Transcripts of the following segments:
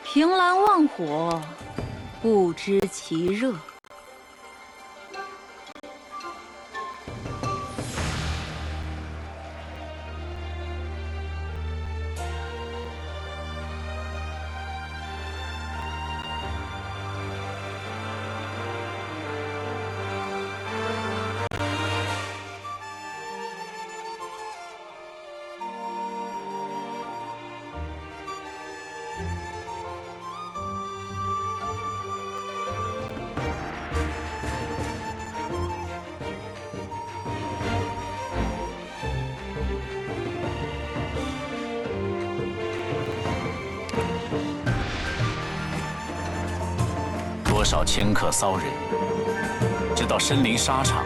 凭栏望火，不知其热。多少迁客骚人，直到身临沙场，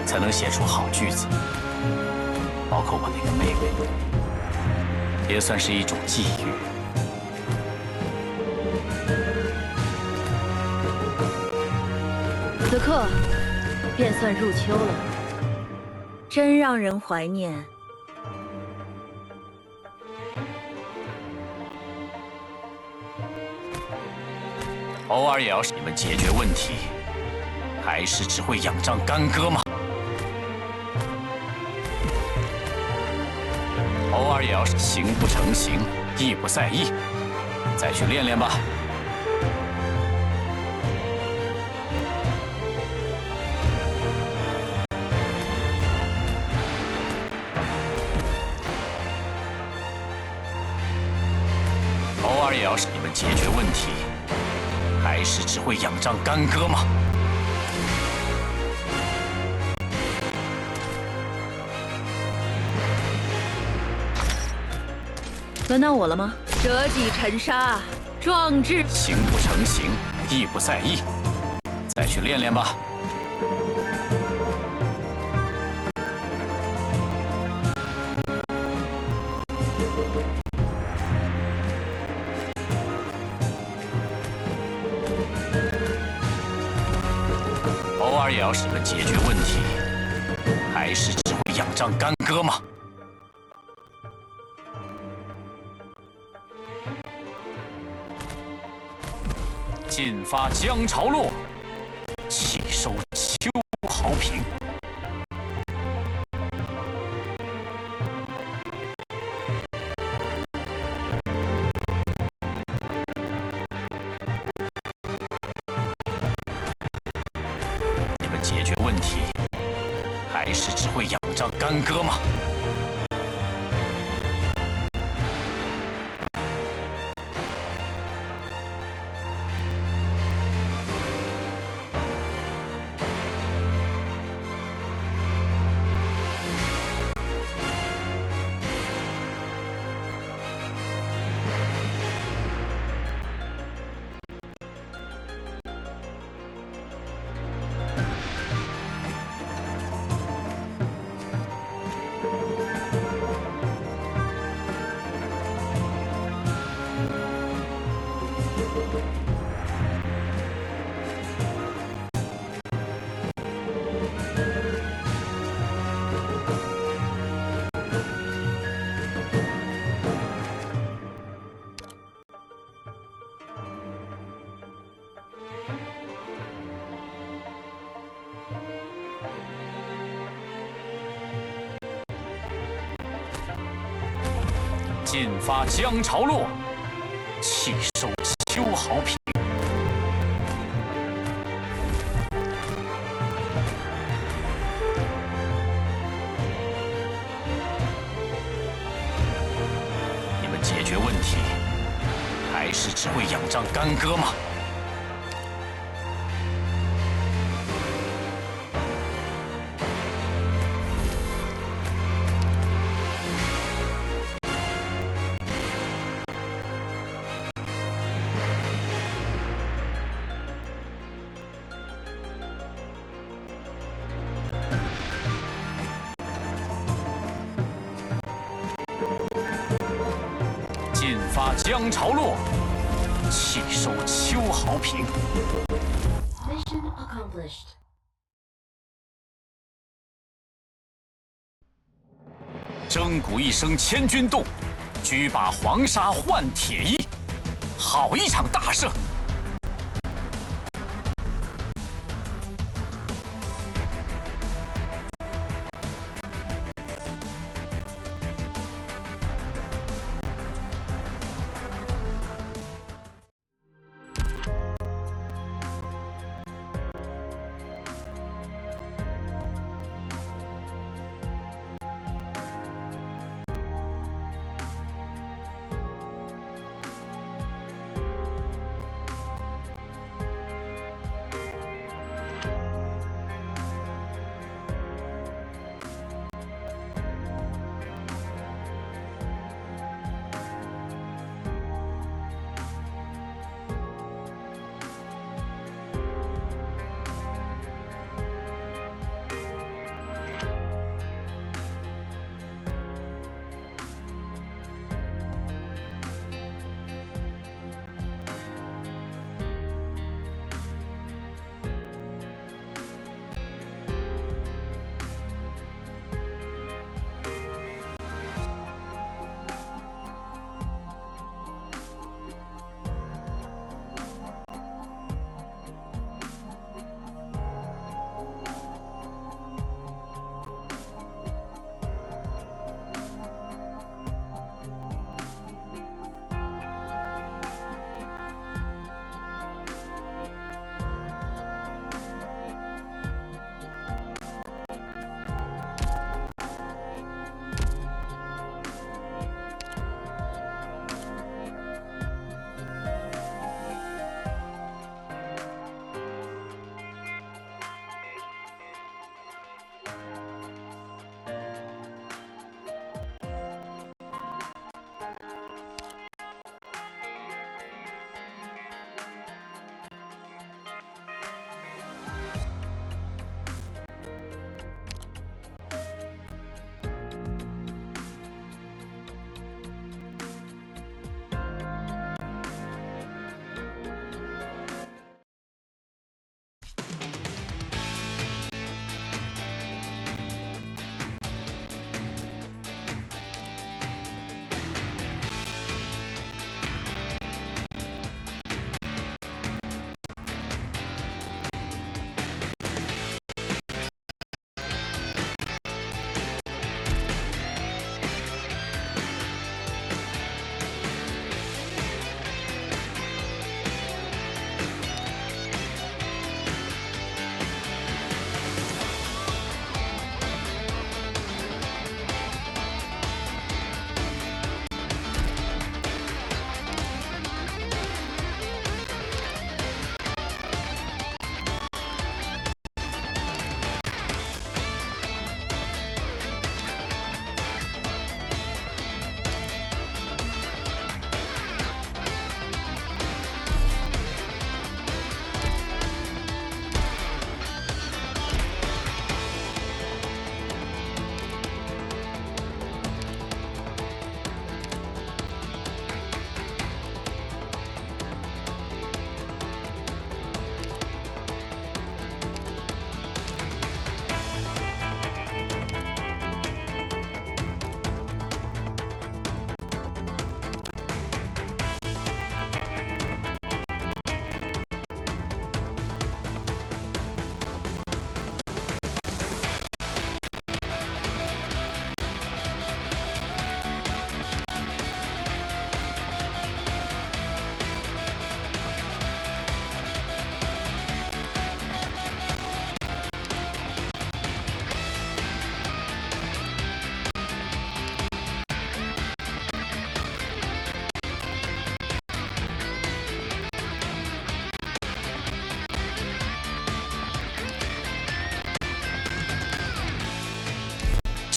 才能写出好句子。包括我那个妹妹，也算是一种际遇。此刻，便算入秋了，真让人怀念。偶尔也要是你们解决问题，还是只会仰仗干戈吗？偶尔也要是形不成形，意不在意，再去练练吧。偶尔也要是你们解决问题，还是只会仰仗干戈吗？轮到我了吗？折戟沉沙，壮志。形不成形，意不在意，再去练练吧。偶尔也要是你们解决问题，还是只会仰仗干戈吗？进发江潮落，气收秋毫平。你们解决问题，还是只会仰仗干戈吗？进发江潮落，气收秋毫平。你们解决问题，还是只会仰仗干戈吗？进发江潮落，气收秋毫平。Mission accomplished. 征鼓一声千军动，举把黄沙换铁衣，好一场大胜！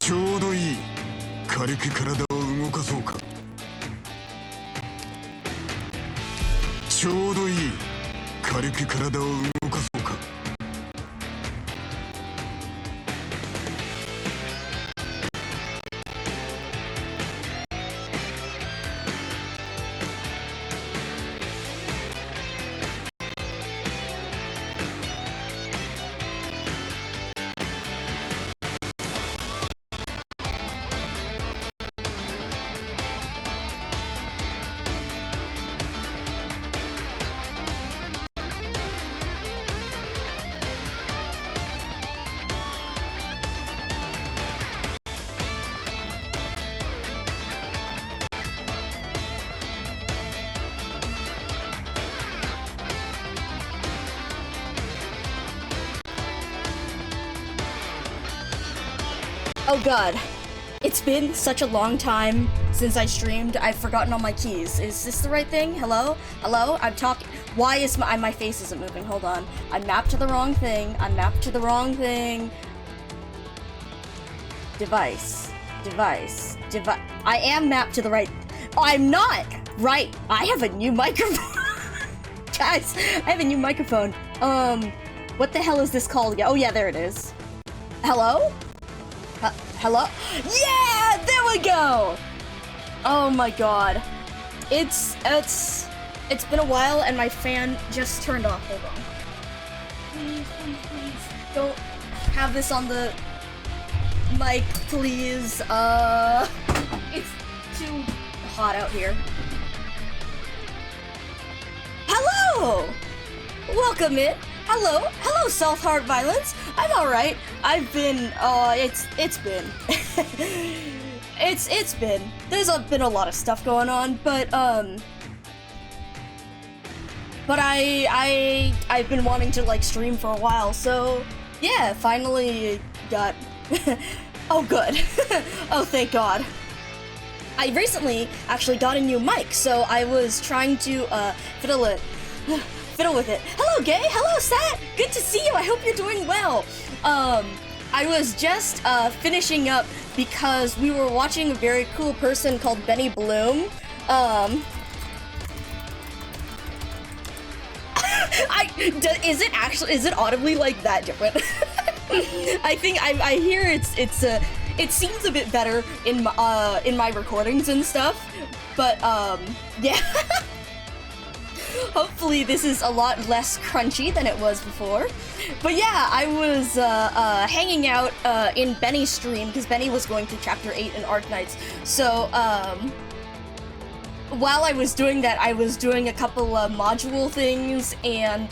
ちょうどいい。軽く体を動かそうか。ちょうどいい。軽く体を動かそうか。Oh god. It's been such a long time since I streamed, I've forgotten all my keys. Is this the right thing? Hello? Hello? I'm talking. Why is my face isn't moving? Hold on. I'm mapped to the wrong thing. I'm mapped to the wrong thing. Device. I am mapped to the right. Oh, I'm not! Right. I have a new microphone. Guys, I have a new microphone. What the hell is this called again? Oh yeah, there it is. Hello? Hello? Yeah! There we go! Oh my god. It's been a while and my fan just turned off. Hold on. Please. Don't have this on the mic, please. It's too hot out here. Hello! Welcome in. Hello, self-heart violence. I'm alright. I've been, it's been. it's been. There's been a lot of stuff going on, but I've been wanting to, like, stream for a while, so, yeah, finally got, oh, good. Oh, thank God. I recently actually got a new mic, so I was trying to, fiddle with it. Hello, Gay. Hello, Sat. Good to see you. I hope you're doing well. I was just finishing up because we were watching a very cool person called Benny Bloom. Is it audibly like that different? I think I hear it seems a bit better in my recordings and stuff, but yeah. Hopefully this is a lot less crunchy than it was before. But yeah, I was hanging out in Benny's stream because Benny was going through Chapter 8 in Arknights. So while I was doing that, I was doing a couple module things and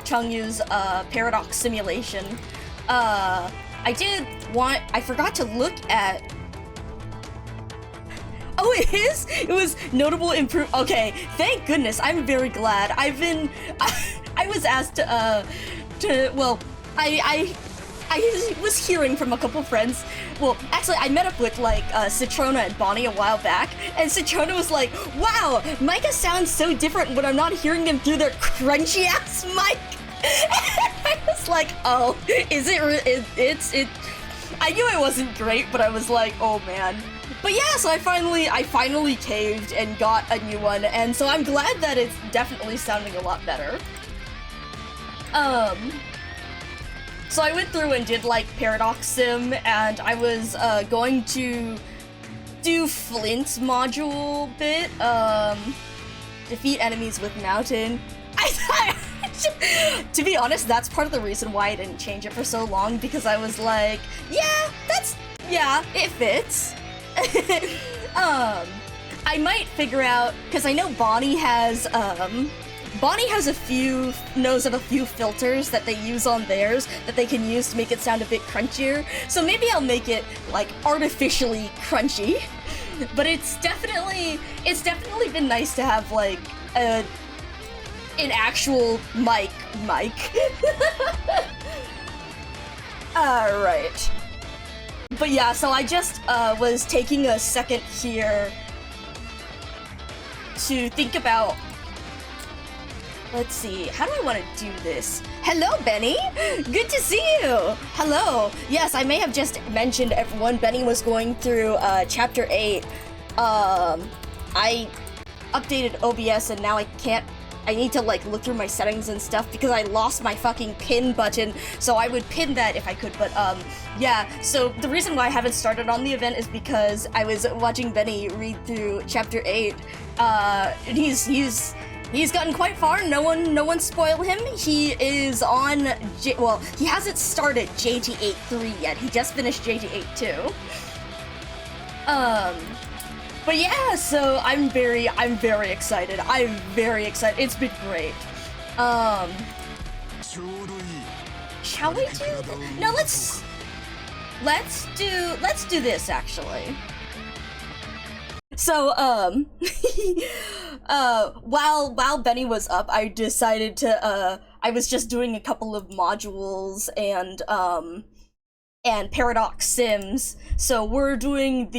Chungyu's paradox simulation. I forgot to look at. Oh, it is? It was notable improve. Okay, thank goodness. I'm very glad. I was asked well, I was hearing from a couple friends. Well, actually, I met up with, like, Citrona and Bonnie a while back, and Citrona was like, wow, Micah sounds so different when I'm not hearing them through their crunchy-ass mic. I was like, oh, is it, I knew it wasn't great, but I was like, oh, man. But yeah, so I finally caved and got a new one, and so I'm glad that it's definitely sounding a lot better. So I went through and did, like, Paradox Sim, and I was going to do Flint's module bit, defeat enemies with Mountain. To be honest, that's part of the reason why I didn't change it for so long, because I was like, yeah, it fits. I might figure out, because I know Bonnie has knows of a few filters that they use on theirs that they can use to make it sound a bit crunchier, so maybe I'll make it, like, artificially crunchy. But it's definitely been nice to have, like, an actual mic. Alright. But yeah, so I just was taking a second here to think about, let's see, how do I want to do this? Hello, Benny! Good to see you! Hello! Yes, I may have just mentioned everyone, Benny was going through Chapter 8. I updated OBS and now I need to, like, look through my settings and stuff because I lost my fucking pin button, so I would pin that if I could, but, yeah, so the reason why I haven't started on the event is because I was watching Benny read through Chapter 8, and he's gotten quite far, no one spoil him. He is on, he hasn't started JT8-3 yet, he just finished JT8-2. But yeah, so I'm very excited. It's been great. Shall we do? No, let's do this actually. So while Benny was up, I decided to I was just doing a couple of modules and Paradox Sims, so we're doing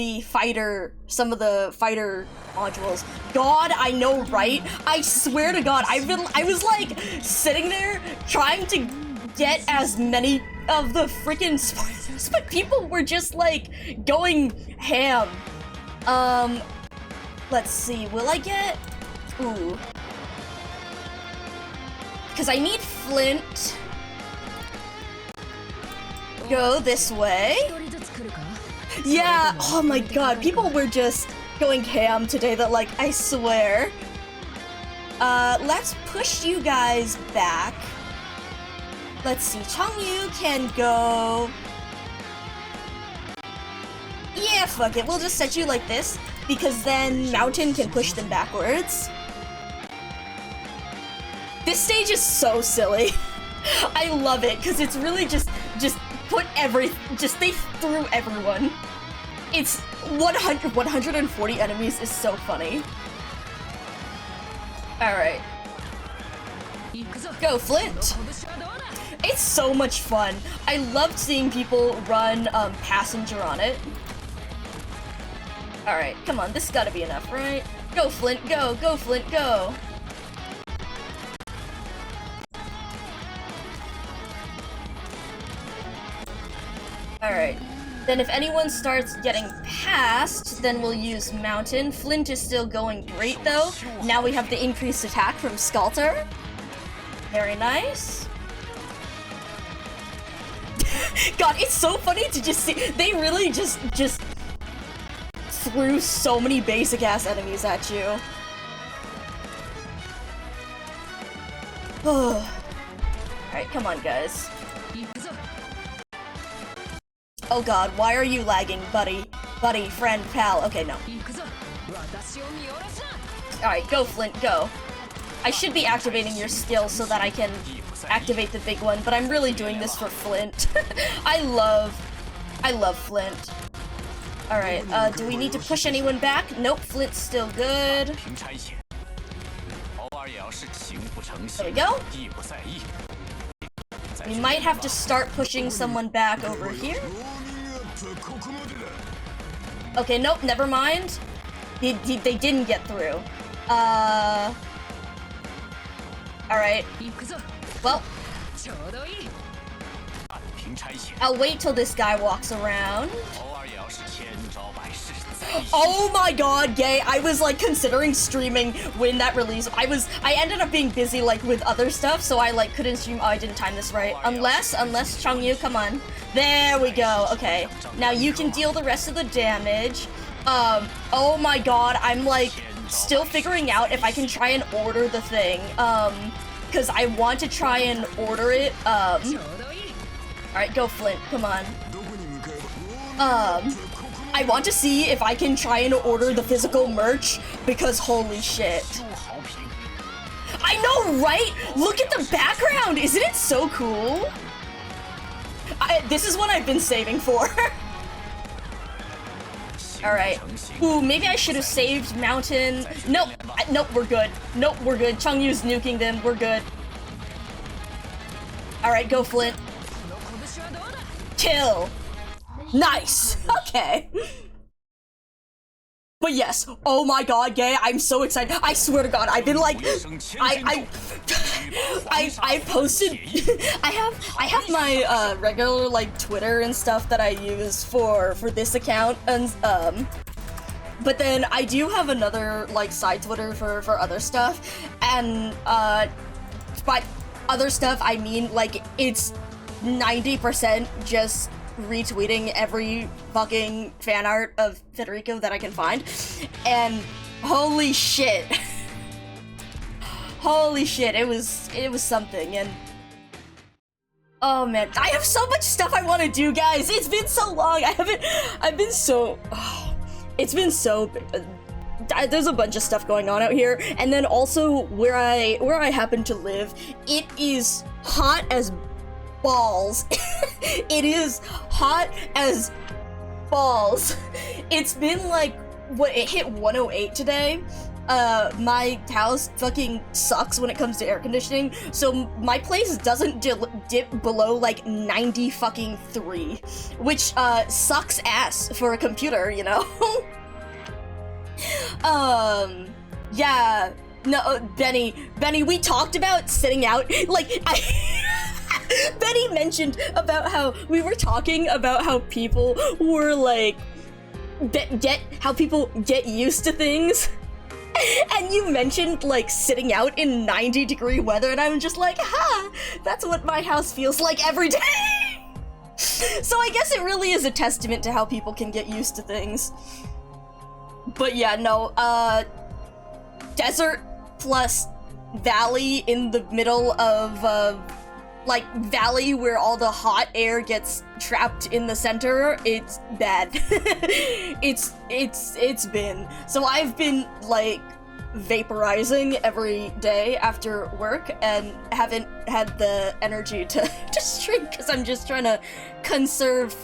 some of the fighter modules. God, I know, right? I swear to God, I was like sitting there trying to get as many of the freaking spoilers, but people were just like going ham. Let's see, will I get? Ooh. Because I need flint. Go this way. Yeah, oh my god, people were just going ham today that, like, I swear. Let's push you guys back. Let's see, Changyu can go... Yeah, fuck it, we'll just set you like this, because then Mountain can push them backwards. This stage is so silly. I love it, because it's really just they threw everyone. It's 140 enemies is so funny. Alright. Go, Flint! It's so much fun. I loved seeing people run passenger on it. Alright, come on, this has gotta be enough, right? Go, Flint, go! Go, Flint, go! Alright. Then if anyone starts getting past, then we'll use Mountain. Flint is still going great, though. Now we have the increased attack from Skalter. Very nice. God, it's so funny to just see. They really just threw so many basic-ass enemies at you. Alright, come on, guys. Oh god, why are you lagging, buddy? Buddy, friend, pal. Okay, no. Alright, go, Flint, go. I should be activating your skill so that I can activate the big one, but I'm really doing this for Flint. I love Flint. Alright, do we need to push anyone back? Nope, Flint's still good. There we go. We might have to start pushing someone back over here. Okay, nope, never mind. They didn't get through. Alright. Well, I'll wait till this guy walks around. Oh my god, gay. I was like considering streaming when that release. I ended up being busy like with other stuff, so I like couldn't stream. Oh, I didn't time this right. Unless Changyu, come on. There we go. Okay. Now you can deal the rest of the damage. Oh my god, I'm like still figuring out if I can try and order the thing. Cause I want to try and order it. Alright, go Flint, come on. I want to see if I can try and order the physical merch, because holy shit. I know, right? Look at the background! Isn't it so cool? This is what I've been saving for. Alright. Ooh, maybe I should have saved Mountain. Nope, nope, we're good. Nope, we're good. Changyu's nuking them, we're good. Alright, go Flint. Kill! Nice! Okay. But yes, oh my god, gay, I'm so excited. I swear to god, I've been like, I posted, I have my, regular, like, Twitter and stuff that I use for this account, and, but then I do have another, like, side Twitter for other stuff, and, by other stuff, I mean, like, it's 90% just retweeting every fucking fan art of Federico that I can find, and holy shit. Holy shit, it was something, and oh man, I have so much stuff I want to do, guys. It's been so long. It's been so there's a bunch of stuff going on out here, and then also where I happen to live, it is hot as balls. It is hot as balls. It's been like, what, it hit 108 today, my house fucking sucks when it comes to air conditioning, so my place doesn't dip below like 90 fucking 3, which sucks ass for a computer, you know? Yeah, no, Benny, we talked about sitting out, like, Benny mentioned about how we were talking about how people were like, how people get used to things. And you mentioned, like, sitting out in 90-degree weather, and I'm just like, that's what my house feels like every day. So I guess it really is a testament to how people can get used to things. But yeah, no, desert plus valley in the middle of, like, valley where all the hot air gets trapped in the center, it's bad. It's been. So I've been, like, vaporizing every day after work and haven't had the energy to stream because I'm just trying to conserve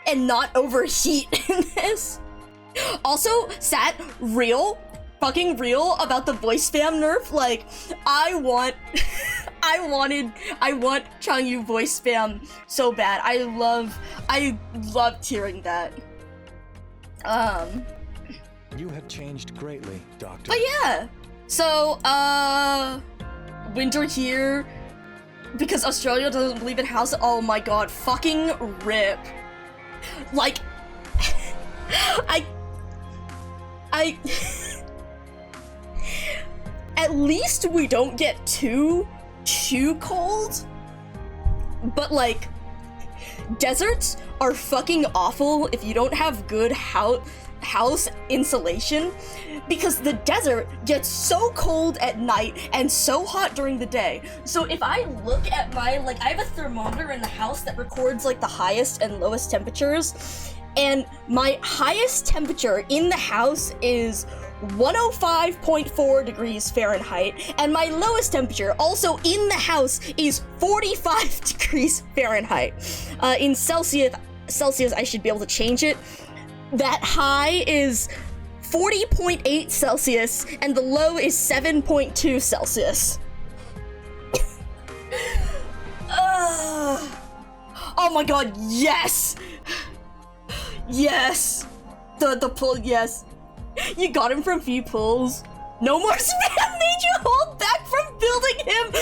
and not overheat in this. Also, fucking real about the voice spam nerf. Like, I want Changyu voice spam so bad. I loved hearing that. You have changed greatly, Doctor. But yeah, so winter here because Australia doesn't believe in house. Oh my god, fucking rip. Like, I at least we don't get too cold, but like, deserts are fucking awful if you don't have good house insulation, because the desert gets so cold at night and so hot during the day. So if I look at my, like, I have a thermometer in the house that records like the highest and lowest temperatures, and my highest temperature in the house is 105.4 degrees Fahrenheit, and my lowest temperature, also in the house, is 45 degrees Fahrenheit. In Celsius, I should be able to change it. That high is 40.8 Celsius, and the low is 7.2 Celsius. Oh my god, yes! Yes! The pull, yes. You got him from few pulls. No more spam made you hold back from building him!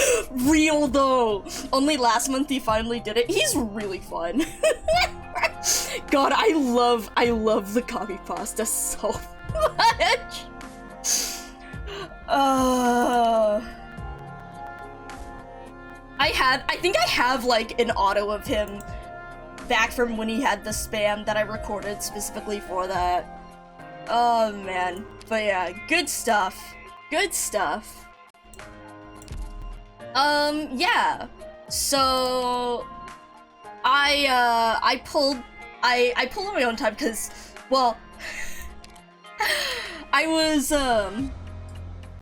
Real though. Only last month he finally did it. He's really fun. God, I love the copy pasta so much. I think I have like an auto of him back from when he had the spam that I recorded specifically for that. Oh man, but yeah, good stuff. Good stuff. Yeah. So I pulled on my own time because, well, I was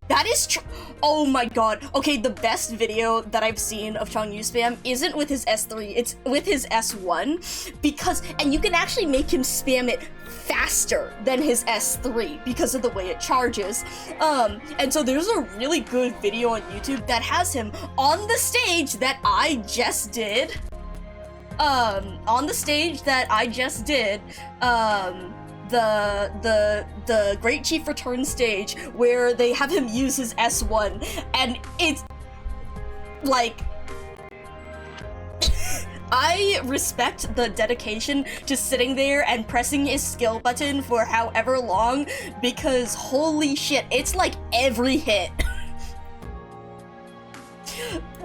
that is true. Oh my god. Okay, the best video that I've seen of Changyu spam isn't with his S3, it's with his S1, because, and you can actually make him spam it faster than his S3 because of the way it charges. And so there's a really good video on YouTube that has him on the stage that I just did. The Great Chief Return stage where they have him use his S1, and it's like I respect the dedication to sitting there and pressing his skill button for however long, because holy shit, it's like every hit.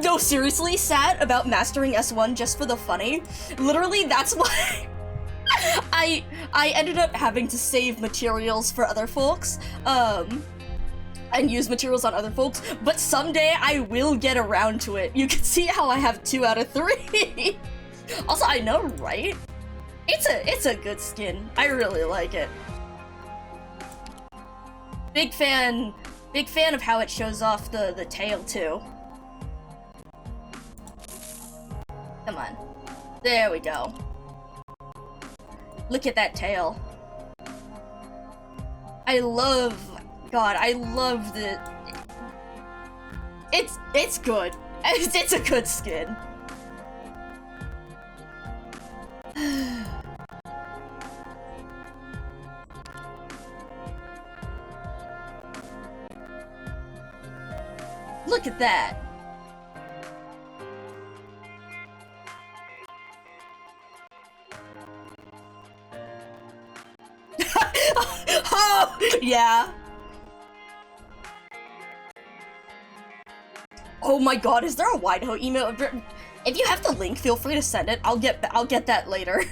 No, seriously, sad about mastering S1 just for the funny. Literally, that's why I ended up having to save materials for other folks, and use materials on other folks, but someday I will get around to it. You can see how I have 2 out of 3. Also, I know, right? It's a good skin. I really like it. Big fan of how it shows off the tail too. Come on. There we go. Look at that tail. I love, God, I love the, it's good. It's a good skin. Look at that. Oh, yeah. Oh my god, is there a Wideho email? If you have the link, feel free to send it. I'll get that later.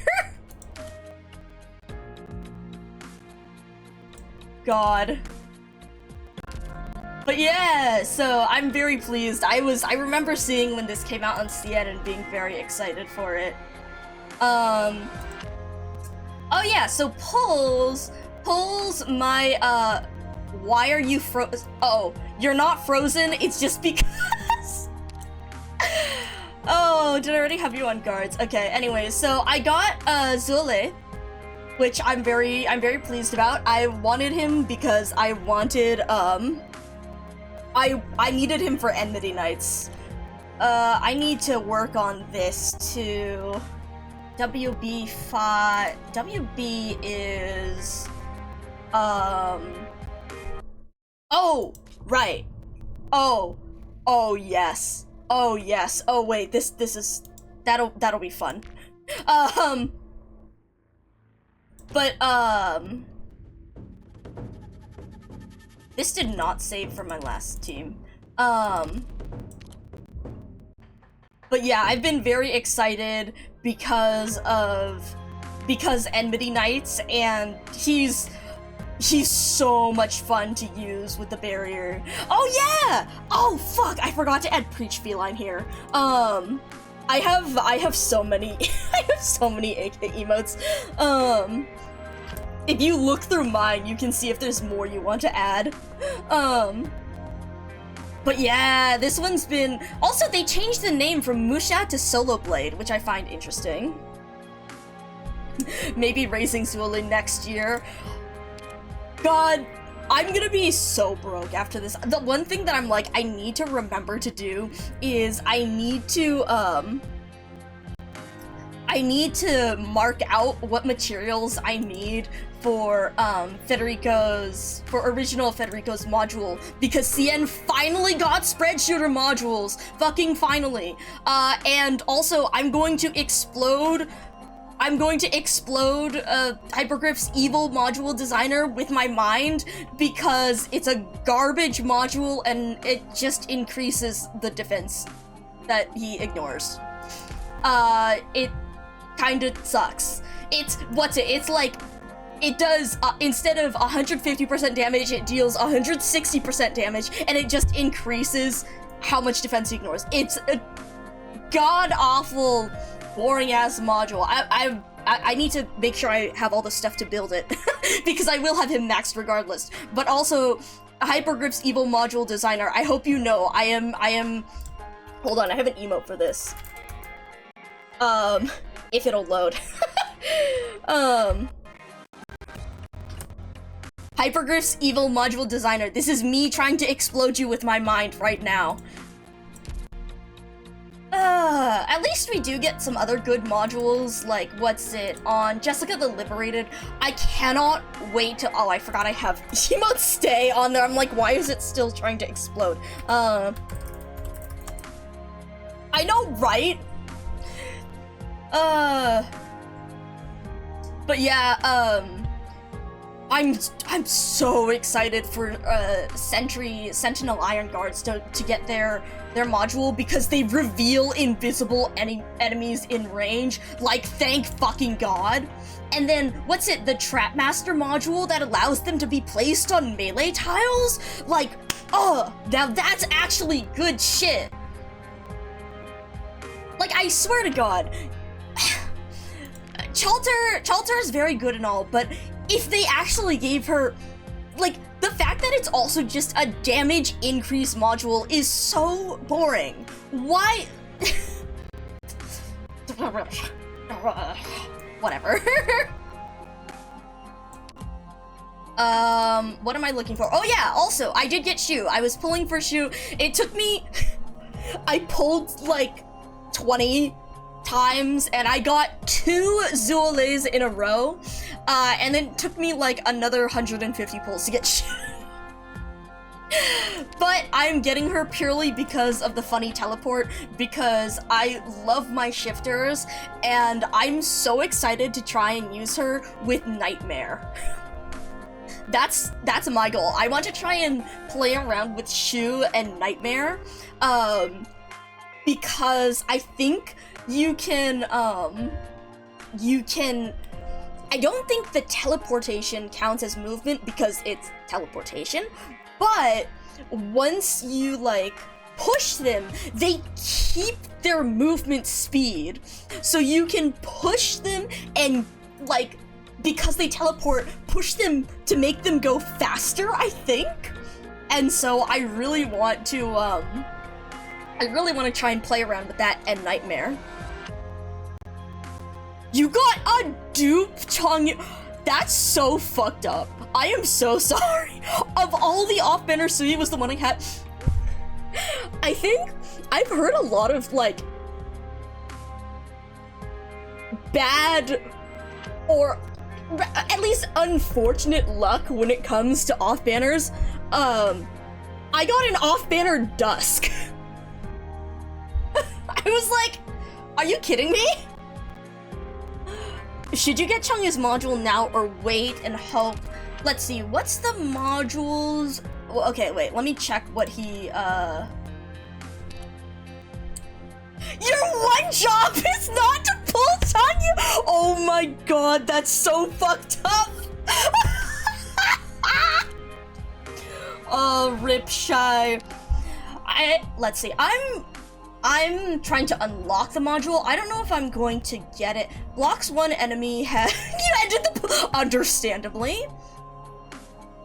God. But yeah, so I'm very pleased. I remember seeing when this came out on CN and being very excited for it. Oh yeah, so Pulls my, why are you oh, you're not frozen, it's just because. Oh, did I already have you on guards? Okay, anyways, so I got, Zule, which I'm very pleased about. I wanted him because I wanted, I needed him for Enmity Nights. I need to work on this too. WB5... WB is... Oh! Right. Oh. Oh, yes. Oh, yes. Oh, wait, this is... That'll be fun. This did not save for my last team. But yeah, I've been very excited because Enmity Nights, and he's so much fun to use with the barrier. Oh yeah! Oh fuck! I forgot to add Preach Feline here. I have so many I have so many AK emotes. If you look through mine, you can see if there's more you want to add. But yeah, this one's been... Also, they changed the name from Musha to Solo Blade, which I find interesting. Maybe raising Zuelin next year. God, I'm gonna be so broke after this. The one thing that I'm like, I need to remember to do is I need to mark out what materials I need for original Federico's module, because CN finally got spread shooter modules, fucking finally. And also I'm going to explode Hypergriff's evil module designer with my mind, because it's a garbage module and it just increases the defense that he ignores. It kinda sucks. It's like, it does, instead of 150% damage, it deals 160% damage, and it just increases how much defense he ignores. It's a god-awful, boring-ass module. I need to make sure I have all the stuff to build it, because I will have him maxed regardless. But also, Hypergriff's evil module designer, I hope you know, I am... Hold on, I have an emote for this. If it'll load. Hypergriff's evil module designer. This is me trying to explode you with my mind right now. At least we do get some other good modules, like, what's it, on Jessica the Liberated. I cannot wait to- oh, I forgot I have emote stay on there. I'm like, why is it still trying to explode? I know, right? But yeah, I'm so excited for Sentinel Iron Guards to get their module, because they reveal invisible enemies in range, like, thank fucking god. And then, what's it, the Trapmaster module that allows them to be placed on melee tiles? Like, oh, now that's actually good shit. Like, I swear to god, Chalter is very good and all, but if they actually gave her, like, the fact that it's also just a damage increase module is so boring. Why? Whatever. What am I looking for? Oh yeah, also, I did get Shu. I was pulling for Shu. It took me... I pulled, like, 20 times, and I got 2 Zuoles in a row. And then it took me, like, another 150 pulls to get Shu. But I'm getting her purely because of the funny teleport, because I love my shifters, and I'm so excited to try and use her with Nightmare. That's my goal. I want to try and play around with Shu and Nightmare, because I think you can, I don't think the teleportation counts as movement because it's teleportation, but once you, like, push them, they keep their movement speed. So you can push them and, like, because they teleport, push them to make them go faster, I think? And so I really want to try and play around with that and Nightmare. You got a dupe, Changyu. That's so fucked up. I am so sorry. Of all the off-banner, Sui was the one I had. I think I've heard a lot of, like, bad or at least unfortunate luck when it comes to off-banners. I got an off-banner Dusk. I was like, are you kidding me? Should you get Changya's module now or wait and hope? Let's see, what's the modules? Well, okay, wait, let me check what he, Your one job is not to pull Changya? Oh my god, that's so fucked up! Oh, Rip Shy. Let's see, I'm trying to unlock the module. I don't know if I'm going to get it. Blocks one enemy has... You ended the... Understandably.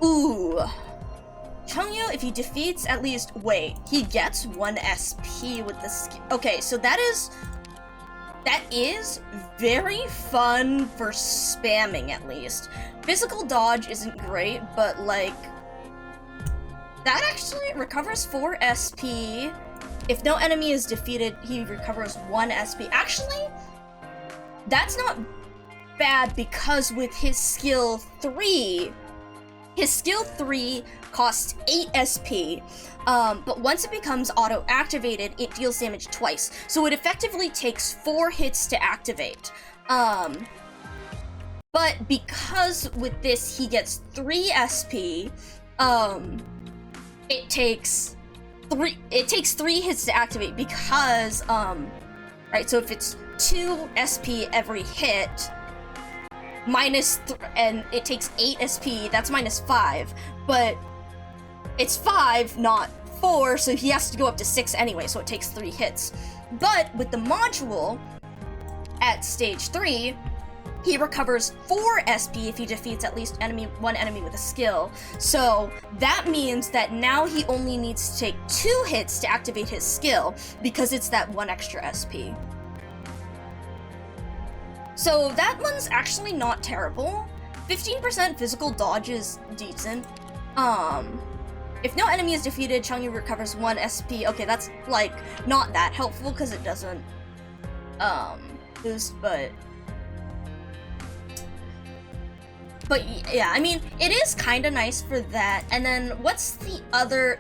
Ooh. Changyu, if he defeats at least... Wait, he gets 1 SP with the skill. Okay, so that is very fun for spamming, at least. Physical dodge isn't great, but, like... That actually recovers 4 SP. If no enemy is defeated, he recovers 1 SP. Actually, that's not bad because with his skill 3 costs 8 SP, but once it becomes auto-activated, it deals damage twice. So it effectively takes 4 hits to activate. But because with this he gets 3 SP, it takes 3 hits to activate because, right, so if it's 2 SP every hit, and it takes 8 SP, that's -5, but it's 5, not 4, so he has to go up to 6 anyway, so it takes 3 hits. But with the module, at stage 3, he recovers 4 SP if he defeats at least one enemy with a skill. So that means that now he only needs to take 2 hits to activate his skill because it's that 1 extra SP. So that one's actually not terrible. 15% physical dodge is decent. If no enemy is defeated, Changyu recovers 1 SP. Okay, that's, like, not that helpful because it doesn't, boost, but yeah, I mean, it is kind of nice for that. And then what's the other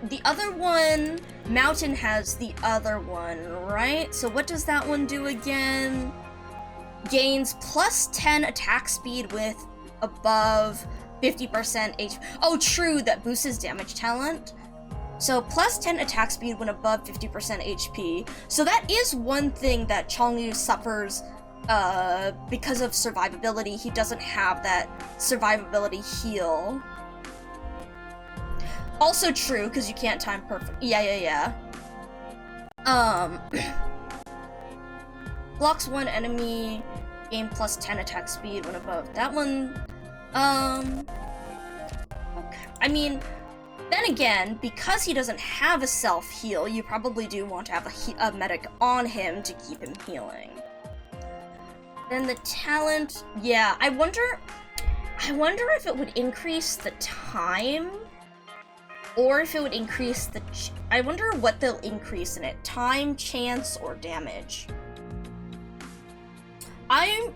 one? Mountain has the other one, right? So what does that one do again? Gains plus 10 attack speed with above 50% HP. Oh, true, that boosts his damage talent. So plus 10 attack speed when above 50% HP. So that is one thing that Changyu suffers because of survivability. He doesn't have that survivability heal. Also true, because you can't time perfect. Yeah. Blocks 1 enemy, gain plus 10 attack speed when above. That one, okay. I mean, then again, because he doesn't have a self-heal, you probably do want to have a medic on him to keep him healing. Then the talent, yeah, I wonder I wonder if it would increase the time, or if it would increase the... I wonder what they'll increase in it. Time, chance, or damage. I'm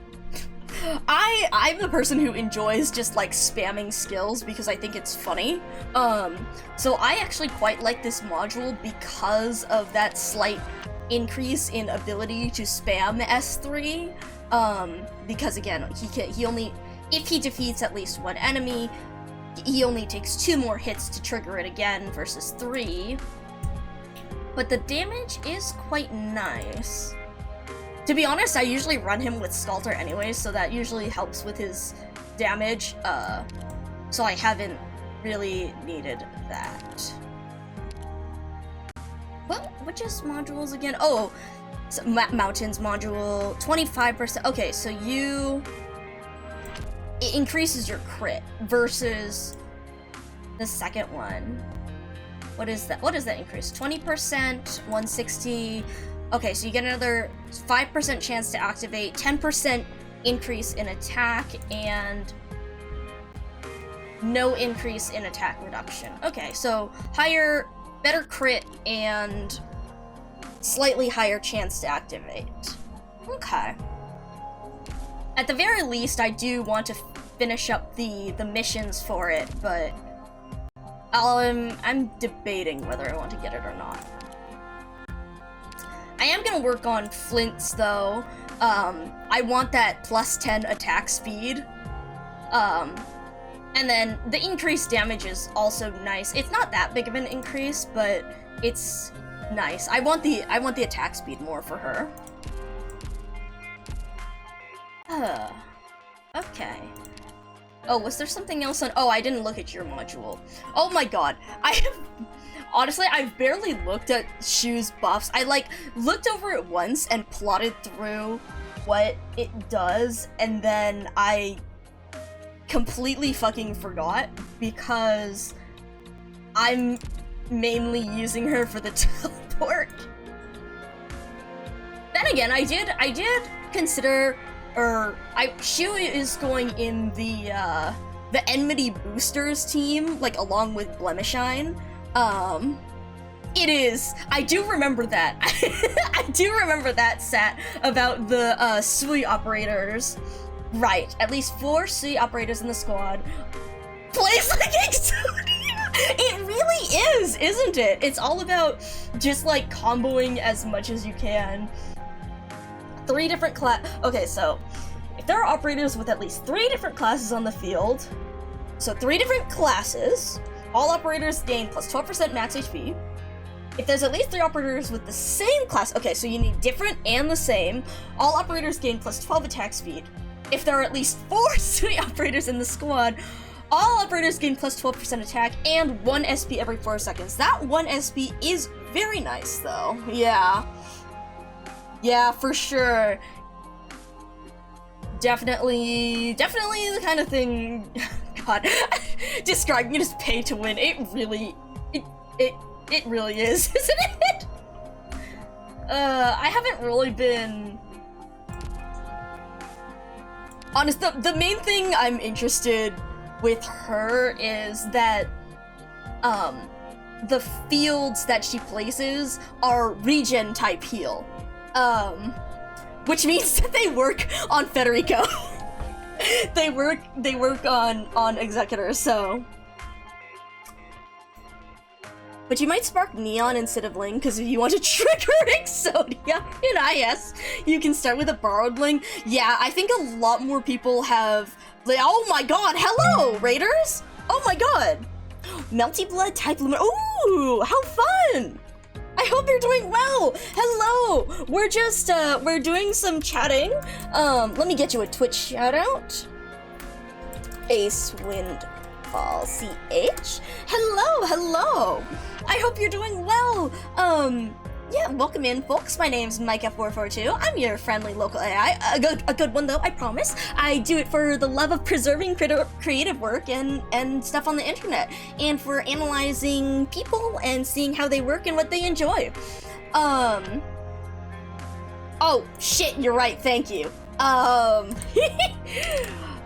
the person who enjoys just like spamming skills because I think it's funny. So I actually quite like this module because of that slight increase in ability to spam S3. Because again, he only, if he defeats at least one enemy, he only takes 2 more hits to trigger it again versus 3. But the damage is quite nice. To be honest, I usually run him with Scalter anyways, so that usually helps with his damage, so I haven't really needed that. Which is modules again? Oh, so Mountains module, 25%. Okay, so it increases your crit versus the second one. What is that? What does that increase? 20%, 160. Okay, so you get another 5% chance to activate, 10% increase in attack, and no increase in attack reduction. Okay, so better crit, and slightly higher chance to activate. Okay. At the very least, I do want to finish up the missions for it, but I'm debating whether I want to get it or not. I am gonna work on Flints though. I want that plus 10 attack speed. And then the increased damage is also nice. It's not that big of an increase, but it's nice. I want the attack speed more for her. Okay. Oh, was there something else on? Oh, I didn't look at your module. Oh my god. Honestly, I've barely looked at Shu's buffs. I looked over it once and plotted through what it does, and then I completely fucking forgot because I'm mainly using her for the teleport. Then again, I did consider, Shu is going in the Enmity Boosters team, along with Blemishine. It is. I do remember that. I do remember that stat about the Sui operators. Right, at least 4 Sui operators in the squad. Plays like Exodia! It really is, isn't it? It's all about just comboing as much as you can. 3 different okay, so if there are operators with at least 3 different classes on the field, so 3 different classes, all operators gain plus 12% max HP. If there's at least 3 operators with the same class, okay, so you need different and the same, all operators gain plus 12 attack speed. If there are at least 4 Sui operators in the squad, all operators gain plus 12% attack and 1 SP every 4 seconds. That 1 SP is very nice, though. Yeah. Yeah, for sure. Definitely the kind of thing... God, describing it as pay to win, it really is, isn't it? I haven't really been... Honest, the main thing I'm interested with her is that, the fields that she places are regen type heal. Which means that they work on Federico. they work on Executor, so. But you might spark Neon instead of Ling, because if you want to trigger Exodia in IS, you can start with a borrowed Ling. Yeah, I think a lot more people have... Oh my god, hello, Raiders! Oh my god! Melty Blood type limit. Ooh, how fun! I hope you're doing well! Hello! We're just, we're doing some chatting. Let me get you a Twitch shoutout. Ace Windfall CH. Hello! I hope you're doing well. Yeah, welcome in, folks. My name's Micah442. I'm your friendly local AI. A good one, though, I promise. I do it for the love of preserving creative work and stuff on the internet, and for analyzing people and seeing how they work and what they enjoy. Oh, shit, you're right, thank you.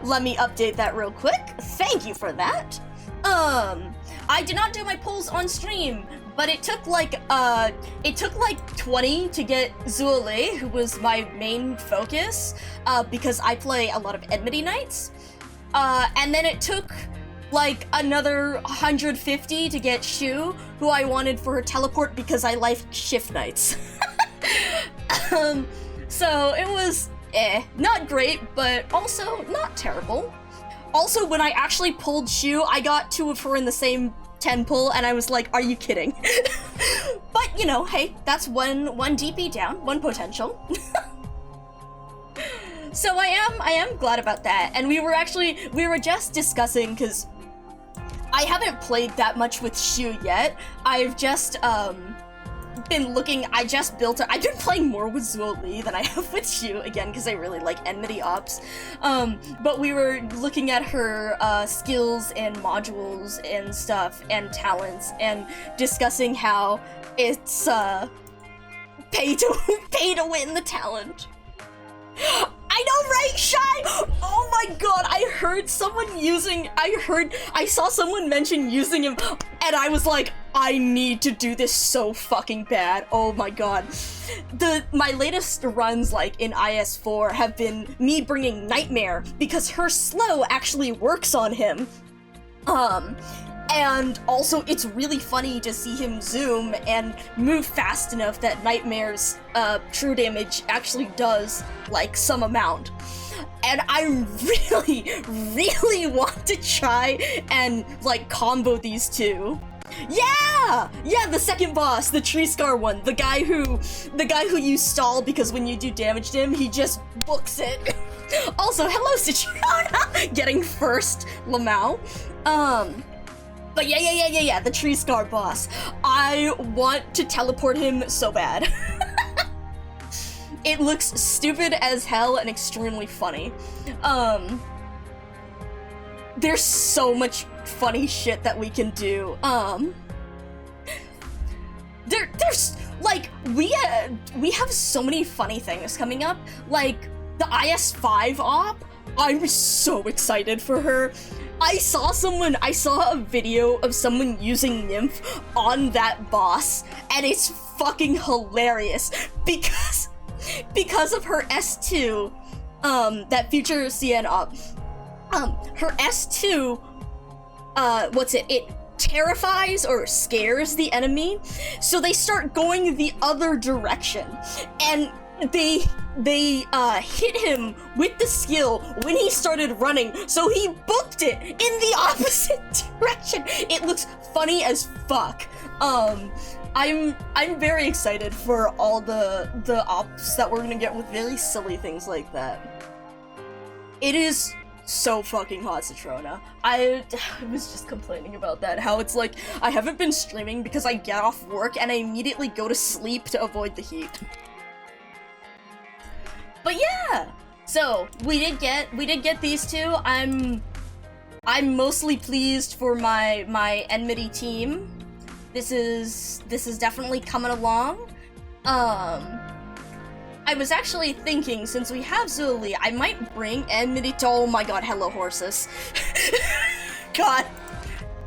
let me update that real quick. Thank you for that. I did not do my polls on stream, but it took like 20 to get Zuele, who was my main focus, because I play a lot of Enmity Knights. And then it took like another 150 to get Shu, who I wanted for her teleport because I like Shift Knights. So it was not great, but also not terrible. Also, when I actually pulled Shu, I got 2 of her in the same 10 pull, and I was like, are you kidding? But, you know, hey, that's one DP down, 1 potential. So I am glad about that, and we were just discussing, because I haven't played that much with Shu yet. I've just, been looking, I've been playing more with Zuo than I have with Shu, again, because I really like Enmity Ops. But we were looking at her skills and modules and stuff and talents and discussing how it's pay to win the talent. I know, right, Shy? Oh my god, I saw someone mention using him, and I was like, I need to do this so fucking bad. Oh my god. My latest runs, like, in IS4 have been me bringing Nightmare, because her slow actually works on him. And also, it's really funny to see him zoom and move fast enough that Nightmare's true damage actually does, like, some amount. And I really want to try and, like, combo these two. Yeah, the second boss, the Tree Scar one, the guy who you stall because when you do damage to him, he just books it. Also, hello, Citrona, getting first Lamau. But yeah, the Tree Scar boss. I want to teleport him so bad. It looks stupid as hell and extremely funny. There's so much funny shit that we can do. There's like, we have so many funny things coming up. Like, the IS5 op, I'm so excited for her. I saw a video of someone using Nymph on that boss, and it's fucking hilarious because of her S2, that future CN op. Her S2, it terrifies or scares the enemy, so they start going the other direction, and they hit him with the skill when he started running, so he booked it in the opposite direction. It looks funny as fuck. I'm very excited for all the ops that we're gonna get with very silly things like that. It is so fucking hot, Citrona. I was just complaining about that, how it's like, I haven't been streaming because I get off work and I immediately go to sleep to avoid the heat. But yeah, so we did get these two. I'm mostly pleased for my Enmity team. This is definitely coming along. I was actually thinking, since we have Zuli, I might bring Enmity to— oh my god, hello horses. God.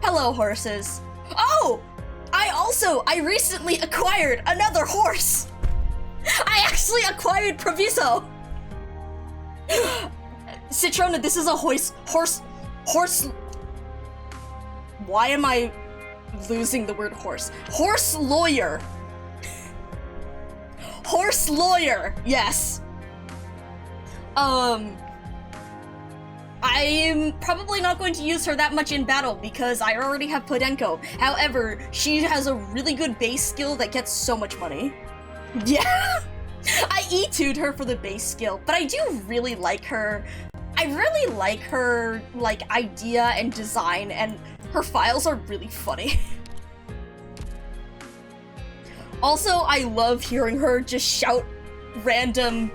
Hello horses. Oh! I recently acquired another horse! I actually acquired Proviso! Citrona, this is a horse. Why am I losing the word horse? Horse lawyer. Horse lawyer, yes. I'm probably not going to use her that much in battle because I already have Podenko. However, she has a really good base skill that gets so much money. Yeah! I E2'd her for the base skill, but I do really like her. I really like her, like, idea and design, and her files are really funny. Also, I love hearing her just shout random—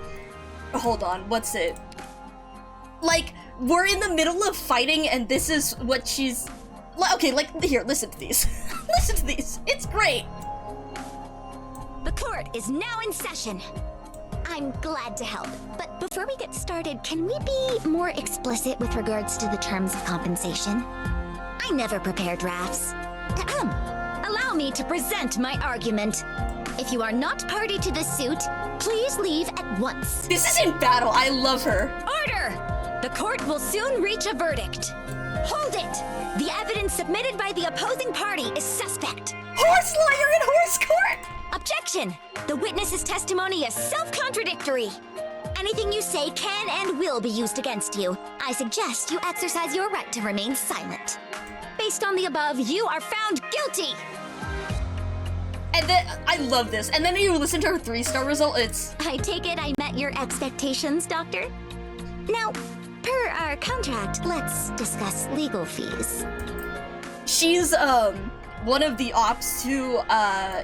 hold on, what's it? Like, we're in the middle of fighting and this is what she's— okay, like, here, listen to these. Listen to these, it's great. The court is now in session. I'm glad to help. But before we get started, can we be more explicit with regards to the terms of compensation? I never prepare drafts. Ahem. Allow me to present my argument. If you are not party to this suit, please leave at once. This isn't battle. I love her. Order! The court will soon reach a verdict. Hold it! The evidence submitted by the opposing party is suspect. Horse lawyer in horse court! Objection! The witness's testimony is self-contradictory. Anything you say can and will be used against you. I suggest you exercise your right to remain silent. Based on the above, you are found guilty! And then, I love this. And then you listen to her 3-star result, it's... I take it I met your expectations, Doctor? Now, per our contract, let's discuss legal fees. She's, one of the ops who,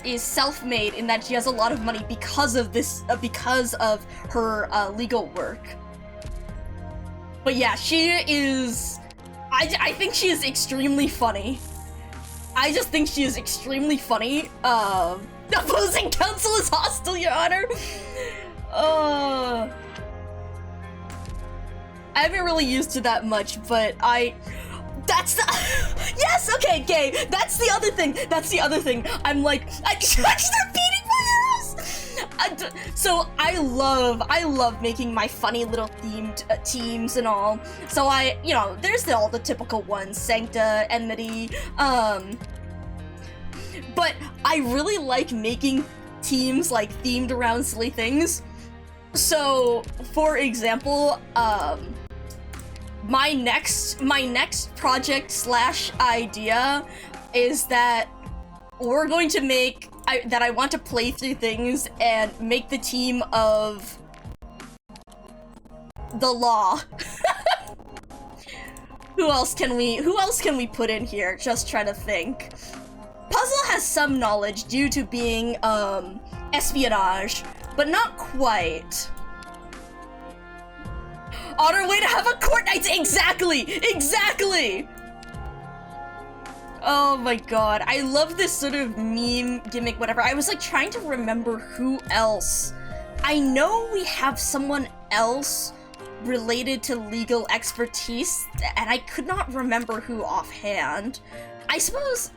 is self-made in that she has a lot of money because of this, because of her, legal work. But yeah, she is... I think she is extremely funny. I just think she is extremely funny. Opposing counsel is hostile, Your Honor. I haven't really used it that much, but that's the yes, okay, gay. That's the other thing. That's the other thing. I'm like, I start beating my ass. So I love making my funny little themed teams and all. So there's all the typical ones, Sancta, Enmity, but I really like making teams like themed around silly things. So, for example, my next project / idea is that we're going to make that I want to play through things and make the team of the law. Who else can we put in here? Just trying to think. Puzzle has some knowledge due to being espionage, but not quite. On our way to have a court night! Exactly! Oh my god, I love this sort of meme gimmick, whatever. I was like trying to remember who else. I know we have someone else related to legal expertise, and I could not remember who offhand. I suppose...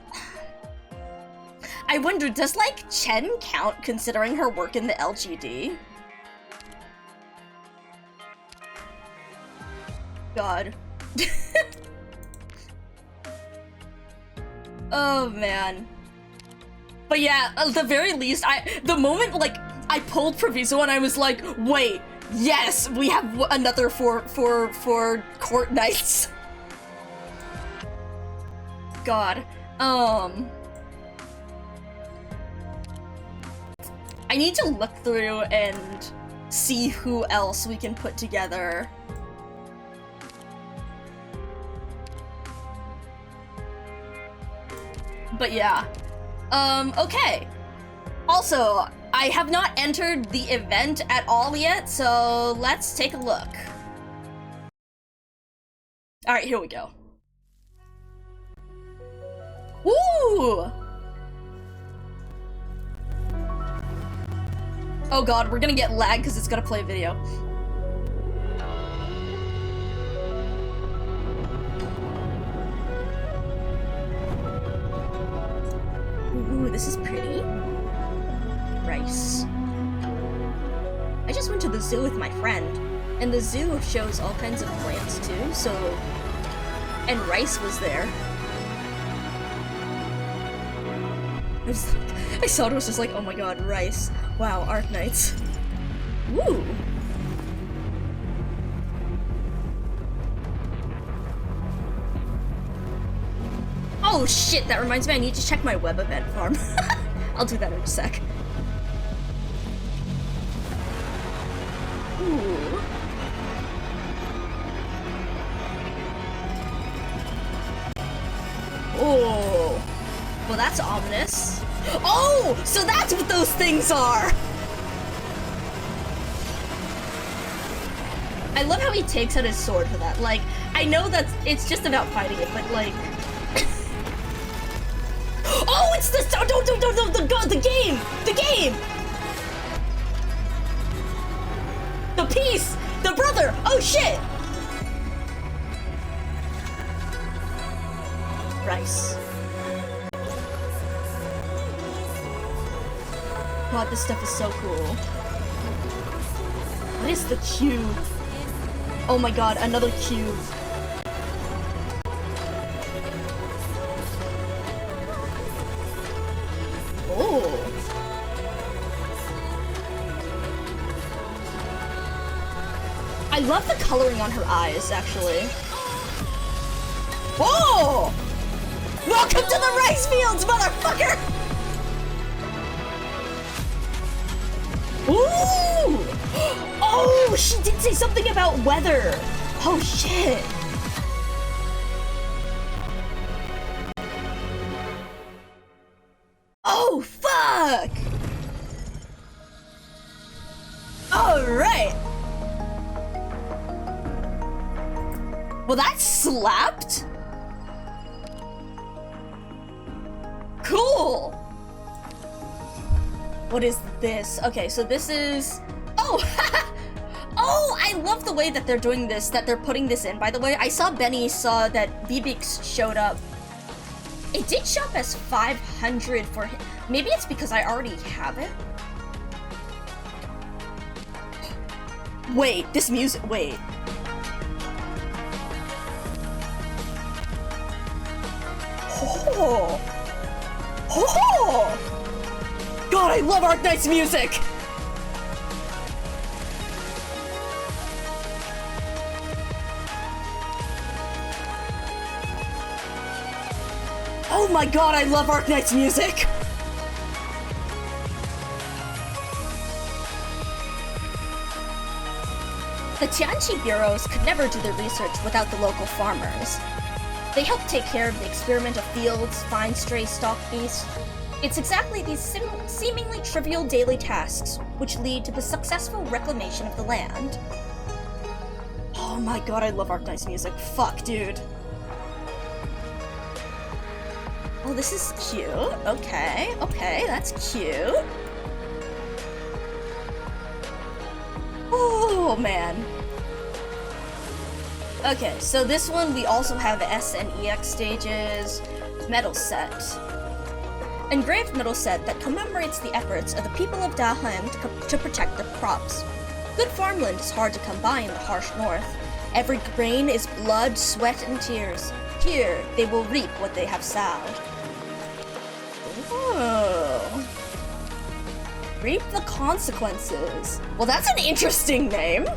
I wonder, does like Chen count considering her work in the LGD? God. Oh man. But yeah, at the very least, the moment like I pulled Proviso and I was like, wait, yes, we have another for court nights. God. I need to look through and see who else we can put together. But yeah. Okay. Also, I have not entered the event at all yet, so let's take a look. Alright, here we go. Woo! Oh god, we're gonna get lag because it's gonna play a video. Ooh, this is pretty. Rice. I just went to the zoo with my friend, and the zoo shows all kinds of plants too, so... And Rice was there. I saw it, was just like, oh my god, Rice. Wow, Arknights. Woo! Oh shit, that reminds me, I need to check my web event farm. I'll do that in a sec. Ooh. Oh. Well, that's ominous. Oh! So that's what those things are! I love how he takes out his sword for that. Like, I know that it's just about fighting it, but like... Oh, it's the... The game! The game! The piece! The brother! Oh shit! Rice. God, this stuff is so cool. What is the cube? Oh my god, another cube. Oh. I love the coloring on her eyes, actually. Whoa! Welcome to the rice fields, motherfucker! Ooh! Oh, she did say something about weather. Oh shit. Oh fuck! Alright. Well, that slapped. Cool. What is this? Okay, so this is... Oh! Oh, I love the way that they're doing this, that they're putting this in. By the way, I saw Benny saw that BBX showed up. It did show up as 500 for him. Maybe it's because I already have it. Wait, this music, wait. Oh! Oh! God, I love Arc Knight's music! Oh my god, I love Arc Knight's music! The Tianqi bureaus could never do their research without the local farmers. They help take care of the experimental fields, find stray stock beasts. It's exactly these seemingly trivial daily tasks which lead to the successful reclamation of the land. Oh my god, I love Arc Knight's music. Fuck, dude. Oh, this is cute. Okay, okay, that's cute. Oh, man. Okay, so this one we also have S and EX stages, medal set. Engraved medal set that commemorates the efforts of the people of Dahem to protect their crops. Good farmland is hard to come by in the harsh north. Every grain is blood, sweat, and tears. Here, they will reap what they have sowed. Oh. Reap the consequences. Well, that's an interesting name.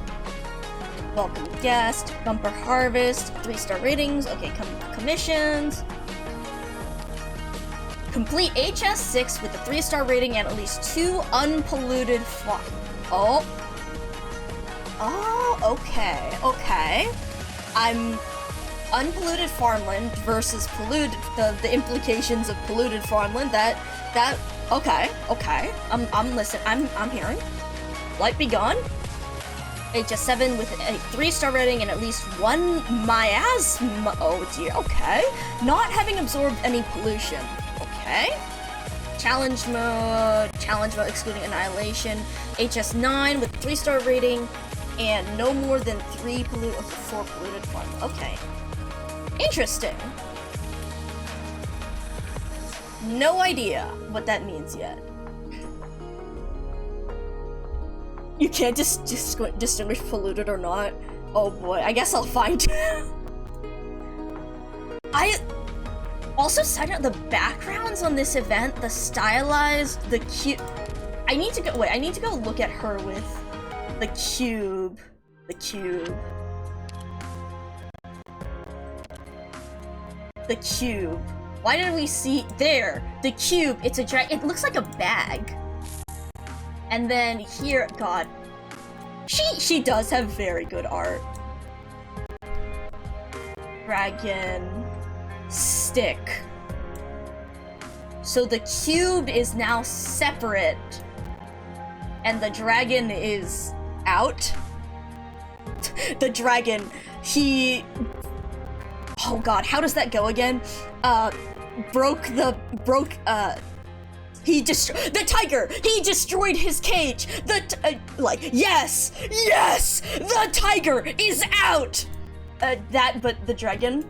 Welcome guest, bumper harvest, 3-star ratings, okay, commissions. Complete HS6 with a 3-star rating and at least 2 unpolluted Oh. Oh, okay, okay. I'm unpolluted farmland versus polluted, the implications of polluted farmland, okay, okay. I'm listening, I'm hearing. Light be gone. HS7 with a 3-star rating and at least 1 miasma, oh dear, okay. Not having absorbed any pollution, okay. Challenge mode excluding annihilation. HS9 with 3-star rating and no more than 4 polluted farmland, okay. Interesting. No idea what that means yet. You can't just distinguish polluted or not. Oh boy, I guess I'll find. I also cited out the backgrounds on this event, the stylized, the cute. I need to go look at her with the cube. The cube. The cube. Why did we see there? The cube. It's a it looks like a bag. And then here, God, she does have very good art. Dragon stick. So the cube is now separate, and the dragon is out. The dragon, oh God, how does that go again? The tiger! He destroyed his cage! Yes! Yes! The tiger is out! But the dragon?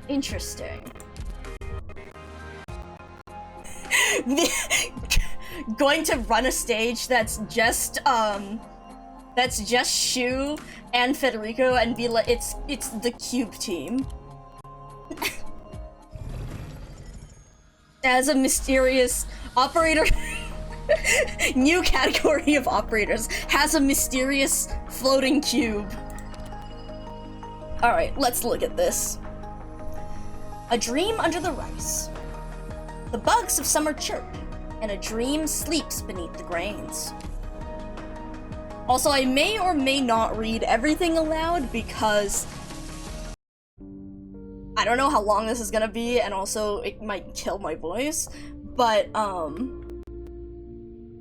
Interesting. Going to run a stage that's just Shu and Federico and be like, it's the cube team. As a mysterious operator, new category of operators, has a mysterious floating cube. Alright, let's look at this. A dream under the rice. The bugs of summer chirp, and a dream sleeps beneath the grains. Also, I may or may not read everything aloud because I don't know how long this is gonna be, and also it might kill my voice, but,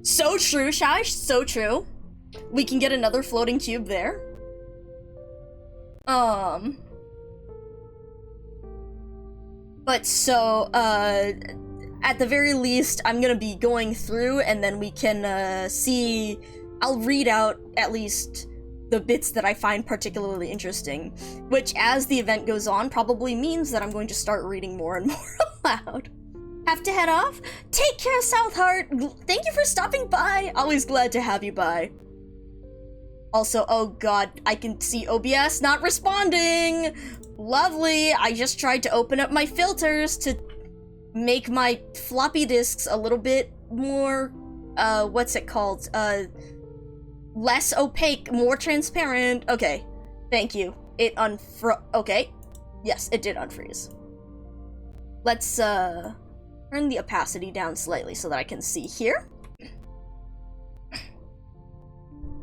so true, Shai, so true. We can get another floating cube there. But so, at the very least, I'm gonna be going through, and then we can, see, I'll read out at least the bits that I find particularly interesting, which as the event goes on probably means that I'm going to start reading more and more aloud. Have to head off? Take care, Southheart! Thank you for stopping by! Always glad to have you by. Also, oh god, I can see OBS not responding! Lovely! I just tried to open up my filters to make my floppy disks a little bit more, what's it called? Less opaque, more transparent. Okay, thank you. It okay. Yes, it did unfreeze. Let's, turn the opacity down slightly so that I can see here.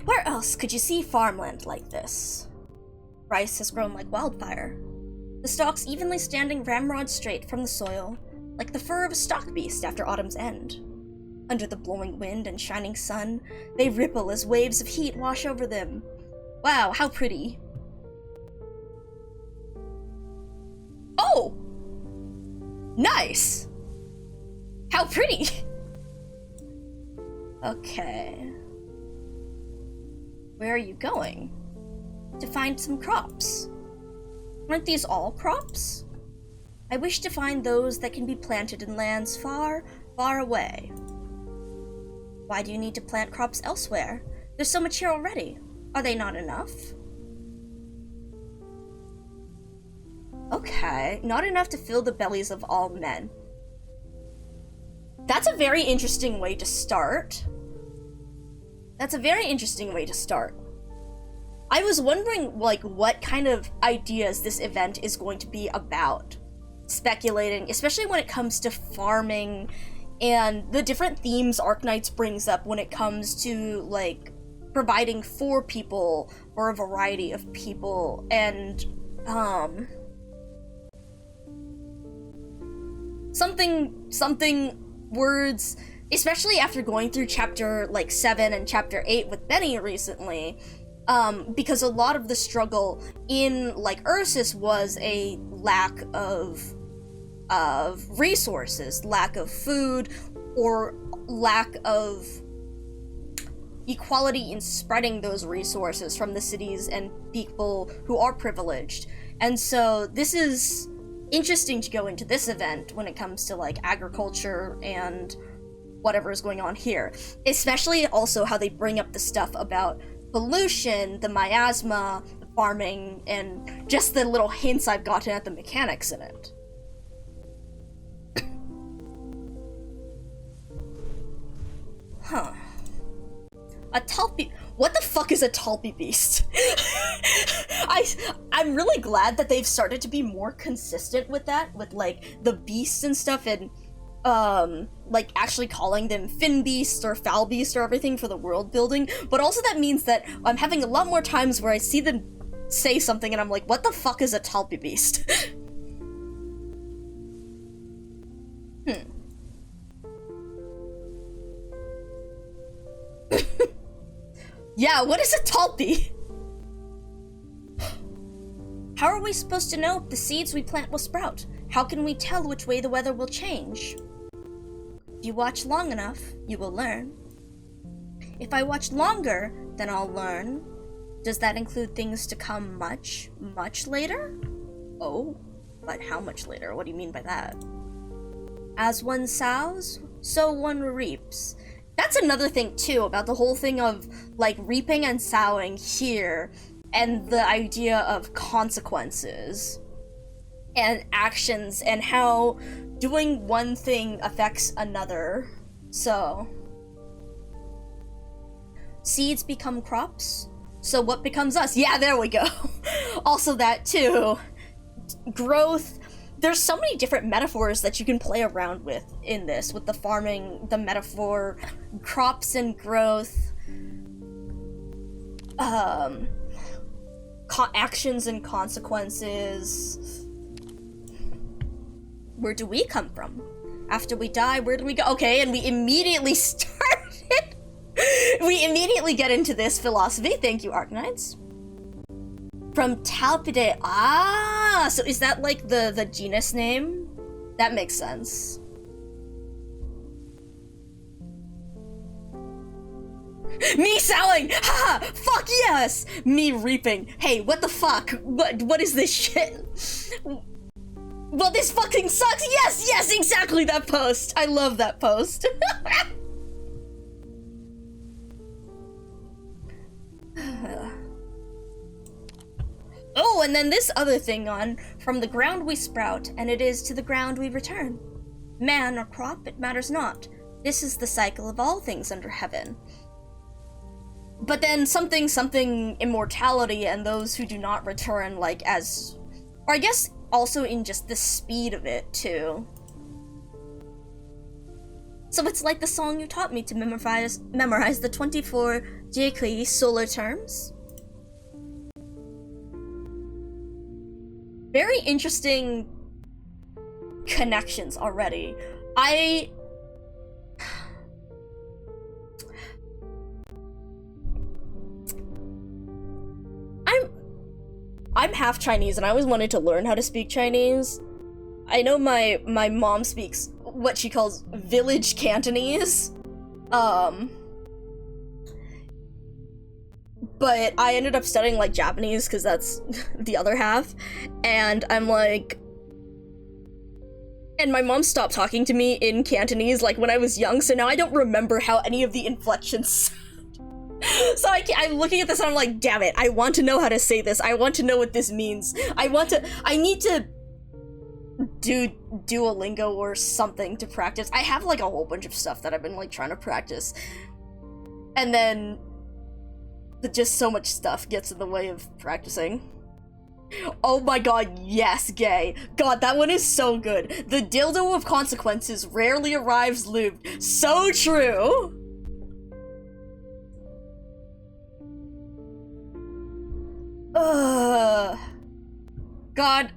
Where else could you see farmland like this? Rice has grown like wildfire. The stalks evenly standing ramrod straight from the soil, like the fur of a stock beast after autumn's end. Under the blowing wind and shining sun, they ripple as waves of heat wash over them. Wow, how pretty. Oh! Nice! How pretty! Okay. Where are you going? To find some crops. Aren't these all crops? I wish to find those that can be planted in lands far, far away. Why do you need to plant crops elsewhere? There's so much here already. Are they not enough? Okay, not enough to fill the bellies of all men. That's a very interesting way to start. That's a very interesting way to start. I was wondering, like, what kind of ideas this event is going to be about. Speculating, especially when it comes to farming and the different themes Arknights brings up when it comes to, like, providing for people, for a variety of people, and, something words, especially after going through chapter, like, 7 and chapter 8 with Benny recently, because a lot of the struggle in, like, Ursus was a lack of resources, lack of food, or lack of equality in spreading those resources from the cities and people who are privileged. And so this is interesting to go into this event when it comes to, like, agriculture and whatever is going on here. Especially also how they bring up the stuff about pollution, the miasma, the farming, and just the little hints I've gotten at the mechanics in it. Huh. A Talpi- What the fuck is a Talpi beast? I'm really glad that they've started to be more consistent with that, with, like, the beasts and stuff, and, like, actually calling them fin beasts or foul beasts or everything for the world building, but also that means that I'm having a lot more times where I see them say something and I'm like, what the fuck is a Talpi beast? Yeah, what is a Talpi? How are we supposed to know if the seeds we plant will sprout? How can we tell which way the weather will change? If you watch long enough, you will learn. If I watch longer, then I'll learn. Does that include things to come much, much later? Oh, but how much later? What do you mean by that? As one sows, so one reaps. That's another thing too about the whole thing of like reaping and sowing here, and the idea of consequences and actions and how doing one thing affects another. So seeds become crops, so what becomes us? Yeah, there we go. Also that too. Growth. There's so many different metaphors that you can play around with in this, with the farming, the metaphor, crops and growth, actions and consequences. Where do we come from? After we die, where do we go? Okay, and we immediately started. We immediately get into this philosophy. Thank you, Arknights. From Talpidae. Ah, so is that like the genus name? That makes sense. Me sowing! Ha! Fuck yes! Me reaping. Hey, what the fuck? What is this shit? Well, this fucking sucks! Yes, exactly that post! I love that post. Oh, and then this other thing on, from the ground we sprout, and it is to the ground we return. Man or crop, it matters not. This is the cycle of all things under heaven. But then something immortality and those who do not return, like as, or I guess also in just the speed of it too. So it's like the song you taught me to memorize the 24 Jekui solar terms. Very interesting connections already. I'm half Chinese and I always wanted to learn how to speak Chinese. I know my mom speaks what she calls village Cantonese. But I ended up studying like Japanese because that's the other half. And I'm like, and my mom stopped talking to me in Cantonese like when I was young, so now I don't remember how any of the inflections sound. So I'm looking at this and I'm like, damn it, I want to know how to say this. I want to know what this means. I need to do Duolingo or something to practice. I have like a whole bunch of stuff that I've been like trying to practice. And then just so much stuff gets in the way of practicing. Oh my god, yes, gay. God, that one is so good. The dildo of consequences rarely arrives lubed. So true! God.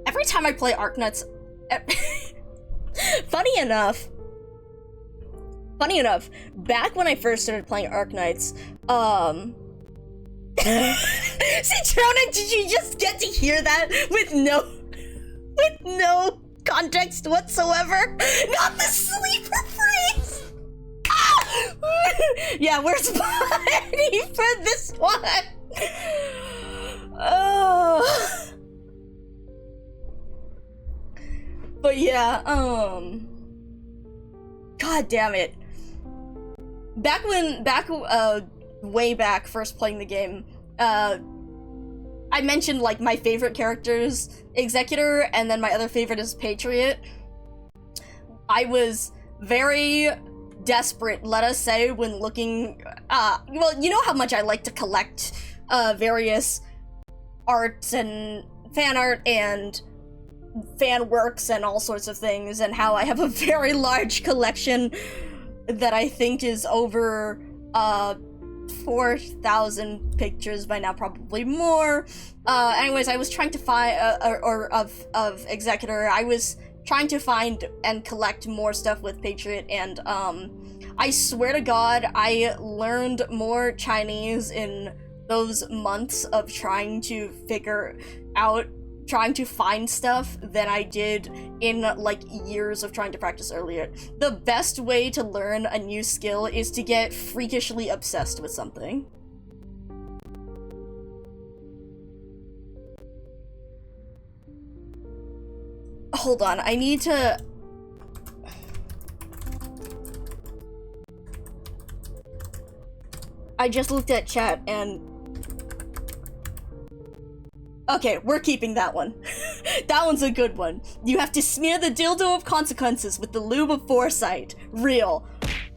Every time I play Arknuts... Funny enough, back when I first started playing Arknights, Citrona, did you just get to hear that with no context whatsoever? Not the sleeper phrase! Yeah, where's Bonnie for this one? Oh. But yeah, god damn it. Way back, first playing the game, I mentioned, like, my favorite characters, Executor, and then my other favorite is Patriot. I was very desperate, let us say, when looking, well, you know how much I like to collect, various art and fan art and fan works and all sorts of things, and how I have a very large collection that I think is over, 4,000 pictures by now, probably more. Anyways, I was trying to find, of Executor, I was trying to find and collect more stuff with Patriot, and, I swear to God, I learned more Chinese in those months of trying to figure out trying to find stuff than I did in like years of trying to practice earlier. The best way to learn a new skill is to get freakishly obsessed with something. Hold on, I need to... I just looked at chat and... Okay, we're keeping that one. That one's a good one. You have to smear the dildo of consequences with the lube of foresight. Real.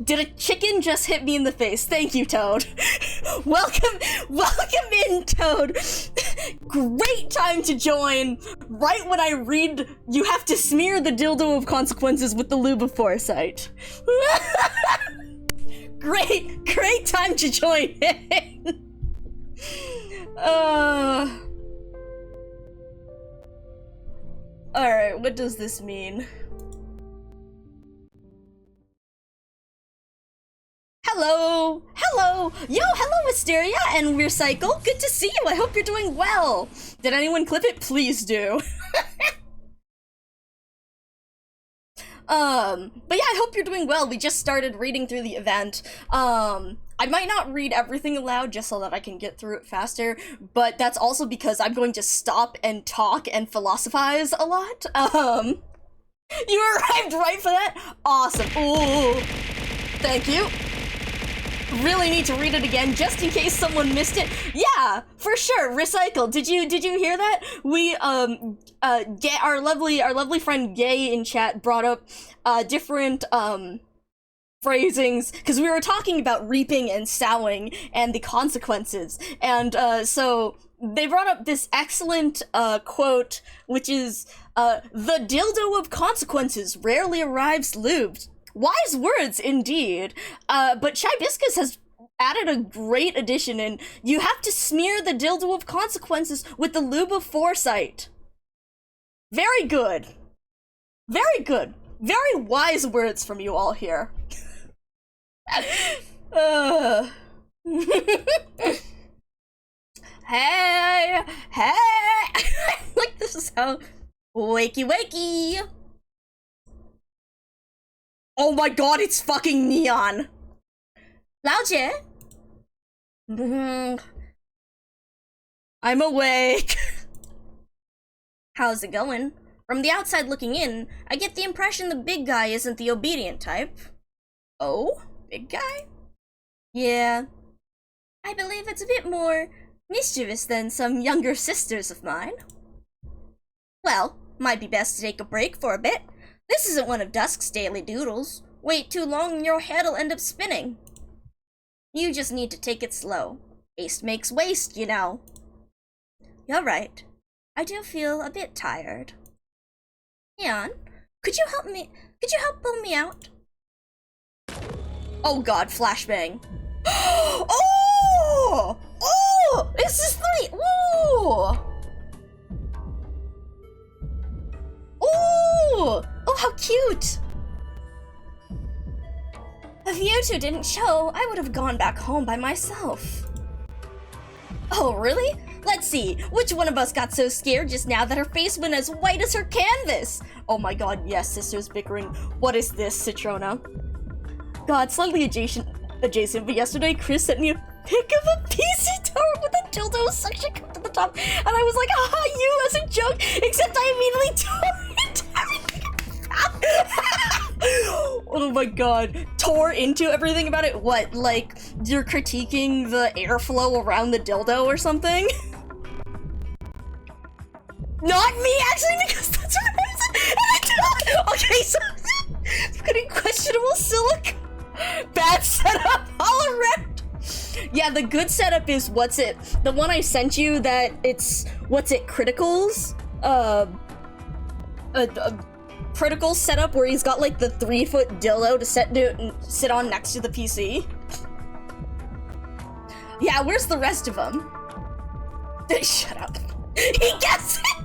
Did a chicken just hit me in the face? Thank you, Toad. Welcome in, Toad. Great time to join. Right when I read, you have to smear the dildo of consequences with the lube of foresight. Great time to join in. Alright, what does this mean? Hello! Hello! Yo, hello, Wisteria and Recycle! Good to see you! I hope you're doing well! Did anyone clip it? Please do. But yeah, I hope you're doing well. We just started reading through the event. I might not read everything aloud just so that I can get through it faster, but that's also because I'm going to stop and talk and philosophize a lot. You arrived right for that? Awesome. Ooh. Thank you. Really need to read it again just in case someone missed it. Yeah, for sure. Recycle. Did you hear that? We our lovely friend Gay in chat brought up different phrasings because we were talking about reaping and sowing and the consequences, and so they brought up this excellent quote, which is the dildo of consequences rarely arrives lubed. Wise words indeed. But Chibiscus has added a great addition in. You have to smear the dildo of consequences with the lube of foresight. Very good. Very good. Very wise words from you all here. Hey! Like, this is how... Wakey! Oh my god, it's fucking neon! Laoje? I'm awake! How's it going? From the outside looking in, I get the impression the big guy isn't the obedient type. Oh? Big guy? Yeah. I believe it's a bit more mischievous than some younger sisters of mine. Well, might be best to take a break for a bit. This isn't one of Dusk's daily doodles. Wait too long and your head'll end up spinning. You just need to take it slow. Haste makes waste, you know. You're right. I do feel a bit tired. Neon, could you help pull me out? Oh god, flashbang. Oh! Oh! This is three! Ooh! Ooh! Oh, how cute! If you two didn't show, I would have gone back home by myself. Oh, really? Let's see, which one of us got so scared just now that her face went as white as her canvas? Oh my god, yes, sisters bickering. What is this, Citrona? God, slightly adjacent, but yesterday Chris sent me a pic of a PC tower with a dildo suction cup to the top, and I was like, haha, you as a joke, except I immediately tore into everything. Oh my god, tore into everything about it? What, like, you're critiquing the airflow around the dildo or something? Not me, actually, because that's what I was. Okay, so putting questionable silica. Bad setup all around. Yeah, the good setup is the one I sent you that it's criticals. Critical setup where he's got like the 3-foot dildo to sit on next to the PC. Yeah, where's the rest of them? Shut up. He gets it!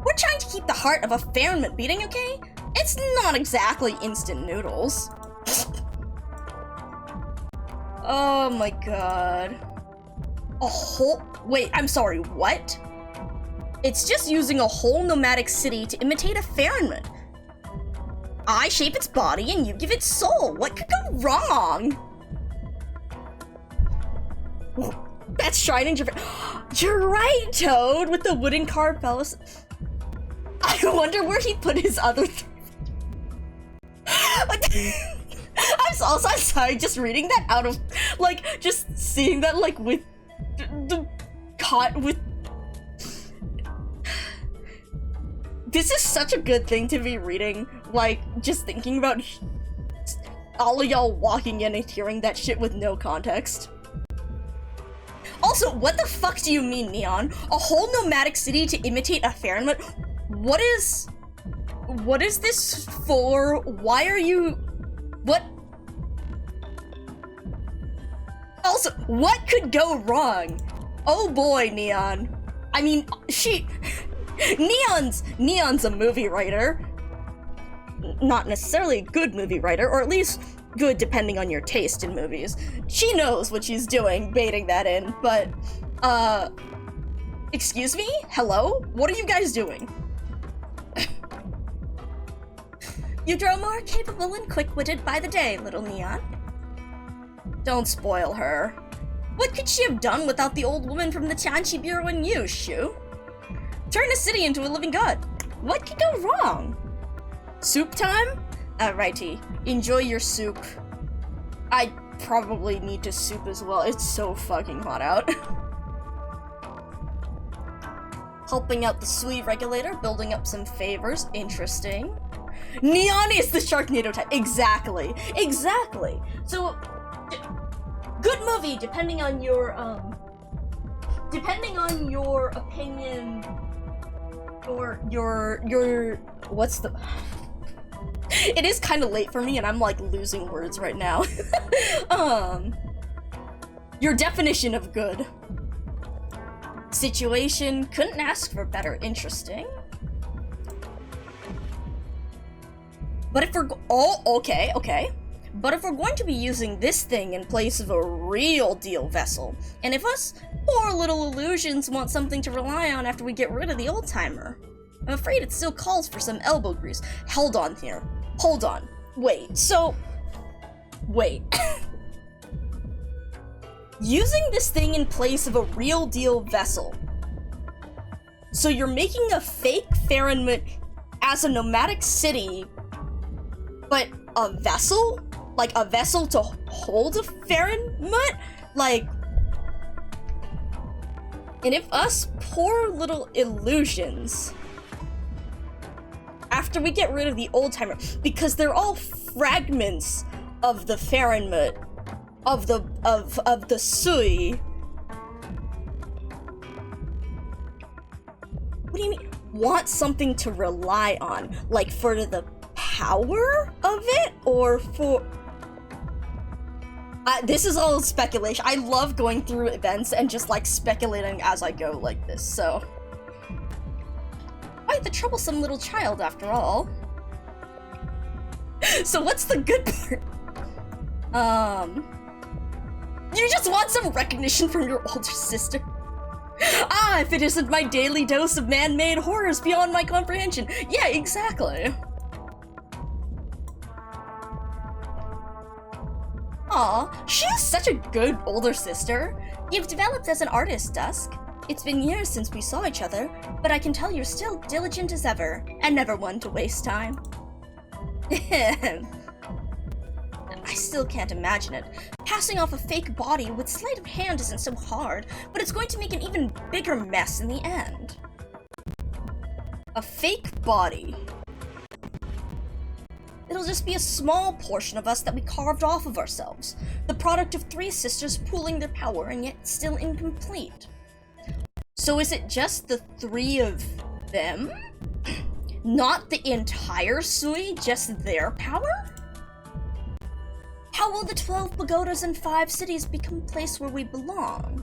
We're trying to keep the heart of a Fairman beating, okay? It's not exactly instant noodles. Oh my god. A whole- wait, I'm sorry, what? It's just using a whole nomadic city to imitate a Farinmut. I shape its body and you give it soul. What could go wrong? That's Shrine in Japan. You're right, Toad, with the wooden carved palace. I wonder where he put his other I'm sorry, just reading that out of, like, just seeing that, like, with the with. This is such a good thing to be reading, like, just thinking about all of y'all walking in and hearing that shit with no context. Also, what the fuck do you mean, Neon? A whole nomadic city to imitate a Farinmut? What is this for? Why are you... What? Also, what could go wrong? Oh boy, Neon. I mean, Neon's a movie writer. Not necessarily a good movie writer, or at least good depending on your taste in movies. She knows what she's doing, baiting that in, but, excuse me? Hello? What are you guys doing? You grow more capable and quick-witted by the day, little Neon. Don't spoil her. What could she have done without the old woman from the Tianqi Bureau and you, Shu? Turn a city into a living god. What could go wrong? Soup time? Righty. Enjoy your soup. I probably need to soup as well. It's so fucking hot out. Helping out the Sui regulator, building up some favors. Interesting. Neon is the Sharknado type. Exactly. Exactly. So, good movie, depending on your opinion, your what's the... It is kind of late for me and I'm like losing words right now. Your definition of good. Situation, couldn't ask for better. Interesting. But if we're okay. But if we're going to be using this thing in place of a real deal vessel, and if us poor little illusions want something to rely on after we get rid of the old timer, I'm afraid it still calls for some elbow grease. Hold on here. Hold on. Wait. Using this thing in place of a real deal vessel. So you're making a fake Farinmut as a nomadic city, but a vessel? Like a vessel to hold a Farinmut? Like... And if us poor little illusions, after we get rid of the old timer, because they're all fragments of the Farinmut, of the Sui. What do you mean? Want something to rely on? Like for the power of it? Or for... this is all speculation. I love going through events and just like speculating as I go like this, so... Quite the troublesome little child after all. So what's the good part? You just want some recognition from your older sister. Ah, if it isn't my daily dose of man-made horrors beyond my comprehension. Yeah, exactly. Aw, she's such a good older sister. You've developed as an artist, Dusk. It's been years since we saw each other, but I can tell you're still diligent as ever, and never one to waste time. I still can't imagine it. Passing off a fake body with sleight of hand isn't so hard, but it's going to make an even bigger mess in the end. A fake body. It'll just be a small portion of us that we carved off of ourselves, the product of three sisters pooling their power and yet still incomplete. So is it just the three of them? Not the entire Sui, just their power? How will the 12 pagodas and 5 cities become a place where we belong?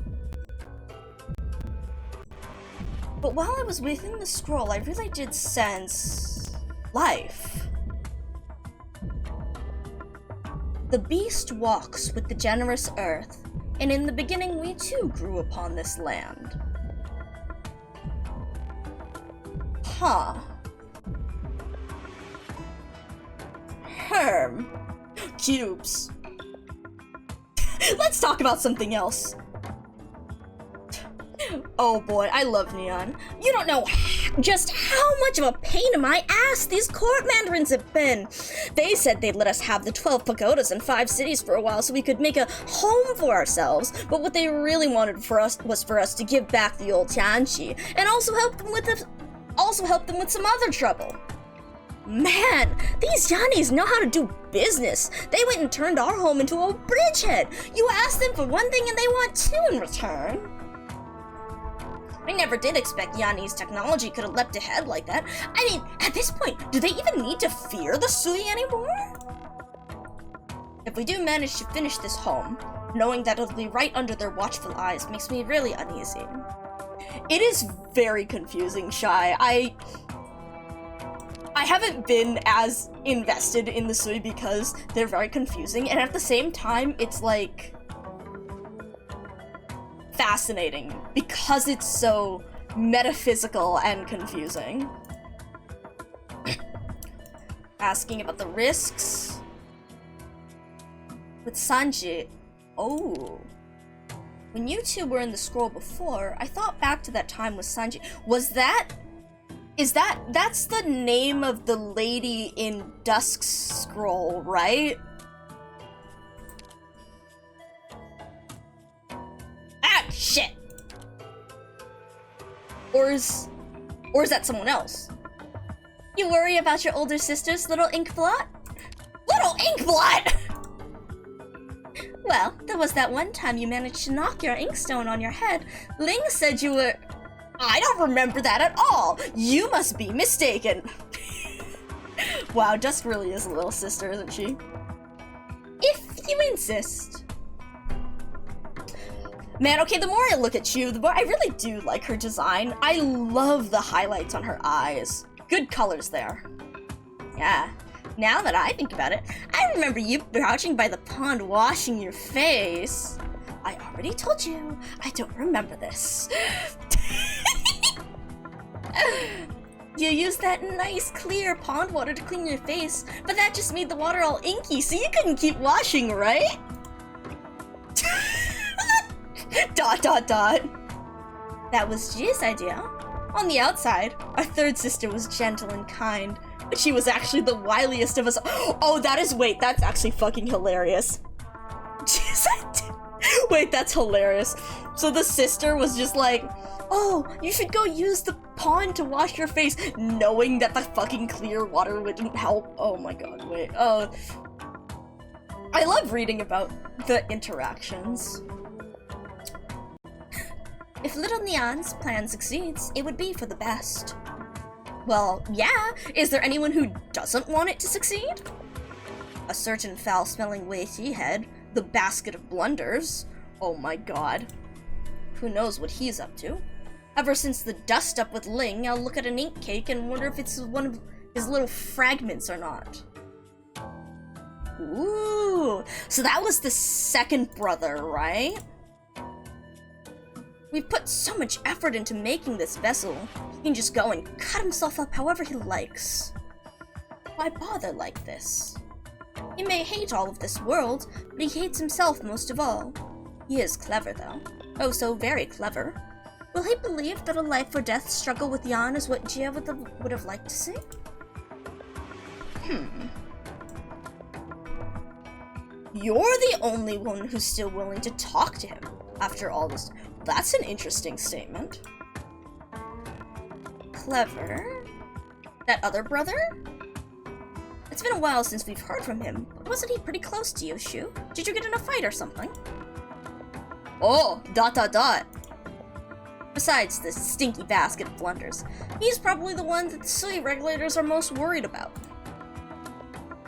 But while I was within the scroll, I really did sense... life. The beast walks with the generous earth, and in the beginning we too grew upon this land. Huh. Herm. Cubes. Let's talk about something else. Oh boy, I love Neon. You don't know just how much of a pain in my ass these court mandarins have been. They said they'd let us have the 12 pagodas in 5 cities for a while so we could make a home for ourselves, but what they really wanted for us was for us to give back the old Tianqi and also help them with some other trouble. Man, these Yannis know how to do business. They went and turned our home into a bridgehead. You asked them for one thing and they want 2 in return. I never did expect Yanni's technology could have leapt ahead like that. I mean, at this point, do they even need to fear the Sui anymore? If we do manage to finish this home, knowing that it'll be right under their watchful eyes makes me really uneasy. It is very confusing, Shy. I haven't been as invested in the Sui because they're very confusing, and at the same time, it's like fascinating because it's so metaphysical and confusing. Asking about the risks with Sanji. Oh, when you two were in the scroll before, I thought back to that time with Sanji. That's the name of the lady in Dusk's scroll, right? Ah, shit! Or is that someone else? You worry about your older sister's little ink blot? Little ink blot! Well, there was that one time you managed to knock your inkstone on your head. Ling said you were... I don't remember that at all! You must be mistaken! Wow, Dusk really is a little sister, isn't she? If you insist. Man, okay, the more I look at you, the more I really do like her design. I love the highlights on her eyes. Good colors there. Yeah, now that I think about it, I remember you crouching by the pond washing your face. I already told you, I don't remember this. You used that nice clear pond water to clean your face, but that just made the water all inky, so you couldn't keep washing, right? ... That was Ji's idea. On the outside, our third sister was gentle and kind, but she was actually the wiliest of us. Oh, that's actually fucking hilarious. Wait, that's hilarious. So the sister was just like, oh, you should go use the pond to wash your face, knowing that the fucking clear water wouldn't help. Oh my god, wait. Oh. I love reading about the interactions. If little Neon's plan succeeds, it would be for the best. Well, yeah, is there anyone who doesn't want it to succeed? A certain foul-smelling Wei head, the basket of blunders. Oh my god. Who knows what he's up to? Ever since the dust-up with Ling, I'll look at an ink cake and wonder if it's one of his little fragments or not. Ooh, so that was the second brother, right? We've put so much effort into making this vessel. He can just go and cut himself up however he likes. Why bother like this? He may hate all of this world, but he hates himself most of all. He is clever, though. Oh, so very clever. Will he believe that a life or death struggle with Yan is what Jia would have liked to see? You're the only one who's still willing to talk to him after all this. That's an interesting statement. Clever? That other brother? It's been a while since we've heard from him, but wasn't he pretty close to you, Shu? Did you get in a fight or something? Oh, ... Besides this stinky basket of blunders, he's probably the one that the Sui regulators are most worried about.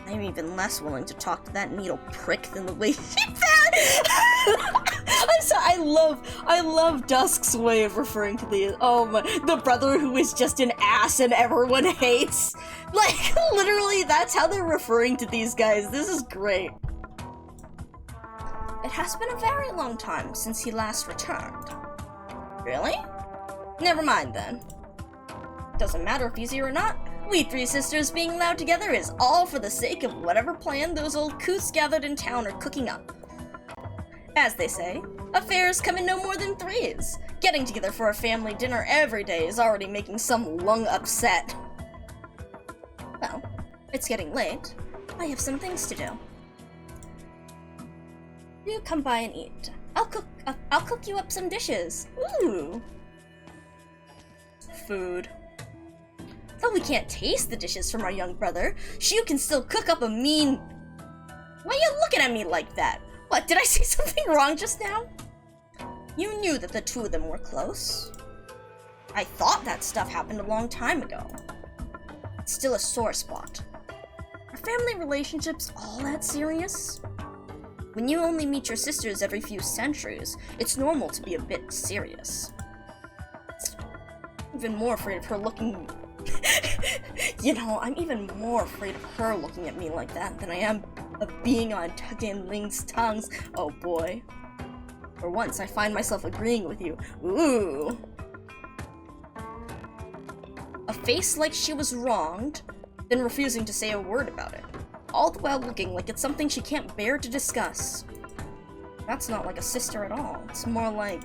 I'm even less willing to talk to that needle prick than the way she found. I'm sorry, I love Dusk's way of referring to these. Oh my, the brother who is just an ass and everyone hates. Like, literally, that's how they're referring to these guys. This is great. It has been a very long time since he last returned. Really? Never mind then. Doesn't matter if he's here or not. We three sisters being allowed together is all for the sake of whatever plan those old coots gathered in town are cooking up. As they say, affairs come in no more than threes. Getting together for a family dinner every day is already making some lung upset. Well, it's getting late. I have some things to do. You come by and eat. I'll cook you up some dishes. Ooh. Food. Though we can't taste the dishes from our young brother, Shu can still cook up a mean... Why are you looking at me like that? What, did I say something wrong just now? You knew that the two of them were close. I thought that stuff happened a long time ago. It's still a sore spot. Are family relationships all that serious? When you only meet your sisters every few centuries, it's normal to be a bit serious. I'm even more afraid of her looking... You know, I'm even more afraid of her looking at me like that than I am of being on Tuck-in Ling's tongues. Oh boy. For once, I find myself agreeing with you. Ooh. A face like she was wronged, then refusing to say a word about it. All the while looking like it's something she can't bear to discuss. That's not like a sister at all. It's more like...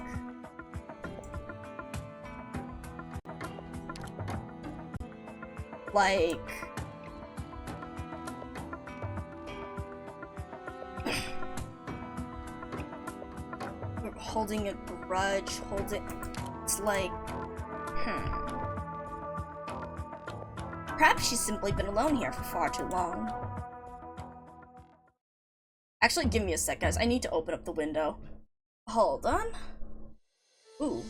holding a grudge, it's like... Perhaps she's simply been alone here for far too long. Actually, give me a sec, guys. I need to open up the window. Hold on. Ooh,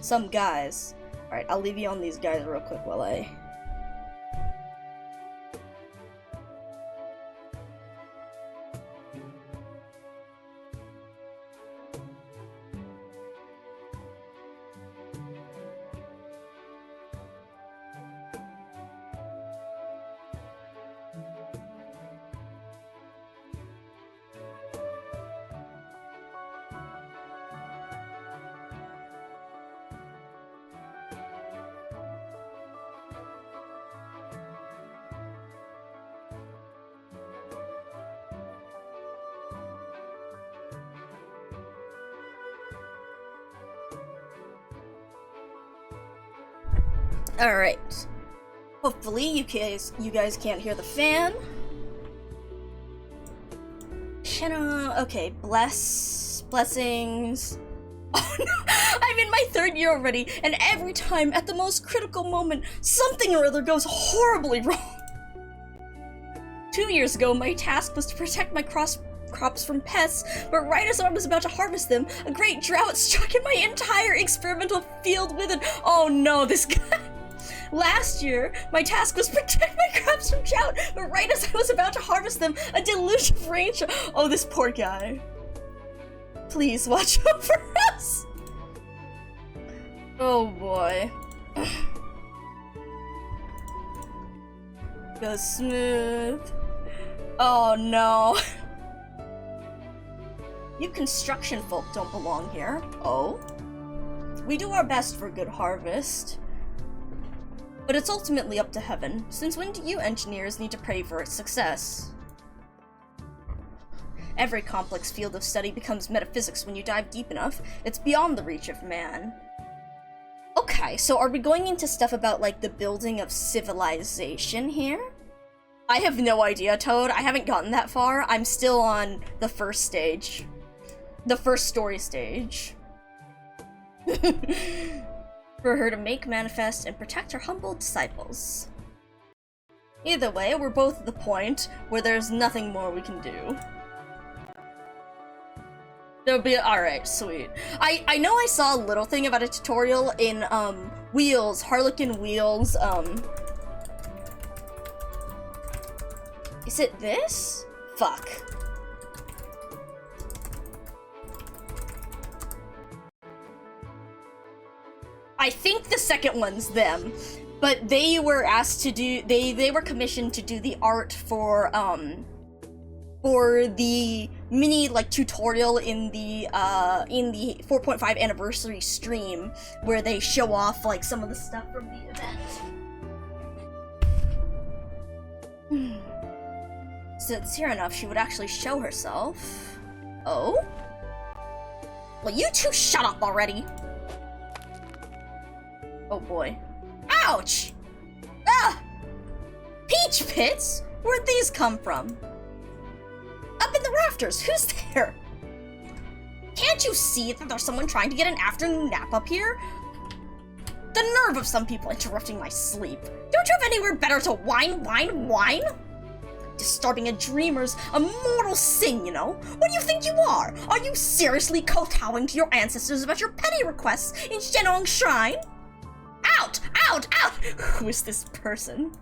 some guys. Alright, I'll leave you on these guys real quick while I... Alright. Hopefully you guys can't hear the fan. Okay, blessings. Oh no, I'm in my 3rd year already, and every time, at the most critical moment, something or other goes horribly wrong. 2 years ago, my task was to protect my crops from pests, but right as I was about to harvest them, a great drought struck and my entire experimental field withered. Oh no, this guy. Last year, my task was protect my crops from drought, but right as I was about to harvest them, a deluge of rain. Oh, this poor guy. Please watch over us. Oh boy. Go smooth. Oh no. You construction folk don't belong here. Oh? We do our best for a good harvest. But it's ultimately up to heaven. Since when do you engineers need to pray for its success? Every complex field of study becomes metaphysics when you dive deep enough. It's beyond the reach of man. Okay, so are we going into stuff about, like, the building of civilization here? I have no idea, Toad. I haven't gotten that far. I'm still on the first stage. The first story stage. For her to make, manifest, and protect her humble disciples. Either way, we're both at the point where there's nothing more we can do. There'll be- alright, sweet. I know I saw a little thing about a tutorial in, Wheels, Harlequin Wheels, Is it this? Fuck. I think the second one's them, but they were asked to do, they were commissioned to do the art for the mini, like, tutorial in the 4.5 anniversary stream, where they show off, like, some of the stuff from the event. Sincere enough, she would actually show herself. Oh? Well, you two shut up already! Oh boy. Ouch! Ah! Peach pits? Where'd these come from? Up in the rafters, who's there? Can't you see that there's someone trying to get an afternoon nap up here? The nerve of some people interrupting my sleep. Don't you have anywhere better to whine? Disturbing a dreamer's a mortal sin, you know? What do you think you are? Are you seriously kowtowing to your ancestors about your petty requests in Shenong Shrine? Out! Who is this person?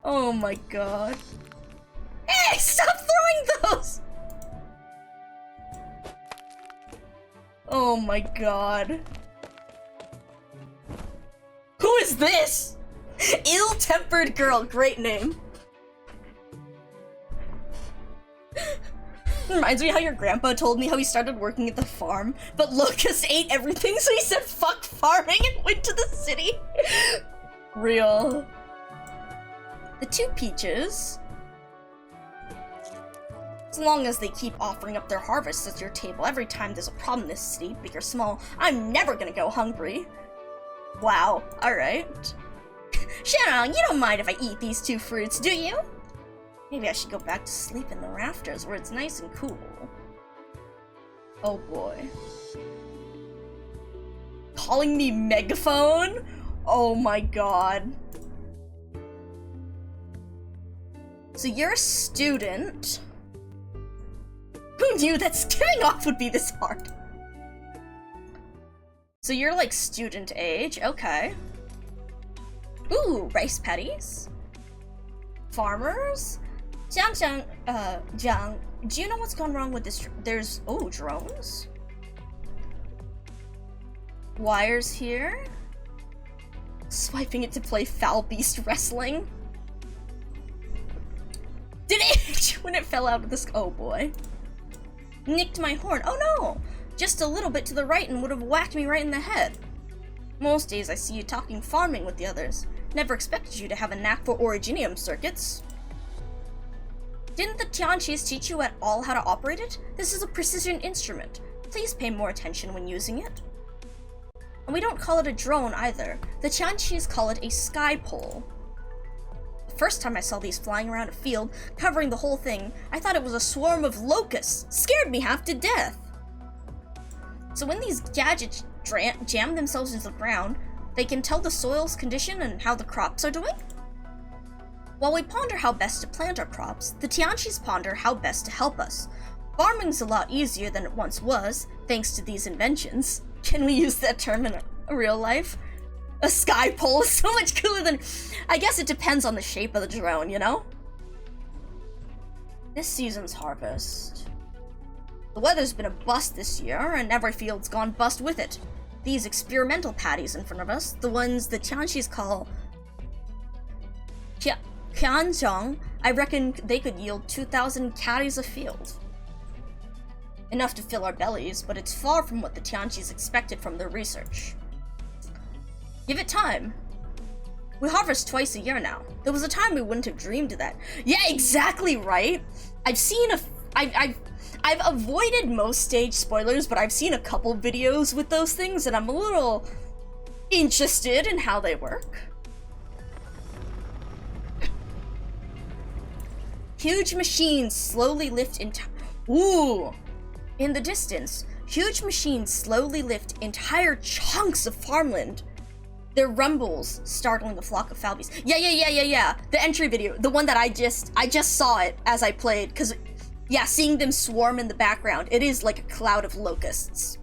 Oh my god. Hey, stop throwing those! Oh my god. Who is this? Ill-tempered girl, great name. Reminds me how your grandpa told me how he started working at the farm, but Lucas ate everything, so he said fuck farming and went to the city. Real. The two peaches. As long as they keep offering up their harvests at your table every time there's a problem in this city, big or small, I'm never gonna go hungry. Wow, alright. Shenong, you don't mind if I eat these two fruits, do you? Maybe I should go back to sleep in the rafters where it's nice and cool. Oh boy. Calling me megaphone? Oh my god. So you're a student. Who knew that skipping off would be this hard? So you're like student age, okay. Ooh, rice patties. Farmers? Jiang, do you know what's gone wrong with this? There's, oh, drones? Wires here? Swiping it to play Foul Beast Wrestling? Did it itch when it fell out of this? Oh boy. Nicked my horn. Oh no! Just a little bit to the right and would have whacked me right in the head. Most days I see you talking farming with the others. Never expected you to have a knack for originium circuits. Didn't the Tianqis teach you at all how to operate it? This is a precision instrument. Please pay more attention when using it. And we don't call it a drone either. The Tianqis call it a sky pole. The first time I saw these flying around a field, covering the whole thing, I thought it was a swarm of locusts. Scared me half to death. So when these gadgets jam themselves into the ground, they can tell the soil's condition and how the crops are doing? While we ponder how best to plant our crops, the Tianqis ponder how best to help us. Farming's a lot easier than it once was, thanks to these inventions. Can we use that term in real life? A sky pole is so much cooler than... I guess it depends on the shape of the drone, you know? This season's harvest. The weather's been a bust this year, and every field's gone bust with it. These experimental patties in front of us, the ones the Tianqis call Qianzhong, I reckon they could yield 2,000 carries a field. Enough to fill our bellies, but it's far from what the Tianqis expected from their research. Give it time. We harvest twice a year now. There was a time we wouldn't have dreamed of that. Yeah, exactly right. I've avoided most stage spoilers, but I've seen a couple videos with those things, and I'm a little interested in how they work. Huge machines slowly lift in the distance, huge machines slowly lift entire chunks of farmland. Their rumbles startling the flock of falbies. Yeah. The entry video, the one that I just saw it as I played, because yeah, seeing them swarm in the background, it is like a cloud of locusts.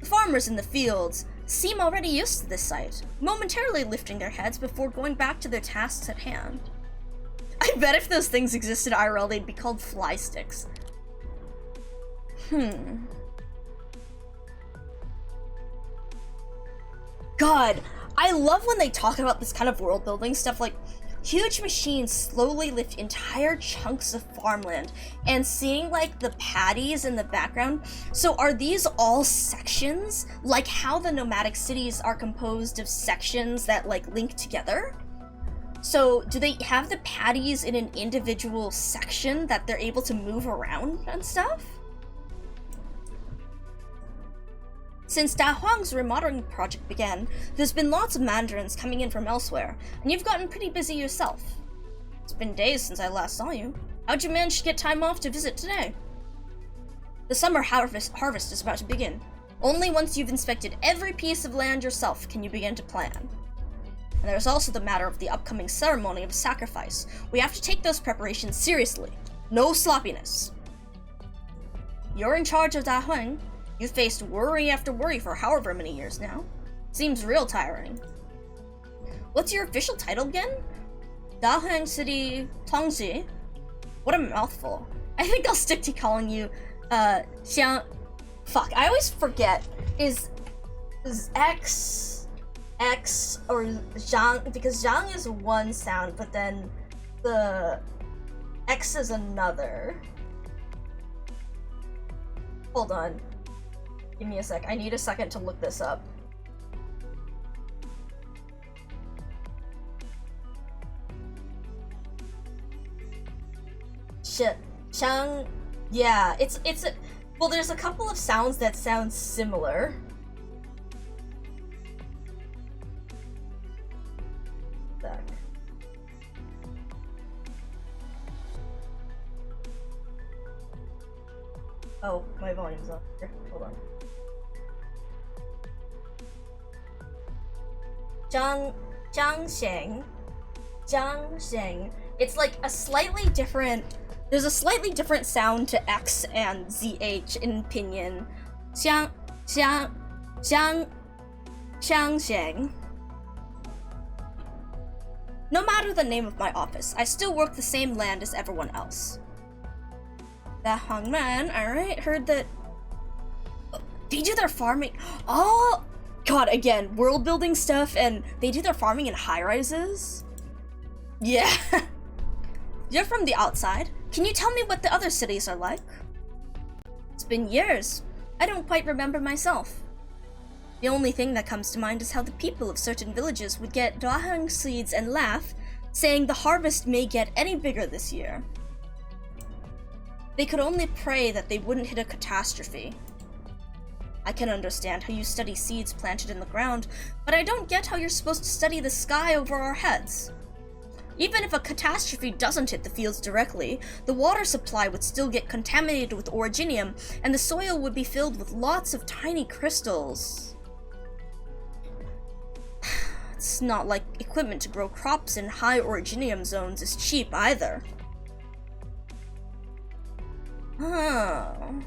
The farmers in the fields seem already used to this sight, momentarily lifting their heads before going back to their tasks at hand. I bet if those things existed IRL, they'd be called fly sticks. God, I love when they talk about this kind of world building stuff, like huge machines slowly lift entire chunks of farmland, and seeing like the paddies in the background. So are these all sections? Like how the nomadic cities are composed of sections that like link together? So do they have the paddies in an individual section that they're able to move around and stuff? Since Da Huang's remodeling project began, there's been lots of mandarins coming in from elsewhere, and you've gotten pretty busy yourself. It's been days since I last saw you. How'd you manage to get time off to visit today? The summer harvest is about to begin. Only once you've inspected every piece of land yourself can you begin to plan. And there's also the matter of the upcoming ceremony of sacrifice. We have to take those preparations seriously. No sloppiness. You're in charge of Da Huang. You've faced worry after worry for however many years now. Seems real tiring. What's your official title again? Dahuang City Tongxi? What a mouthful. I think I'll stick to calling you, Xiang... Fuck, I always forget. Is X or Zhang? Because Zhang is one sound, but then the X is another. Hold on. Give me a sec. I need a second to look this up. Shit. Chang. Yeah, it's well, there's a couple of sounds that sound similar. Back. Oh, my volume's up here. Hold on. Jiangsheng. It's like a slightly different. There's a slightly different sound to X and ZH in pinyin. Jiangsheng. No matter the name of my office, I still work the same land as everyone else. The Hongman, alright, heard that they do their farming. Oh! God, again, world building stuff, and they do their farming in high-rises? Yeah. You're from the outside. Can you tell me what the other cities are like? It's been years. I don't quite remember myself. The only thing that comes to mind is how the people of certain villages would get dahang seeds and laugh, saying the harvest may get any bigger this year. They could only pray that they wouldn't hit a catastrophe. I can understand how you study seeds planted in the ground, but I don't get how you're supposed to study the sky over our heads. Even if a catastrophe doesn't hit the fields directly, the water supply would still get contaminated with originium, and the soil would be filled with lots of tiny crystals. It's not like equipment to grow crops in high originium zones is cheap either. Oh.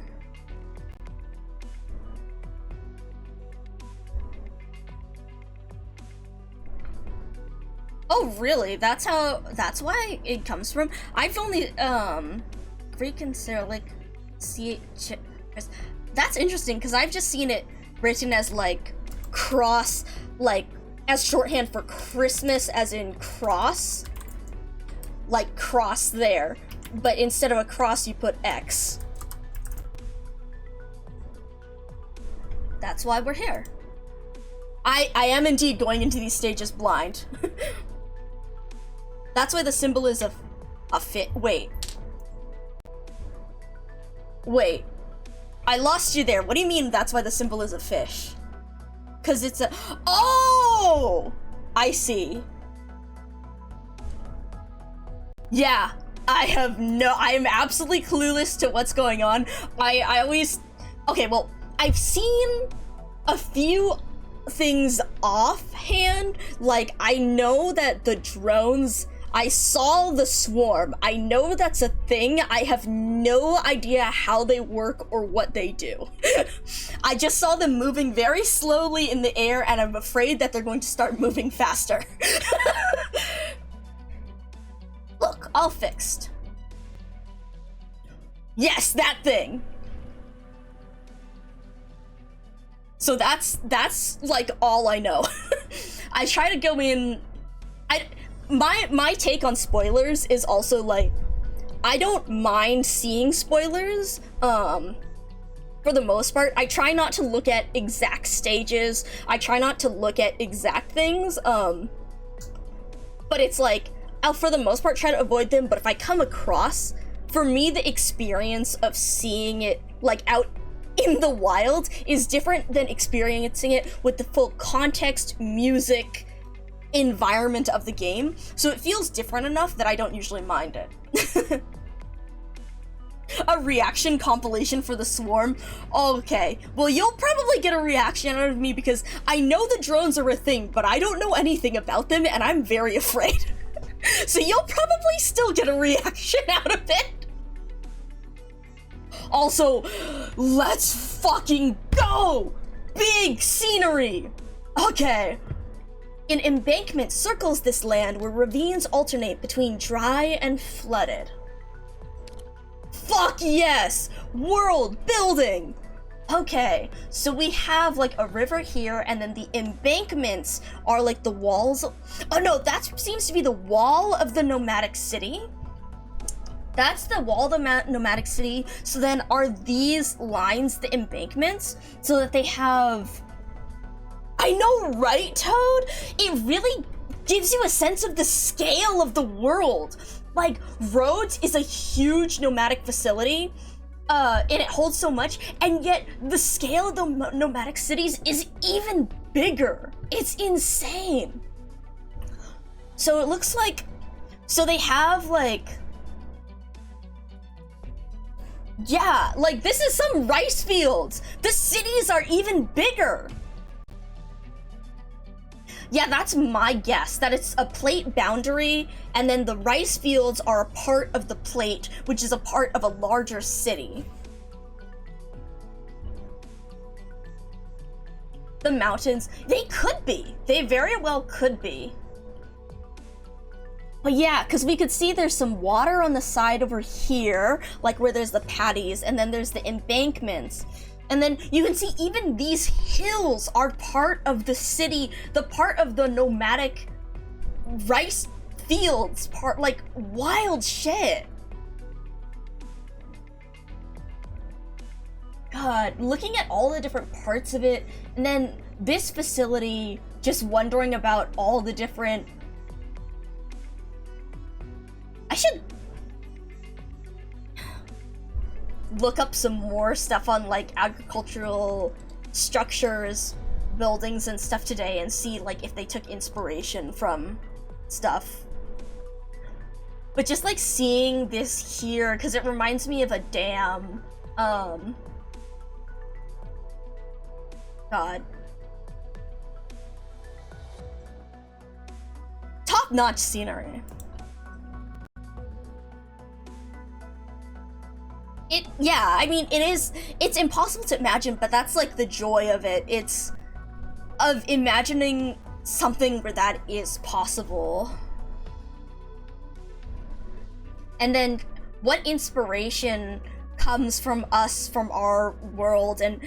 Oh, really? That's why it comes from? I've only, reconsider, like, that's interesting, because I've just seen it written as, like, cross, like, as shorthand for Christmas, as in cross. Like, cross there. But instead of a cross, you put X. That's why we're here. I am indeed going into these stages blind. That's why the symbol is a fit. Wait. I lost you there. What do you mean that's why the symbol is a fish? Because it's a... Oh! I see. Yeah. I am absolutely clueless to what's going on. I always... Okay, well, I've seen a few things offhand. Like, I know that the drones... I saw the swarm. I know that's a thing. I have no idea how they work or what they do. I just saw them moving very slowly in the air, and I'm afraid that they're going to start moving faster. Look, all fixed. Yes, that thing. So that's like all I know. I try to go in. my take on spoilers is also like, I don't mind seeing spoilers. For the most part, I try not to look at exact stages. I try not to look at exact things. But it's like, I'll for the most part try to avoid them. But if I come across, for me, the experience of seeing it like out in the wild is different than experiencing it with the full context, music, environment of the game. So it feels different enough that I don't usually mind it. A reaction compilation for the Swarm? Okay, well, you'll probably get a reaction out of me because I know the drones are a thing, but I don't know anything about them and I'm very afraid. So you'll probably still get a reaction out of it. Also, let's fucking go! Big scenery! Okay. An embankment circles this land where ravines alternate between dry and flooded. Fuck yes! World building! Okay, so we have like a river here, and then the embankments are like the walls. Oh no, that seems to be the wall of the nomadic city. That's the wall of the nomadic city. So then are these lines the embankments? So that they have... I know, right, Toad? It really gives you a sense of the scale of the world. Like, Rhodes is a huge nomadic facility, and it holds so much, and yet the scale of the nomadic cities is even bigger. It's insane. So it looks like, so they have like, yeah, like this is some rice fields. The cities are even bigger. Yeah, that's my guess, that it's a plate boundary, and then the rice fields are a part of the plate, which is a part of a larger city. The mountains, they could be. They very well could be. But yeah, because we could see there's some water on the side over here, like where there's the patties, and then there's the embankments. And then you can see even these hills are part of the city, the part of the nomadic rice fields part, like wild shit. God, looking at all the different parts of it, and then this facility, just wondering about all the different... I should look up some more stuff on like agricultural structures, buildings and stuff today and see like if they took inspiration from stuff. But just like seeing this here, because it reminds me of a dam. God. Top-notch scenery. Yeah, I mean, it's impossible to imagine, but that's like the joy of it. It's of imagining something where that is possible. And then what inspiration comes from us, from our world, and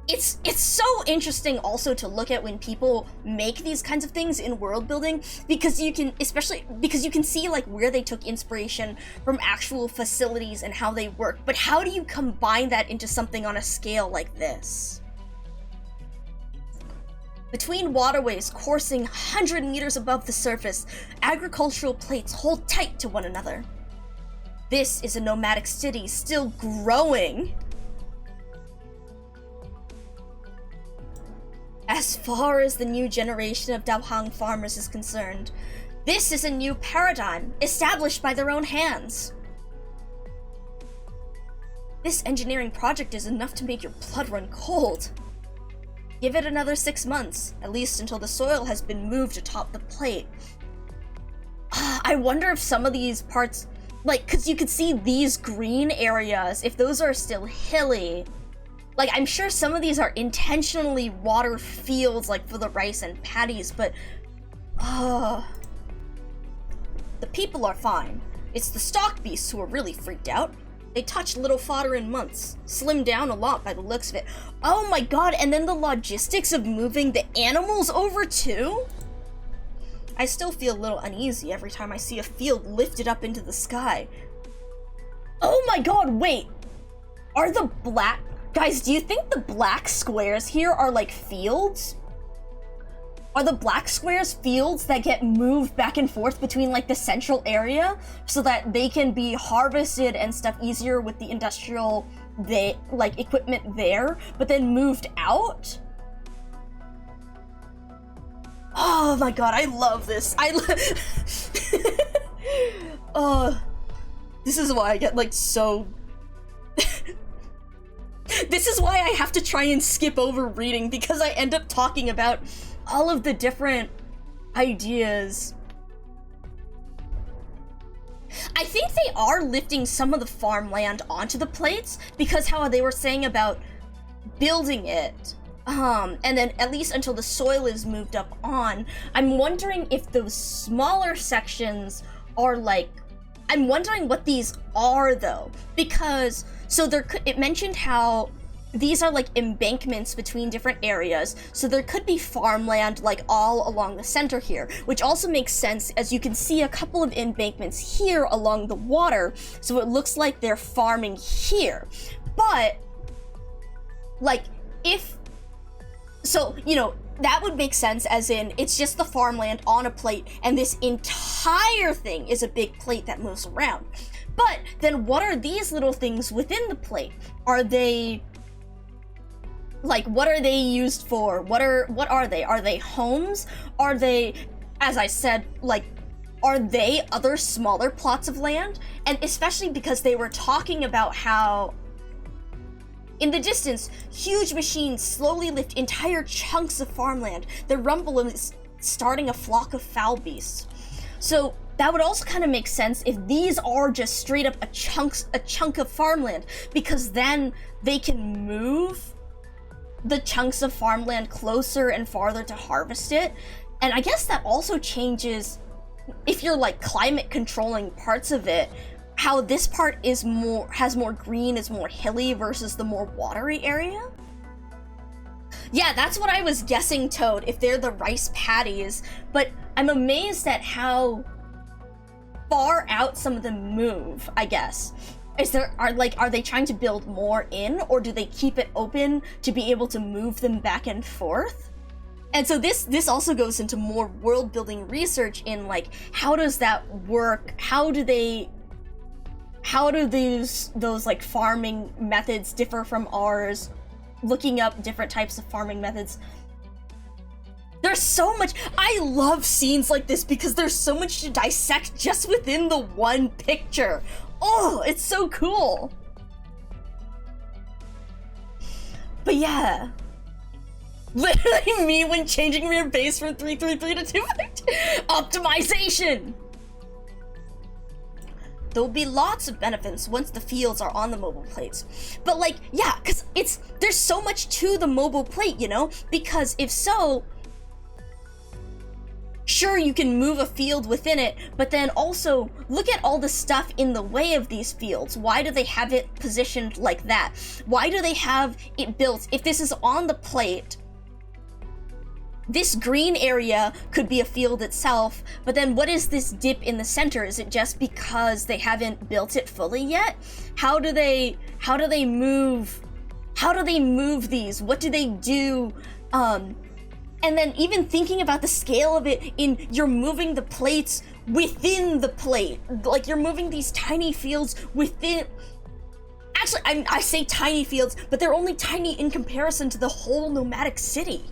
it's so interesting also to look at when people make these kinds of things in world building, because you can, especially because you can see like where they took inspiration from actual facilities and how they work, but how do you combine that into something on a scale like this? Between waterways coursing 100 meters above the surface, agricultural plates hold tight to one another. This is a nomadic city still growing. As far as the new generation of Daohang farmers is concerned, this is a new paradigm established by their own hands. This engineering project is enough to make your blood run cold. Give it another 6 months, at least until the soil has been moved atop the plate. I wonder if some of these parts, like, because you could see these green areas, if those are still hilly. Like, I'm sure some of these are intentionally water fields, like, for the rice and patties, but... the people are fine. It's the stock beasts who are really freaked out. They touched little fodder in months. Slimmed down a lot by the looks of it. Oh my god, and then the logistics of moving the animals over, too? I still feel a little uneasy every time I see a field lifted up into the sky. Oh my god, wait! Are the black... Guys, do you think the black squares here are like fields? Are the black squares fields that get moved back and forth between like the central area so that they can be harvested and stuff easier with the industrial equipment there, but then moved out? Oh my god, I love this. This is why I get like so... This is why I have to try and skip over reading, because I end up talking about all of the different ideas. I think they are lifting some of the farmland onto the plates, because how they were saying about building it, and then at least until the soil is moved up on. I'm wondering if those smaller sections are like... I'm wondering what these are though, because so it mentioned how these are like embankments between different areas, so there could be farmland like all along the center here, which also makes sense as you can see a couple of embankments here along the water, so it looks like they're farming here. But like that would make sense, as in it's just the farmland on a plate and this entire thing is a big plate that moves around. But then what are these little things within the plate? Are they like, what are they used for? What are they? Are they homes? Are they, as I said, like, are they other smaller plots of land? And especially because they were talking about how in the distance, huge machines slowly lift entire chunks of farmland. The rumble is starting a flock of foul beasts. So that would also kind of make sense if these are just straight up a chunk of farmland, because then they can move the chunks of farmland closer and farther to harvest it. And I guess that also changes, if you're like climate controlling parts of it, how this part has more green, is more hilly versus the more watery area. Yeah, that's what I was guessing, Toad, if they're the rice paddies, but I'm amazed at how far out some of them move, I guess. Are they trying to build more in, or do they keep it open to be able to move them back and forth? And so this also goes into more world building research in like, how does that work? How do those like farming methods differ from ours? Looking up different types of farming methods. There's so much. I love scenes like this because there's so much to dissect just within the one picture. Oh, it's so cool. But yeah. Literally me when changing your base from 333 to 250. Optimization. There'll be lots of benefits once the fields are on the mobile plates. But like, yeah, because there's so much to the mobile plate, you know? Because if so, sure, you can move a field within it, but then also look at all the stuff in the way of these fields. Why do they have it positioned like that? Why do they have it built? If this is on the plate, this green area could be a field itself, but then what is this dip in the center? Is it just because they haven't built it fully yet? How do they move these? What do they do? And then even thinking about the scale of it, you're moving the plates within the plate. Like, you're moving these tiny fields within... Actually, I say tiny fields, but they're only tiny in comparison to the whole nomadic city.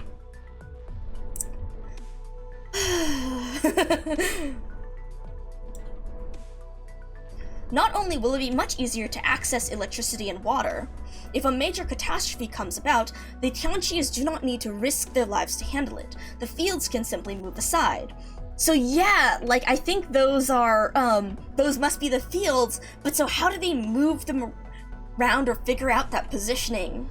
Not only will it be much easier to access electricity and water, if a major catastrophe comes about, the Tianqi's do not need to risk their lives to handle it. The fields can simply move aside. So yeah, like, I think those must be the fields, but so how do they move them around or figure out that positioning?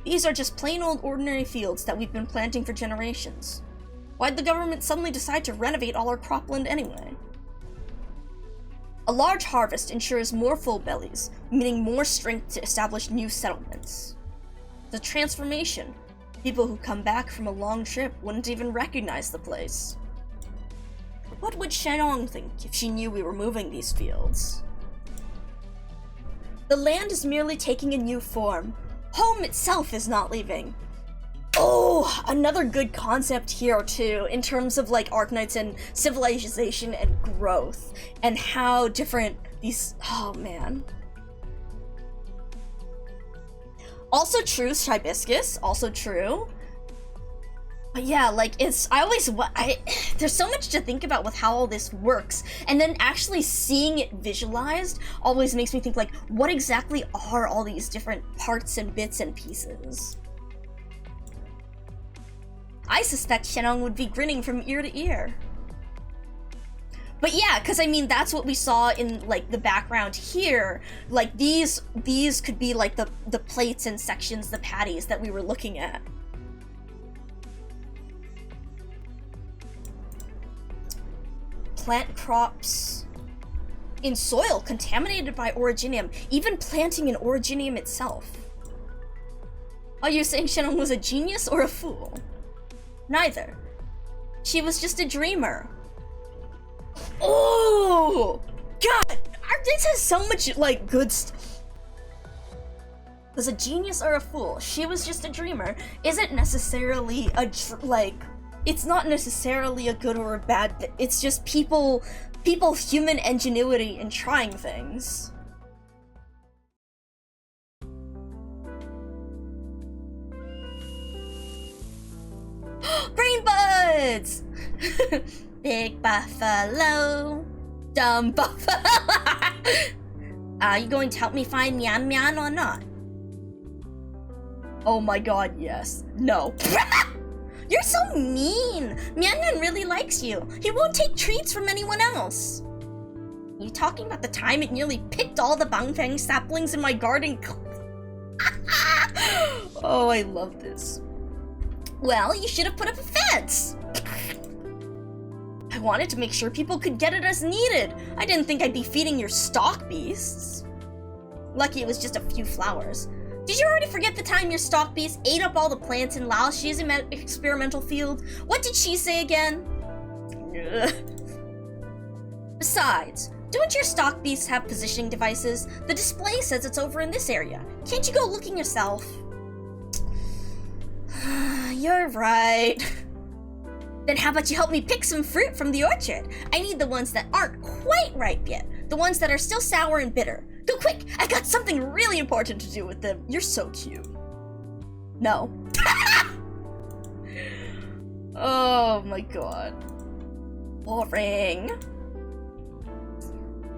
These are just plain old ordinary fields that we've been planting for generations. Why'd the government suddenly decide to renovate all our cropland anyway? A large harvest ensures more full bellies, meaning more strength to establish new settlements. The transformation. People who come back from a long trip wouldn't even recognize the place. What would Shenong think if she knew we were moving these fields? The land is merely taking a new form. Home itself is not leaving. Oh, another good concept here too, in terms of like Arknights and civilization and growth, and how different these, oh man. Also true, Hibiscus, also true. But yeah, like there's so much to think about with how all this works, and then actually seeing it visualized always makes me think like, what exactly are all these different parts and bits and pieces? I suspect Shenong would be grinning from ear to ear. But yeah, because I mean, that's what we saw in like the background here. Like these could be like the plates and sections, the patties that we were looking at. Plant crops in soil contaminated by originium, even planting in originium itself. Are you saying Shenong was a genius or a fool? Neither. She was just a dreamer. Oh! God! This has so much, like, good Was a genius or a fool? She was just a dreamer. Isn't necessarily a, it's not necessarily a good or a bad it's just people's human ingenuity in trying things. Green buds! Big buffalo, dumb buffalo. Are you going to help me find Mian Mian or not? Oh my god, yes. No. You're so mean! Mian Mian really likes you. He won't take treats from anyone else. Are you talking about the time it nearly picked all the bangfang saplings in my garden? Oh, I love this. Well, you should have put up a fence. I wanted to make sure people could get it as needed. I didn't think I'd be feeding your stock beasts. Lucky it was just a few flowers. Did you already forget the time your stock beast ate up all the plants in Lao Shi's experimental field? What did she say again? Ugh. Besides, don't your stock beasts have positioning devices? The display says it's over in this area. Can't you go looking yourself? You're right. Then how about you help me pick some fruit from the orchard? I need the ones that aren't quite ripe yet. The ones that are still sour and bitter. Go quick! I got something really important to do with them. You're so cute. No. Oh my god. Boring.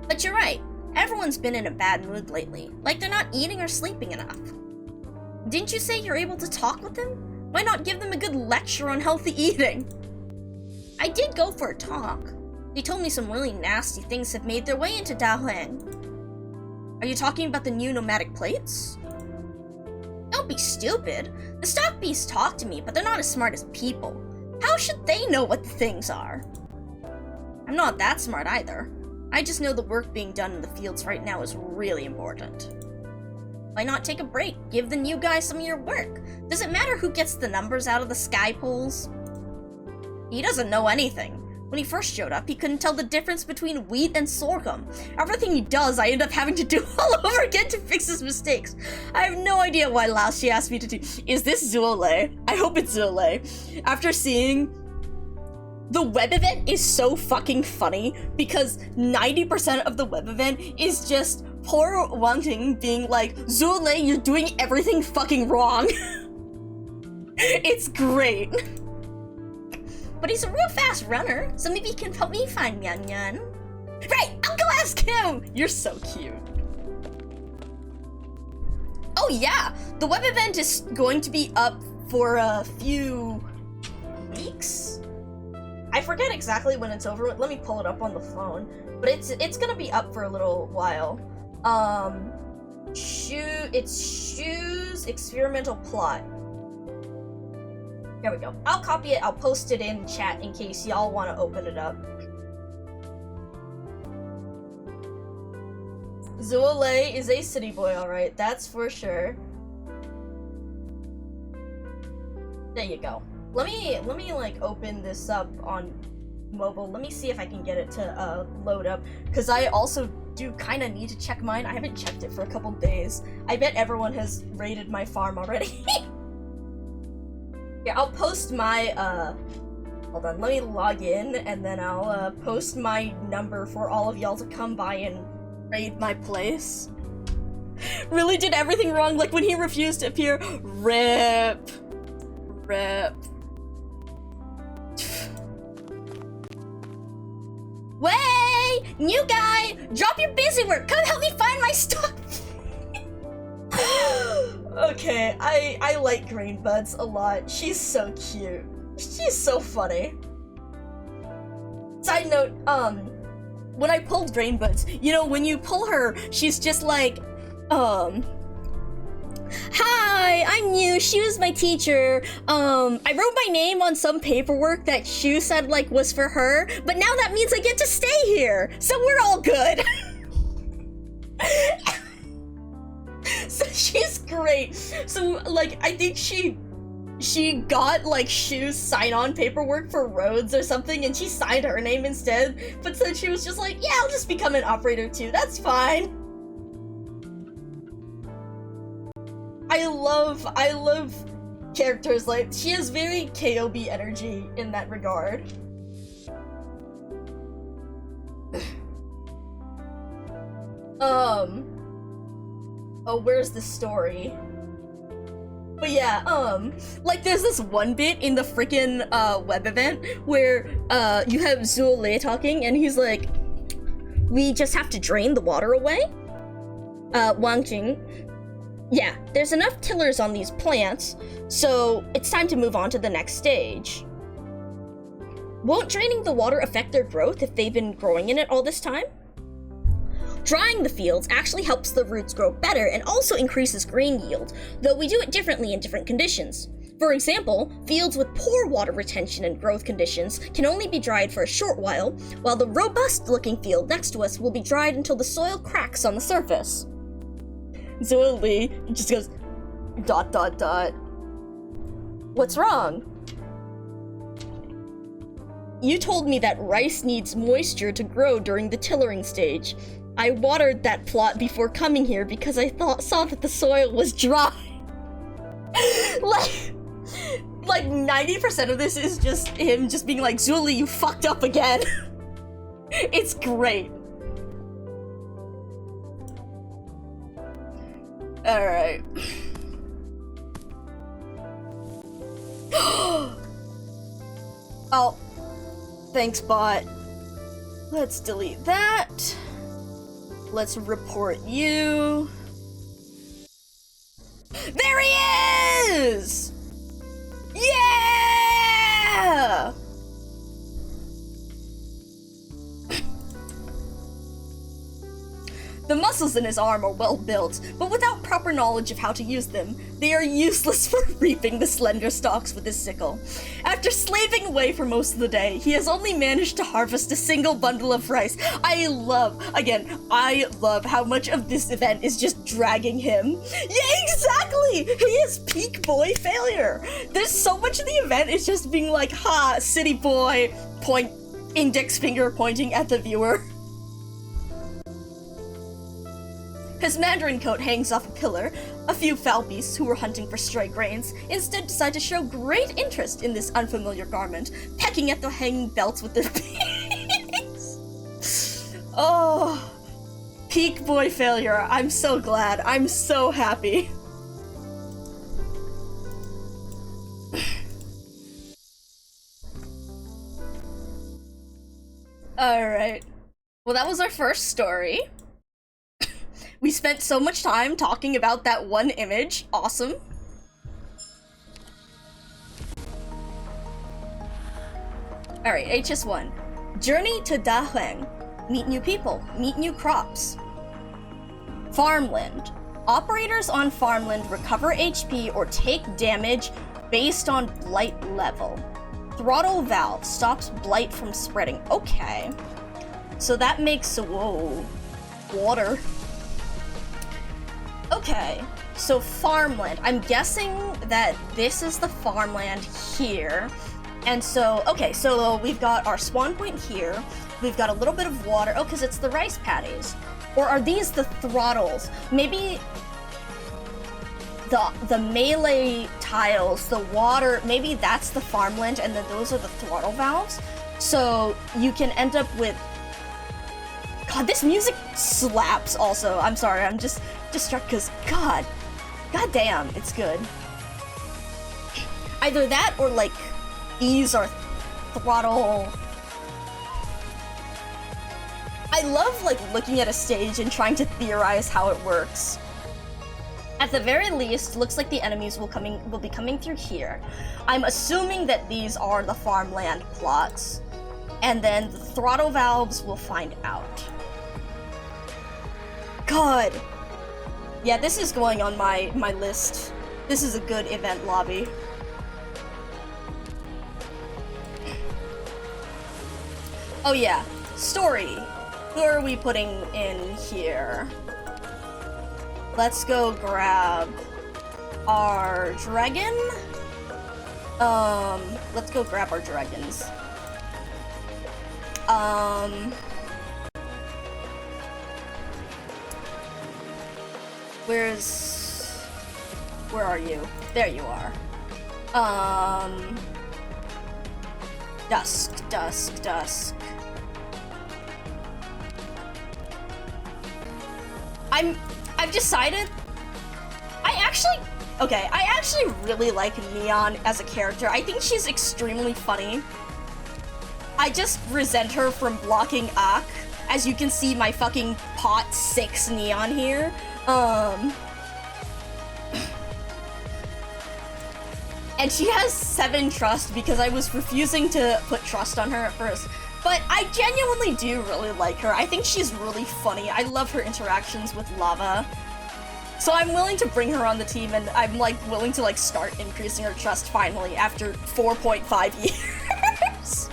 But you're right. Everyone's been in a bad mood lately. Like they're not eating or sleeping enough. Didn't you say you're able to talk with them? Why not give them a good lecture on healthy eating? I did go for a talk. They told me some really nasty things have made their way into Dahuang. Are you talking about the new nomadic plates? Don't be stupid. The stock beasts talk to me, but they're not as smart as people. How should they know what the things are? I'm not that smart either. I just know the work being done in the fields right now is really important. Why not take a break? Give the new guy some of your work. Does it matter who gets the numbers out of the sky polls? He doesn't know anything. When he first showed up, he couldn't tell the difference between wheat and sorghum. Everything he does, I end up having to do all over again to fix his mistakes. I have no idea why Lao Shi asked me to do. Is this Zuole? I hope it's Zuole. After seeing the web event is so fucking funny because 90% of the web event is just poor Wanting being like, Zuole, you're doing everything fucking wrong. It's great. But he's a real fast runner, so maybe he can help me find Mian Mian. Right, I'll go ask him! You're so cute. Oh yeah, the web event is going to be up for a few weeks? I forget exactly when it's over. Let me pull it up on the phone. But it's gonna be up for a little while. It's Shoes Experimental Plot. Here we go. I'll copy it, I'll post it in chat in case y'all want to open it up. Zuole is a city boy, alright, that's for sure. There you go. Let me like open this up on mobile. Let me see if I can get it to load up, because I also do kind of need to check mine. I haven't checked it for a couple days. I bet everyone has raided my farm already. Yeah, I'll post my hold on, let me log in, and then I'll post my number for all of y'all to come by and raid my place. Really did everything wrong, like when he refused to appear. Rip. Way! New guy! Drop your busy work! Come help me find my stuff! Okay, I like Green Buds a lot. She's so cute. She's so funny. Side note, when I pulled Green Buds, you know, when you pull her, she's just like, hi, I'm new. Shu was my teacher. I wrote my name on some paperwork that Shu said like was for her, but now that means I get to stay here, so we're all good. So she's great. So like I think she got like Shu's sign-on paperwork for roads or something, and she signed her name instead. But then she was just like, yeah, I'll just become an operator too. That's fine. I love characters like she has very KOB energy in that regard. Oh, where's the story? But yeah, like there's this one bit in the freaking web event where you have Zhu Lei talking, and he's like, we just have to drain the water away? Wang Jing, yeah, there's enough tillers on these plants, so it's time to move on to the next stage. Won't draining the water affect their growth if they've been growing in it all this time? Drying the fields actually helps the roots grow better and also increases grain yield, though we do it differently in different conditions. For example, fields with poor water retention and growth conditions can only be dried for a short while the robust-looking field next to us will be dried until the soil cracks on the surface. Zhou Li just goes, ... What's wrong? You told me that rice needs moisture to grow during the tillering stage. I watered that plot before coming here because I saw that the soil was dry. like 90% of this is just him just being like, Zhou Li, you fucked up again. It's great. Alright. Oh, thanks, bot. Let's delete that. Let's report you. There he is! Yeah! The muscles in his arm are well built, but without proper knowledge of how to use them, they are useless for reaping the slender stalks with his sickle. After slaving away for most of the day, he has only managed to harvest a single bundle of rice. I love how much of this event is just dragging him. Yeah, exactly! He is peak boy failure. There's so much of the event is just being like, ha, city boy, point, index finger pointing at the viewer. His mandarin coat hangs off a pillar. A few foul beasts who were hunting for stray grains instead decide to show great interest in this unfamiliar garment, pecking at the hanging belts with their beaks. Oh, peak boy failure. I'm so glad. I'm so happy. Alright. Well, that was our first story. We spent so much time talking about that one image. Awesome. Alright, HS1. Journey to Dahuang. Meet new people. Meet new crops. Farmland. Operators on farmland recover HP or take damage based on blight level. Throttle valve stops blight from spreading. Okay. So that makes... Whoa. Water. Okay, so farmland. I'm guessing that this is the farmland here. And so, okay, so we've got our spawn point here. We've got a little bit of water. Oh, because it's the rice paddies. Or are these the throttles? Maybe the melee tiles, the water, maybe that's the farmland and then those are the throttle valves. So you can end up with... God, this music slaps also. I'm sorry, I'm just distracted because God damn, it's good. Either that or like ease or throttle. I love like looking at a stage and trying to theorize how it works. At the very least, looks like the enemies will be coming through here. I'm assuming that these are the farmland plots, and then the throttle valves will find out. God. Yeah, this is going on my list. This is a good event lobby. Oh yeah, story. Who are we putting in here? Let's go grab our dragon. Let's go grab our dragons. Where are you? There you are. Dusk. I've decided I actually really like Neon as a character. I think she's extremely funny. I just resent her from blocking Ak. As you can see, my fucking pot 6 Neon here. And she has 7 trust because I was refusing to put trust on her at first. But I genuinely do really like her. I think she's really funny. I love her interactions with Lava. So I'm willing to bring her on the team, and I'm like willing to like start increasing her trust finally after 4.5 years.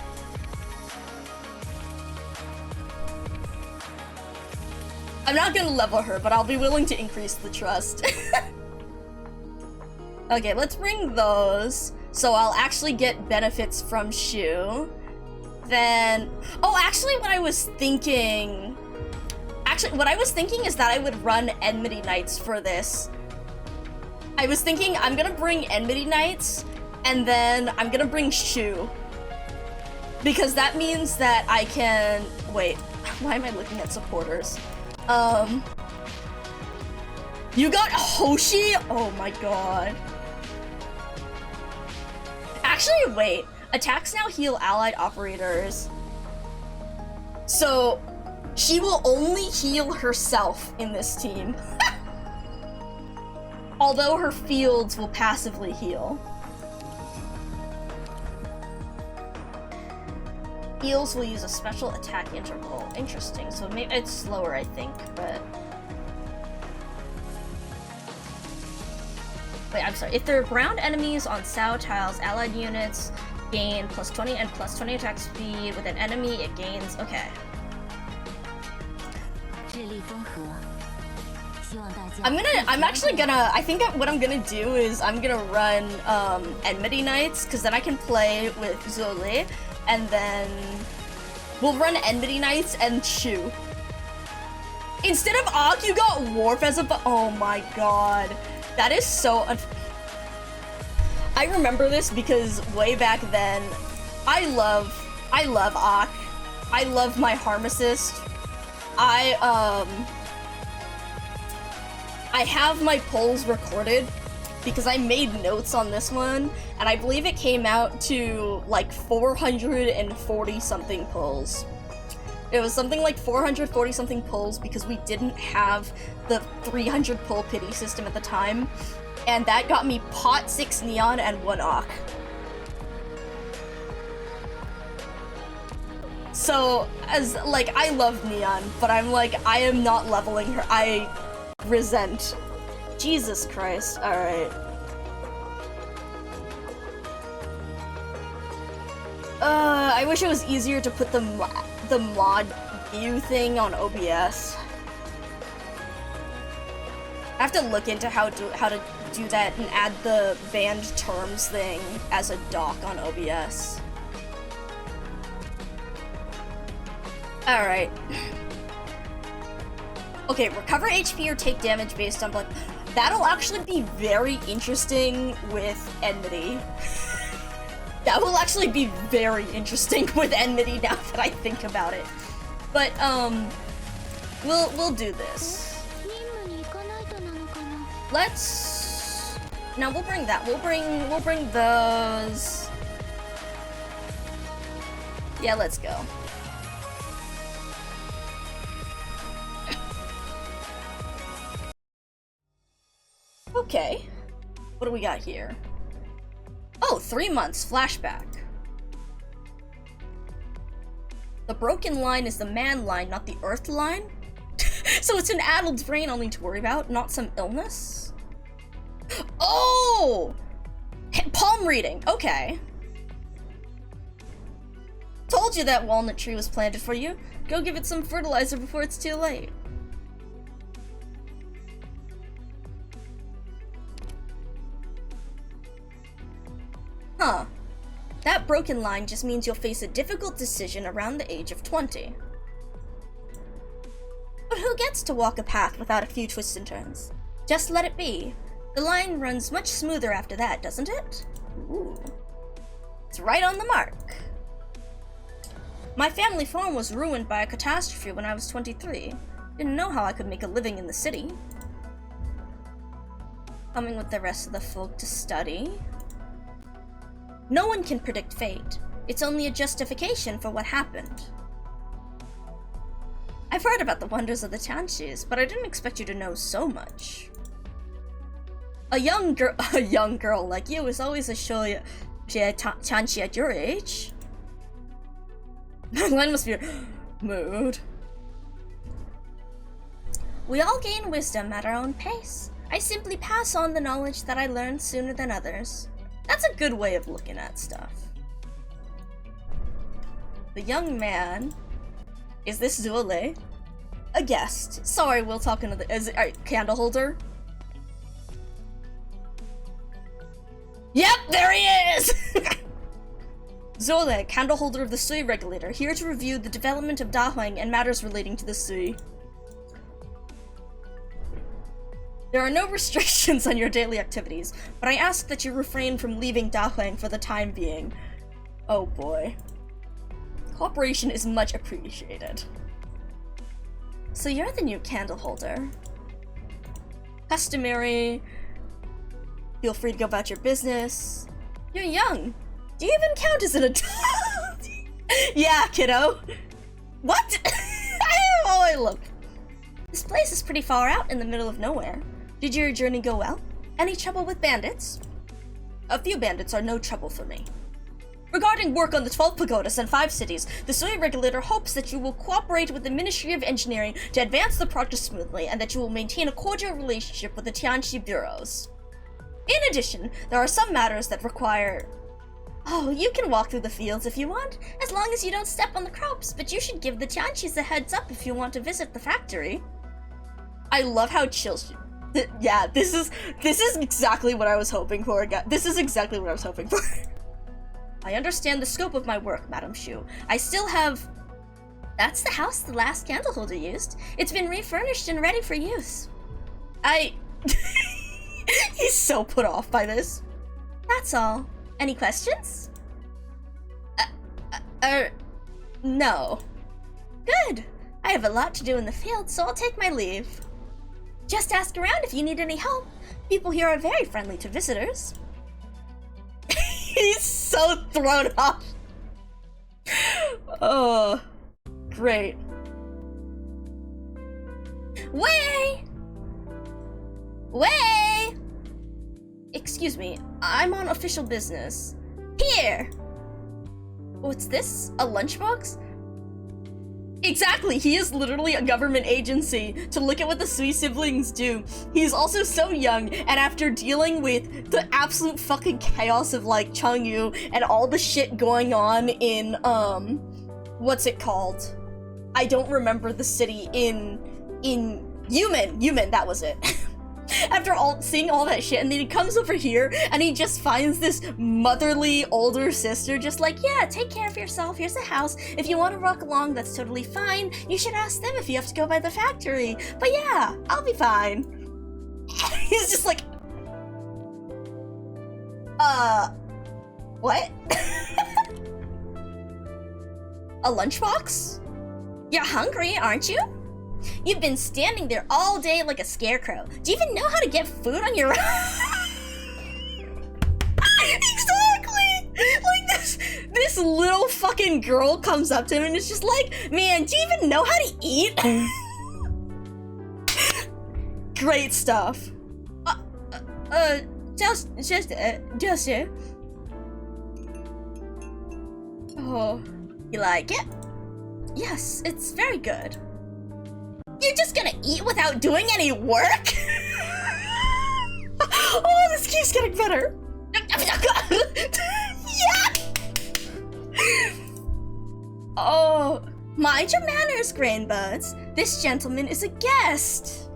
I'm not gonna level her, but I'll be willing to increase the trust. Okay, let's bring those. So I'll actually get benefits from Shu. Then, oh, actually what I was thinking is that I would run Enmity Knights for this. I was thinking I'm gonna bring Enmity Knights, and then I'm gonna bring Shu. Because that means that I can, wait, why am I looking at supporters? You got Hoshi? Oh my god. Actually, wait. Attacks now heal allied operators. So, she will only heal herself in this team. Although her fields will passively heal. Eels will use a special attack interval. Interesting. So maybe it's slower, I think, but... Wait, I'm sorry. If there are ground enemies on Sao tiles, allied units gain +20 and +20 attack speed. With an enemy, it gains... Okay. I think what I'm gonna do is I'm gonna run Enmity Knights, because then I can play with Zole, and then we'll run Enmity Knights and Shu. Instead of Ak, you got Warp as a oh my god. That is so I remember this because way back then, I love Ak. I love my Harm Assist. I have my polls recorded because I made notes on this one, and I believe it came out to like 440 something polls. It was something like 440 something polls because we didn't have the 300 pull pity system at the time, and that got me pot 6 Neon and 1 Ak. So, as like, I love Neon, but I'm like, I am not leveling her. I resent. Jesus Christ. Alright. I wish it was easier to put the mod view thing on OBS. I have to look into how to do that and add the banned terms thing as a doc on OBS. Alright. Okay, recover HP or take damage based on blood. That'll actually be very interesting with Enmity. That will actually be very interesting with Enmity now that I think about it. But, we'll do this. Let's... Now we'll bring that. We'll bring those. Yeah, let's go. Okay. What do we got here? Oh, 3 months flashback. The broken line is the man line, not the earth line? So it's an addled brain I'll need to worry about, not some illness? Oh! Palm reading, okay. Told you that walnut tree was planted for you. Go give it some fertilizer before it's too late. Huh. That broken line just means you'll face a difficult decision around the age of 20. But who gets to walk a path without a few twists and turns? Just let it be. The line runs much smoother after that, doesn't it? Ooh. It's right on the mark. My family farm was ruined by a catastrophe when I was 23. Didn't know how I could make a living in the city. Coming with the rest of the folk to study. No one can predict fate. It's only a justification for what happened. I've heard about the wonders of the Chanshis, but I didn't expect you to know so much. A young girl like you is always a Chanshi at your age. Glenn must be mood. We all gain wisdom at our own pace. I simply pass on the knowledge that I learned sooner than others. That's a good way of looking at stuff. The young man. Is this Zule? A guest. Sorry, we'll talk another. Is it candle holder? Yep, there he is! Zole, candle holder of the Sui regulator, here to review the development of Dahuang and matters relating to the Sui. There are no restrictions on your daily activities, but I ask that you refrain from leaving Dahuang for the time being. Oh boy. Cooperation is much appreciated. So you're the new candle holder. Customary. Feel free to go about your business. You're young. Do you even count as an adult? Yeah, kiddo. What? Oh, look. This place is pretty far out in the middle of nowhere. Did your journey go well? Any trouble with bandits? A few bandits are no trouble for me. Regarding work on the 12 pagodas and 5 cities, the Sui regulator hopes that you will cooperate with the Ministry of Engineering to advance the project smoothly and that you will maintain a cordial relationship with the Tianqi bureaus. In addition, there are some matters that require... Oh, you can walk through the fields if you want, as long as you don't step on the crops, but you should give the Tianqis a heads up if you want to visit the factory. I love how chill she... Yeah, this is exactly what I was hoping for. This is exactly what I was hoping for. I understand the scope of my work, Madam Shu. I still have... That's the house the last candle holder used. It's been refurnished and ready for use. He's so put off by this. That's all. Any questions? No. Good. I have a lot to do in the field, so I'll take my leave. Just ask around if you need any help. People here are very friendly to visitors. He's so thrown off. Oh, great. Way! Way! Excuse me, I'm on official business. Here! What's this? A lunchbox? Exactly, he is literally a government agency to look at what the Sui siblings do. He's also so young, and after dealing with the absolute fucking chaos of like Chengyu and all the shit going on in, what's it called? I don't remember the city in Yumen, that was it. After seeing all that shit, and then he comes over here and he just finds this motherly older sister just like, yeah, take care of yourself, here's a house, if you want to rock along, that's totally fine, you should ask them if you have to go by the factory, but yeah, I'll be fine. He's just like, what? A lunchbox? You're hungry, aren't you? You've been standing there all day like a scarecrow. Do you even know how to get food on your own? Exactly! Like this little fucking girl comes up to him and is just like, man, do you even know how to eat? Great stuff. Just. Oh, you like it? Yes, it's very good. You're just gonna eat without doing any work? Oh, this keeps getting better. Yeah! Oh, mind your manners, Grainbuds. This gentleman is a guest.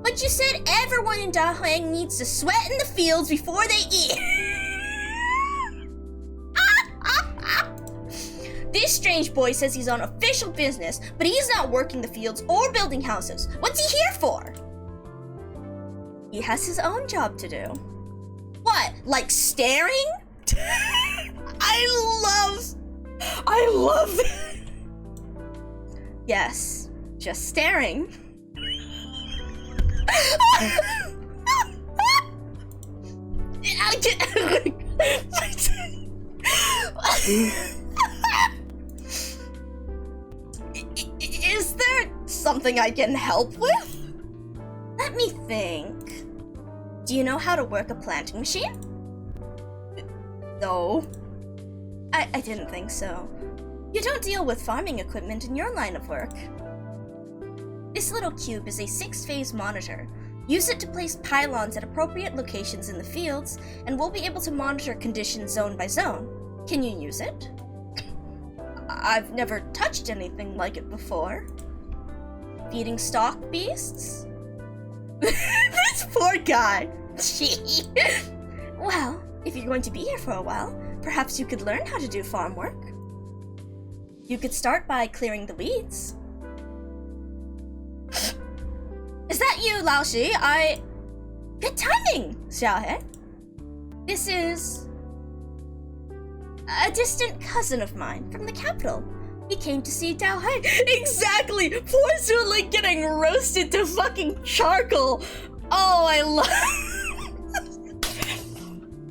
But you said everyone in Dahuang needs to sweat in the fields before they eat. This strange boy says he's on official business, but he's not working the fields or building houses. What's he here for? He has his own job to do. What, like staring? I love Yes, just staring. Is there something I can help with? Let me think. Do you know how to work a planting machine? No. I didn't think so. You don't deal with farming equipment in your line of work. This little cube is a 6-phase monitor. Use it to place pylons at appropriate locations in the fields, and we'll be able to monitor conditions zone by zone. Can you use it? I've never touched anything like it before. Feeding stock beasts? This poor guy. Well, if you're going to be here for a while, perhaps you could learn how to do farm work. You could start by clearing the weeds. Is that you, Lao Shi? Good timing, Xiaohe. This is a distant cousin of mine from the capital. He came to see Dao Hai. Exactly! Poor Zulik getting roasted to fucking charcoal. Oh, I love...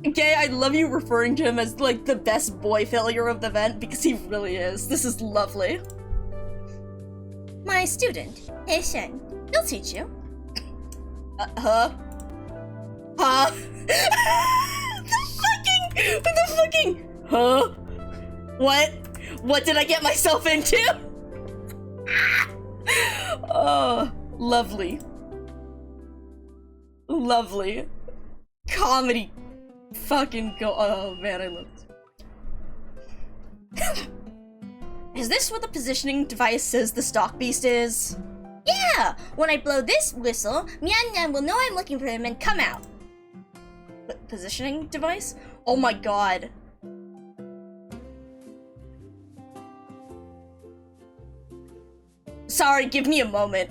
Okay, I love you referring to him as, like, the best boy failure of the event, because he really is. This is lovely. My student, He Shen. He'll teach you. Huh? The fucking... Huh? What did I get myself into? Oh, lovely. Lovely. Comedy. Fucking go. Oh man, I love it. Is this what the positioning device says the stock beast is? Yeah! When I blow this whistle, Mian Mian will know I'm looking for him and come out. Positioning device? Oh my god. Sorry, give me a moment.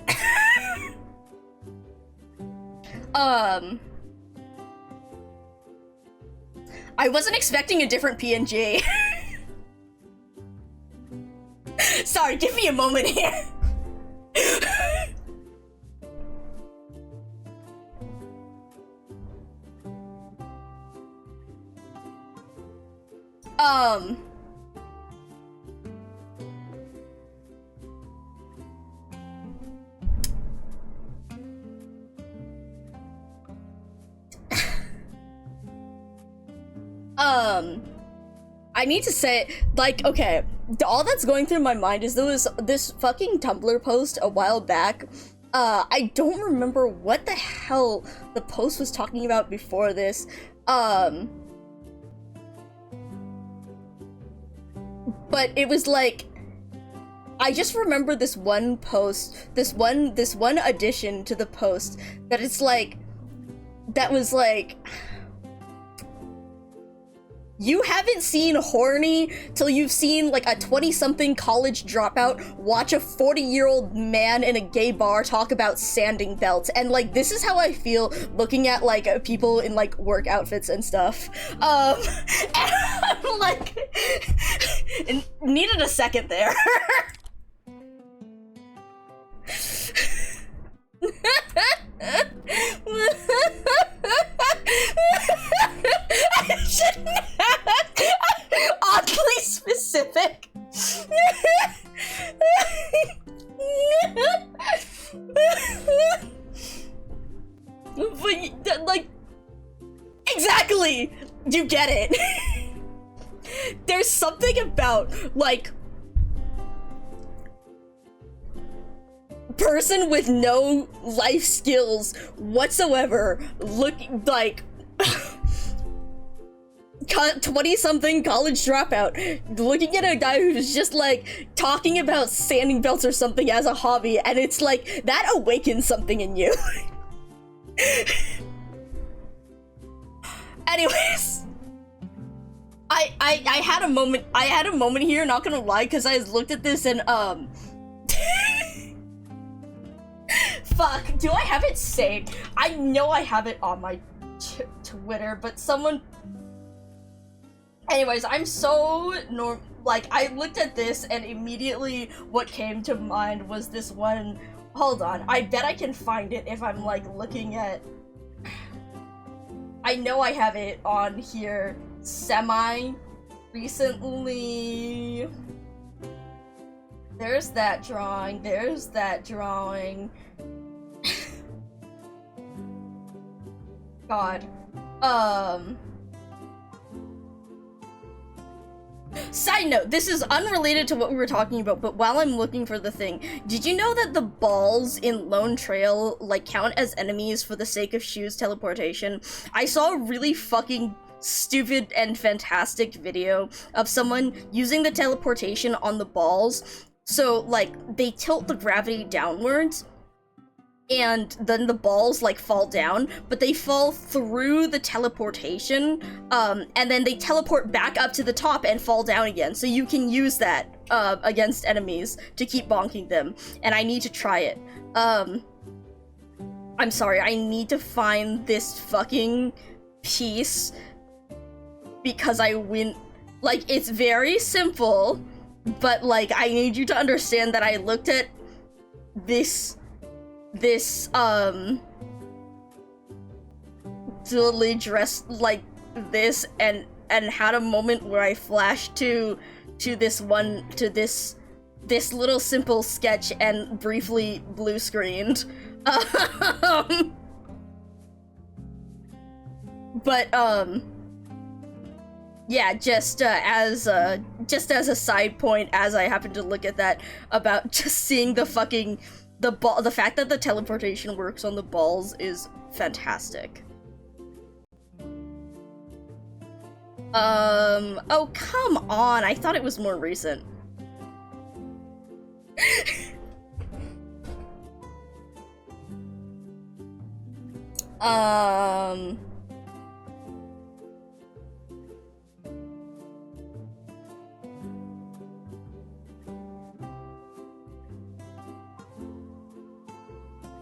I wasn't expecting a different PNG. Sorry, give me a moment here. I need to say, like, okay, all that's going through my mind is there was this fucking Tumblr post a while back. I don't remember what the hell the post was talking about before this. But it was like, I just remember this one post, this one addition to the post that it's like, that was like, you haven't seen horny till you've seen like a 20-something college dropout watch a 40-year-old man in a gay bar talk about sanding belts, and like this is how I feel looking at like people in like work outfits and stuff. And I'm like, needed a second there. I shouldn't have. Oddly specific. But, like, exactly! You get it. There's something about, like, person with no life skills whatsoever looking like 20-something college dropout looking at a guy who's just like talking about sanding belts or something as a hobby, and it's like that awakens something in you. Anyways, I had a moment here, not gonna lie, because I looked at this and fuck, do I have it saved? I know I have it on my Twitter, but someone... Anyways, I'm so like, I looked at this and immediately what came to mind was this one... Hold on, I bet I can find it if I'm like looking at... I know I have it on here semi-recently... There's that drawing, there's that drawing... God. Side note, this is unrelated to what we were talking about, but while I'm looking for the thing, did you know that the balls in Lone Trail, like, count as enemies for the sake of Shu's teleportation? I saw a really fucking stupid and fantastic video of someone using the teleportation on the balls, so, like, they tilt the gravity downwards, and then the balls like fall down, but they fall through the teleportation, and then they teleport back up to the top and fall down again. So you can use that against enemies to keep bonking them, and I need to try it. I'm sorry, I need to find this fucking piece because I win. Like, it's very simple, but like I need you to understand that I looked at this totally dressed like this and had a moment where I flashed to this little simple sketch and briefly blue screened. But yeah, just as a side point, as I happen to look at that, about just seeing the fucking the fact that the teleportation works on the balls is fantastic. Oh, come on, I thought it was more recent.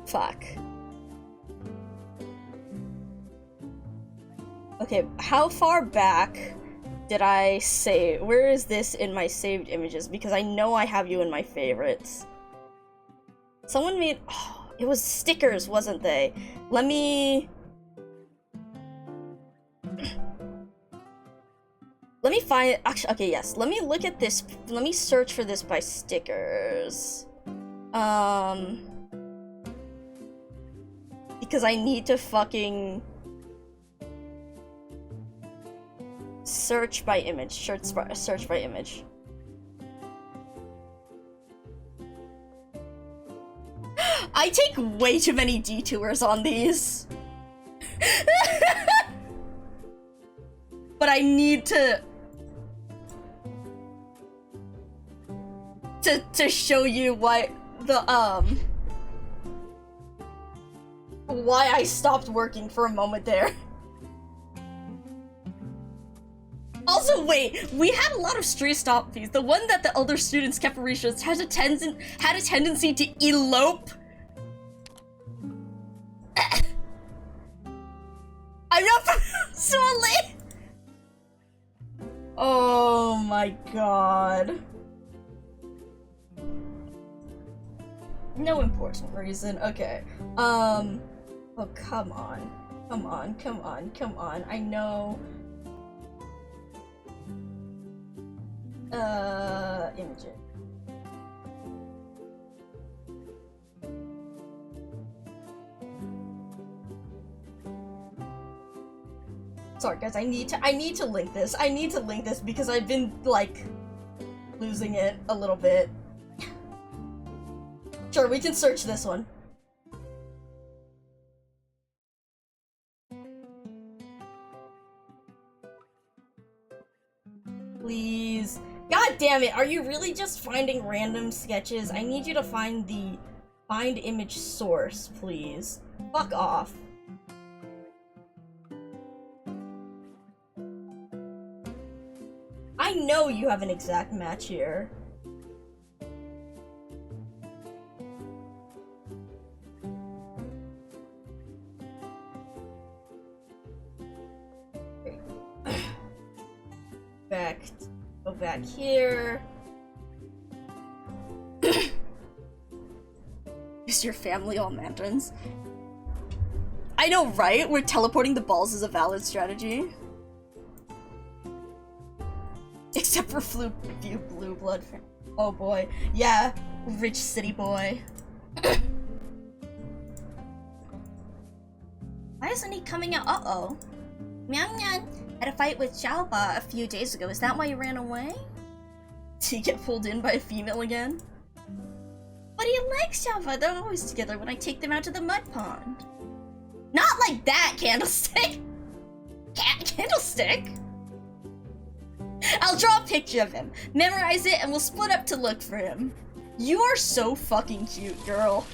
Fuck. Okay, how far back did I save? Where is this in my saved images? Because I know I have you in my favorites. Someone made... Oh, it was stickers, wasn't they? Let me find... Actually, okay, yes. Let me look at this. Let me search for this by stickers. Because I need to fucking search by image. Search by image. I take way too many detours on these. But I need to show you what the why I stopped working for a moment there. Also, wait, we had a lot of stray stop fees. The one that the other students kept for research had a tendency to elope. I'm not so late. Oh my god. No important reason. Okay. Oh, come on. Come on, come on, come on. I know. Imaging. Sorry guys, I need to link this. I need to link this because I've been, like, losing it a little bit. Sure, we can search this one. Please. God damn it, are you really just finding random sketches? I need you to find the find image source, please. Fuck off. I know you have an exact match here. Go back here. Is your family all mountains? I know, right? We're teleporting the balls is a valid strategy. Except for few blue blood. Oh boy. Yeah, rich city boy. Why isn't he coming out? Uh-oh. Meow meow. Had a fight with Xiaoba a few days ago. Is that why you ran away? Did he get pulled in by a female again? But he likes Xiaoba. They're always together when I take them out to the mud pond. Not like that, Candlestick! Candlestick? I'll draw a picture of him, memorize it, and we'll split up to look for him. You are so fucking cute, girl.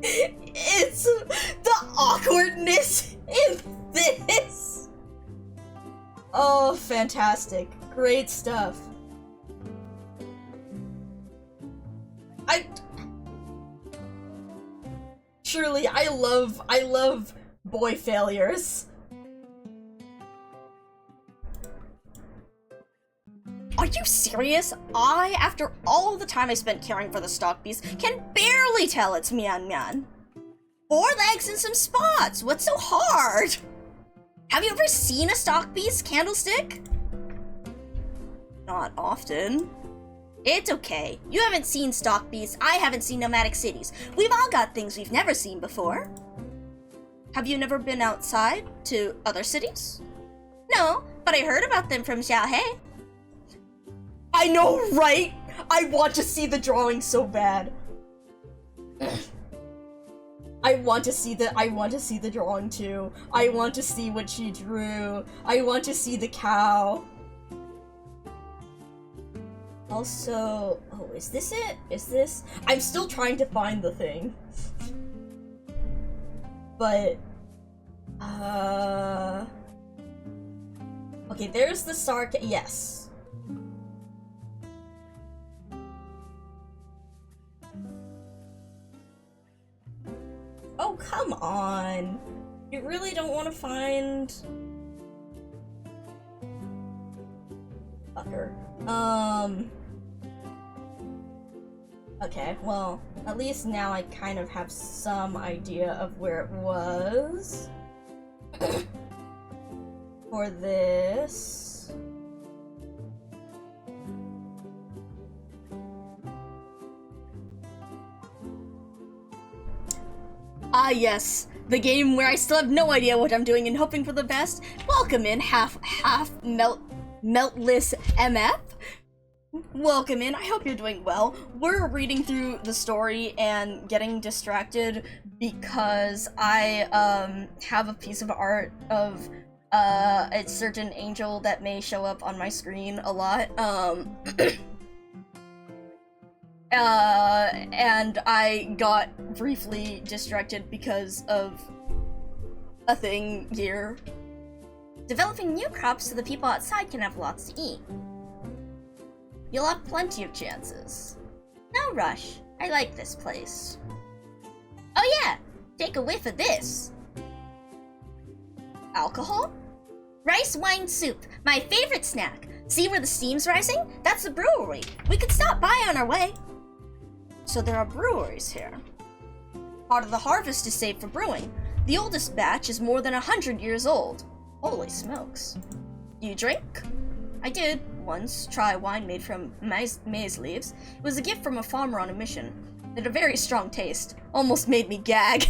It's the awkwardness in this. Oh, fantastic. Great stuff. Truly, I love boy failures. Are you serious? After all the time I spent caring for the stock beast, can barely tell it's Mian Mian. 4 legs and some spots. What's so hard? Have you ever seen a stock beast, Candlestick? Not often. It's okay. You haven't seen stock beasts. I haven't seen nomadic cities. We've all got things we've never seen before. Have you never been outside to other cities? No, but I heard about them from Xiaohe. I know, right? I want to see the drawing so bad. I want to see the drawing too. I want to see what she drew. I want to see the cow. Also, oh, is this it? Is this? I'm still trying to find the thing. But, okay, there's the yes. Oh, come on. You really don't want to find... Fucker. Okay, well, at least now I kind of have some idea of where it was. For this... Ah yes, the game where I still have no idea what I'm doing and hoping for the best. Welcome in, half meltless MF. Welcome in, I hope you're doing well. We're reading through the story and getting distracted because I have a piece of art of a certain angel that may show up on my screen a lot. And I got briefly distracted because of a thing here. Developing new crops so the people outside can have lots to eat. You'll have plenty of chances. No rush. I like this place. Oh yeah, take a whiff of this. Alcohol? Rice wine soup, my favorite snack. See where the steam's rising? That's the brewery. We could stop by on our way. So there are breweries here. Part of the harvest is saved for brewing. The oldest batch is more than 100 years old. Holy smokes. Do you drink? I did once try wine made from maize leaves. It was a gift from a farmer on a mission. It had a very strong taste. Almost made me gag.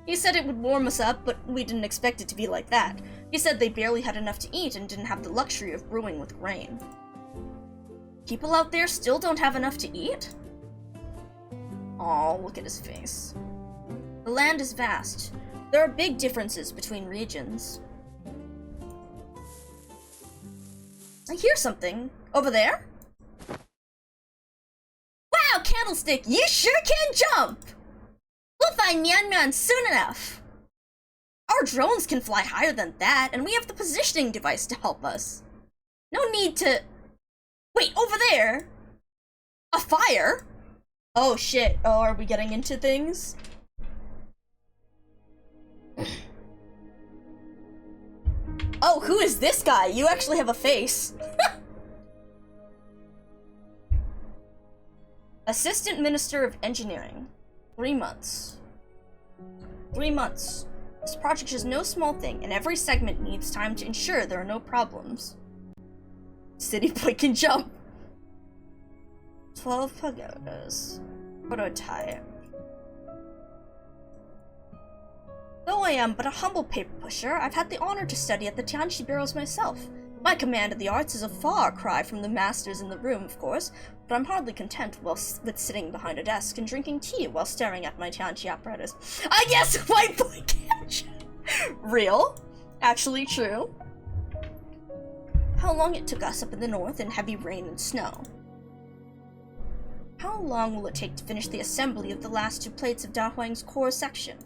He said it would warm us up, but we didn't expect it to be like that. He said they barely had enough to eat and didn't have the luxury of brewing with grain. People out there still don't have enough to eat? Aw, look at his face. The land is vast. There are big differences between regions. I hear something. Over there? Wow, Candlestick, you sure can jump! We'll find Mian Mian soon enough. Our drones can fly higher than that, and we have the positioning device to help us. No need to... Wait, over there? A fire? Oh shit, oh, are we getting into things? Oh, who is this guy? You actually have a face. Assistant Minister of Engineering. 3 months. 3 months. This project is no small thing, and every segment needs time to ensure there are no problems. City boy can jump. 12 pagodas. Prototype. Though I am but a humble paper pusher, I've had the honor to study at the Tianqi Bureaus myself. My command of the arts is a far cry from the masters in the room, of course, but I'm hardly content with sitting behind a desk and drinking tea while staring at my Tianqi apparatus. I guess white boy can't. Real? Actually true. How long it took us up in the north in heavy rain and snow. How long will it take to finish the assembly of the last 2 plates of Da Huang's core section?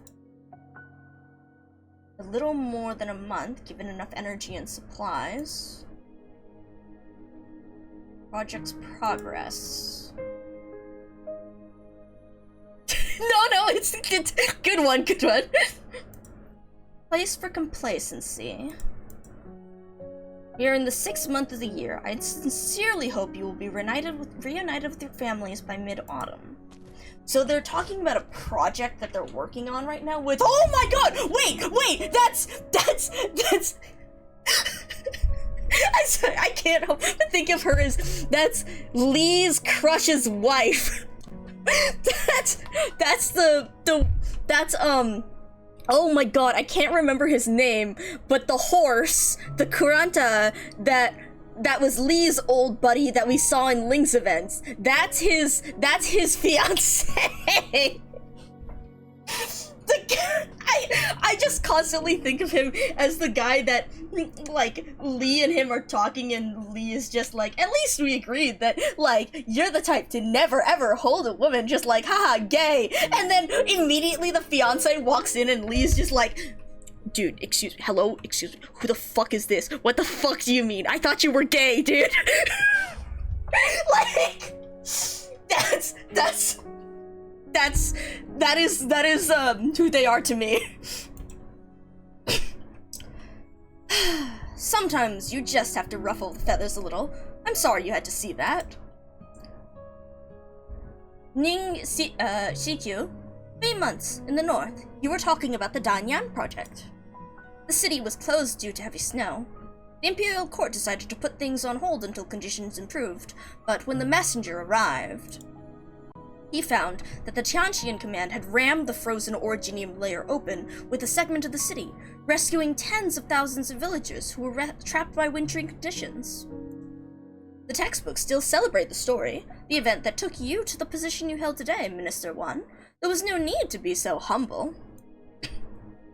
A little more than a month, given enough energy and supplies. Project's progress. No, it's good one. Place for complacency. We are in the 6th month of the year. I sincerely hope you will be reunited with your families by mid-autumn. So they're talking about a project that they're working on right now with— oh my god! Wait! That's I can't help but think of her as— that's Lee's crush's wife. that's oh my god, I can't remember his name, but the horse, the Kuranta that was Lee's old buddy that we saw in Link's events. That's his fiance. I just constantly think of him as the guy that, like, Lee and him are talking and Lee is just like, at least we agreed that, like, you're the type to never ever hold a woman, just like, haha, gay. And then immediately the fiance walks in and Lee's just like, dude, excuse me, hello, excuse me, who the fuck is this? What the fuck do you mean? I thought you were gay, dude. Like, that is who they are to me. Sometimes you just have to ruffle the feathers a little. I'm sorry you had to see that. Shikyu, 3 months in the north. You were talking about the Danyan project. The city was closed due to heavy snow. The Imperial Court decided to put things on hold until conditions improved, but when the messenger arrived, he found that the Tianqian command had rammed the frozen orogenium layer open with a segment of the city, rescuing tens of thousands of villagers who were trapped by wintry conditions. The textbooks still celebrate the story, the event that took you to the position you held today, Minister Wan. There was no need to be so humble.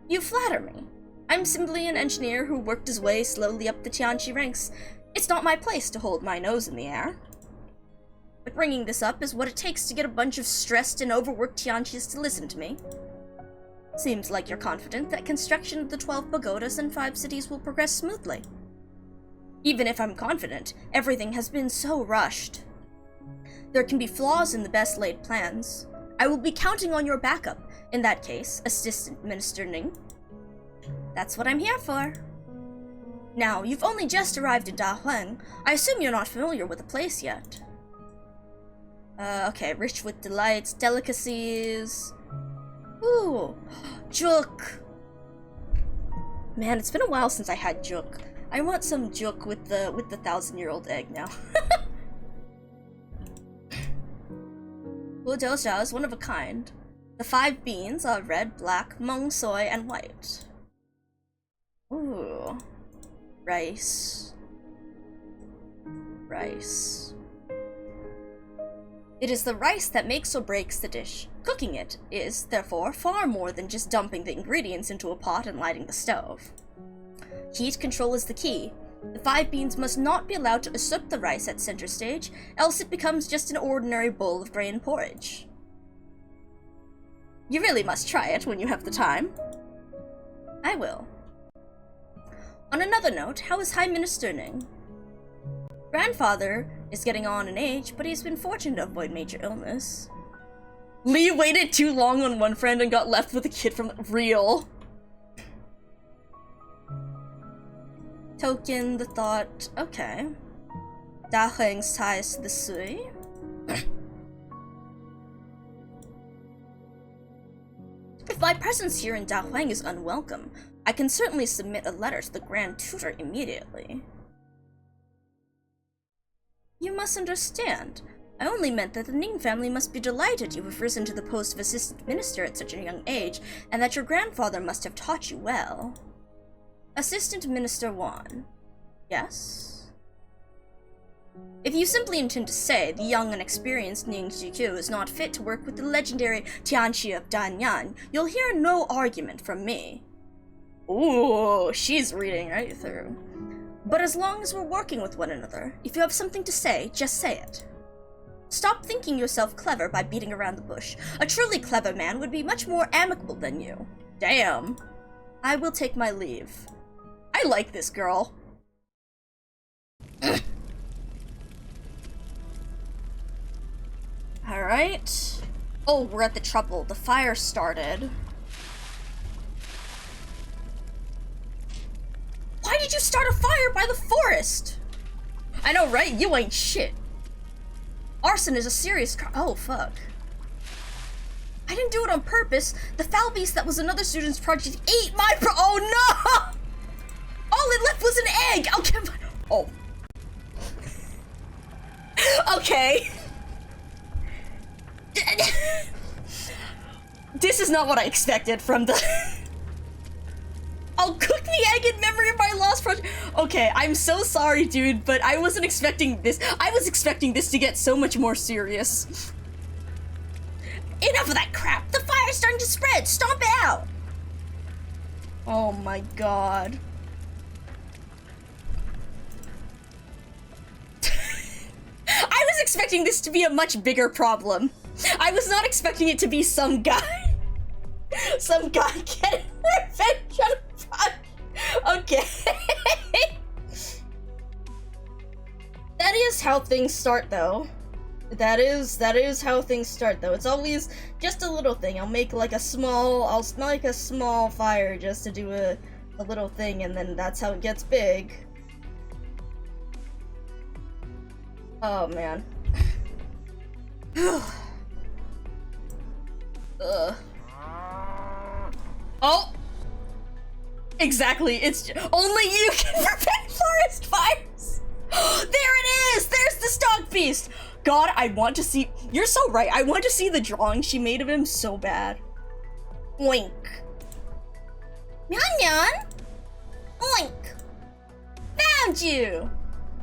You flatter me. I'm simply an engineer who worked his way slowly up the Tianqi ranks. It's not my place to hold my nose in the air. But bringing this up is what it takes to get a bunch of stressed and overworked Tianqi's to listen to me. Seems like you're confident that construction of the 12 pagodas and 5 cities will progress smoothly. Even if I'm confident, everything has been so rushed. There can be flaws in the best laid plans. I will be counting on your backup, in that case, Assistant Minister Ning. That's what I'm here for. Now, you've only just arrived in Dahuang. I assume you're not familiar with the place yet. Okay, rich with delights, delicacies. Ooh, juk. Man, it's been a while since I had juk. I want some juk with the 1,000-year-old egg now. Udosha is one of a kind. The 5 beans are red, black, mung, soy, and white. Ooh. Rice. Rice. It is the rice that makes or breaks the dish. Cooking it is, therefore, far more than just dumping the ingredients into a pot and lighting the stove. Heat control is the key. The 5 beans must not be allowed to usurp the rice at center stage, else it becomes just an ordinary bowl of grain porridge. You really must try it when you have the time. I will. On another note, how is High Minister Ning? Grandfather is getting on in age, but he's been fortunate to avoid major illness. Lee waited too long on one friend and got left with a kid from real. Token the thought, okay. Da Heng's ties to the Sui. If my presence here in Dahuang is unwelcome, I can certainly submit a letter to the Grand Tutor immediately. You must understand. I only meant that the Ning family must be delighted you have risen to the post of Assistant Minister at such a young age, and that your grandfather must have taught you well. Assistant Minister Wan. Yes? If you simply intend to say the young and experienced Ning Jikyu is not fit to work with the legendary Tianqi of Danyan, you'll hear no argument from me. Ooh, she's reading right through. But as long as we're working with one another, if you have something to say, just say it. Stop thinking yourself clever by beating around the bush. A truly clever man would be much more amicable than you. Damn. I will take my leave. I like this girl. Alright. Oh, we're at the trouble. The fire started. Why did you start a fire by the forest? I know, right? You ain't shit. Arson is a serious crime. Oh, fuck. I didn't do it on purpose. The foul beast that was another student's project ate my oh no! All it left was an egg! Okay. Oh. Okay. This is not what I expected from the... I'll cook the egg in memory of my lost project. Okay, I'm so sorry, dude, but I wasn't expecting this. I was expecting this to get so much more serious. Enough of that crap. The fire's starting to spread. Stomp it out. Oh my god. I was expecting this to be a much bigger problem. I was not expecting it to be some guy. Some guy getting revenge on a project. Okay. That is how things start, though. That is how things start, though. It's always just a little thing. I'll make like a small fire just to do a little thing, and then that's how it gets big. Oh man. Oh! Exactly, it's only you can prevent forest fires! There it is! There's the stock beast! God, I want to see- You're so right, I want to see the drawing she made of him so bad. Oink. Nyan Nyan? Oink. Found you!